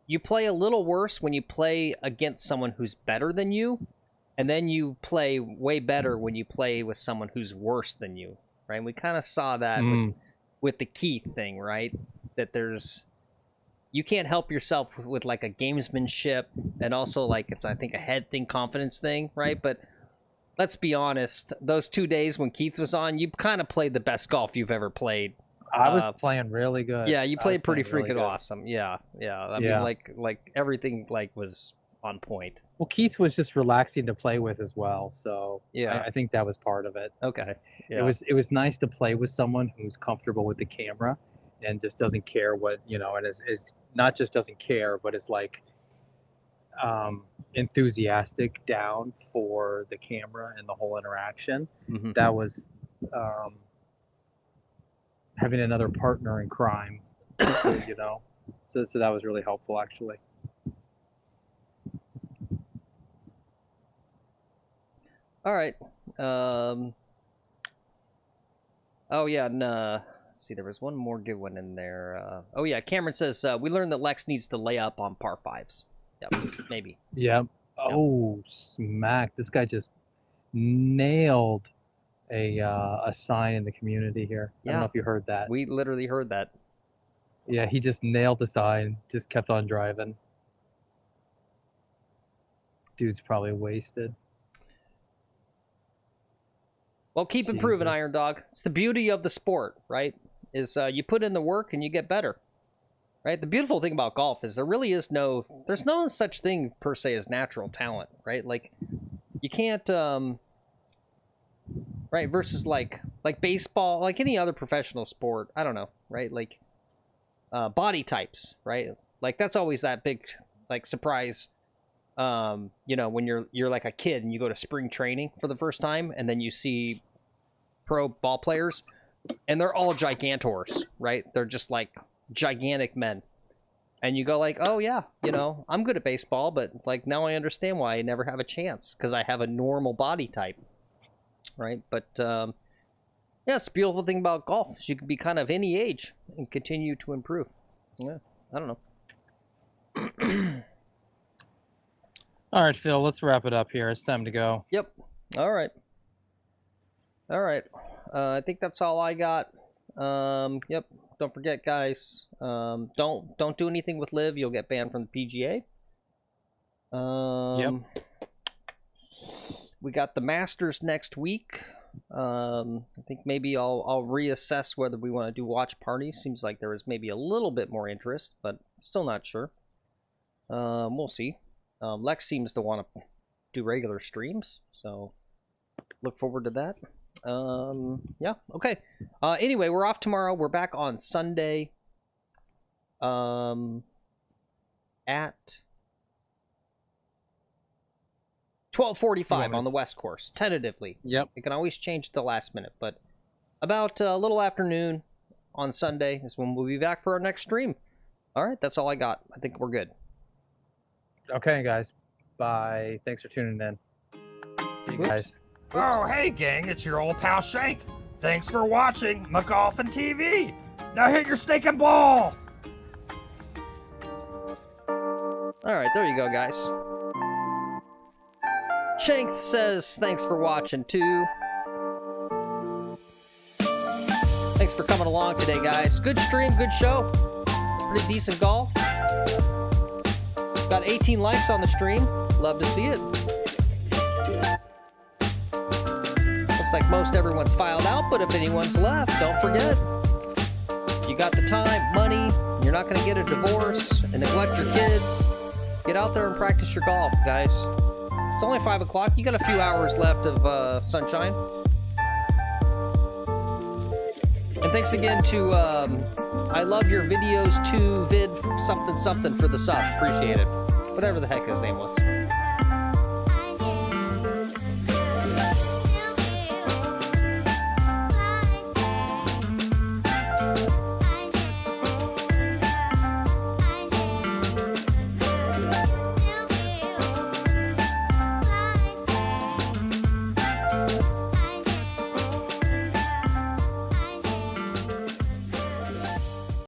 A: you play a little worse when you play against someone who's better than you, and then you play way better when you play with someone who's worse than you, right? And we kind of saw that with the Keith thing, right? That you can't help yourself with like a gamesmanship, and also like it's, I think, a head thing, confidence thing, right? But let's be honest, those 2 days when Keith was on, you kind of played the best golf you've ever played.
D: I was playing really good.
A: Yeah, you played pretty freaking
D: really
A: awesome. Yeah. I mean, like everything like was on point.
D: Well, Keith was just relaxing to play with as well, so
A: yeah,
D: I think that was part of it.
A: Okay. Yeah.
D: It was nice to play with someone who's comfortable with the camera and just doesn't care what, you know, and is not just doesn't care, but is like enthusiastic down for the camera and the whole interaction. That was having another partner in crime, you know. So that was really helpful, actually.
A: All right. Oh yeah, and let's see, there was one more good one in there. Oh yeah, Cameron says we learned that Lex needs to lay up on par 5s. Yep, maybe.
D: Yep. Oh, smack! This guy just nailed a sign in the community here. I don't know if you heard that.
A: We literally heard that.
D: Yeah, he just nailed the sign. Just kept on driving. Dude's probably wasted.
A: Well, keep improving, Iron Dog. It's the beauty of the sport, right? Is you put in the work and you get better, right? The beautiful thing about golf is there's no such thing per se as natural talent, right? Like you can't, right? Versus like baseball, like any other professional sport. I don't know, right? Like body types, right? Like that's always that big like surprise. You know, when you're like a kid and you go to spring training for the first time, and then you see pro ball players, and they're all gigantors, right? They're just like gigantic men, and you go like, oh yeah, you know, I'm good at baseball, but like now I understand why I never have a chance, because I have a normal body type, right? But yeah, it's the beautiful thing about golf is you can be kind of any age and continue to improve. Yeah, I don't know.
D: All right, Phil, let's wrap it up here. It's time to go.
A: Yep. All right. I think that's all I got. Yep. Don't forget, guys. Don't do anything with Liv. You'll get banned from the PGA. Yep. We got the Masters next week. I think maybe I'll reassess whether we want to do watch parties. Seems like there is maybe a little bit more interest, but still not sure. We'll see. Lex seems to want to do regular streams, so look forward to that. Yeah, okay. Anyway, we're off tomorrow. We're back on Sunday at 12:45 on the West Course, tentatively.
D: Yep.
A: It can always change at the last minute, but about a little afternoon on Sunday is when we'll be back for our next stream. All right, that's all I got. I think we're good.
D: Okay, guys. Bye. Thanks for tuning in. See you guys.
L: Oh, hey, gang, it's your old pal Shank. Thanks for watching McGolfin TV. Now hit your stinking ball.
A: All right, there you go, guys. Shank says thanks for watching, too. Thanks for coming along today, guys. Good stream, good show. Pretty decent golf. Got 18 likes on the stream. Love to see it. Looks like most everyone's filed out, but if anyone's left, don't forget. You got the time, money, you're not going to get a divorce and neglect your kids. Get out there and practice your golf, guys. It's only 5 o'clock. You got a few hours left of sunshine. And thanks again to I love your videos too vid something for the sub. Appreciate it. Whatever the heck his name was.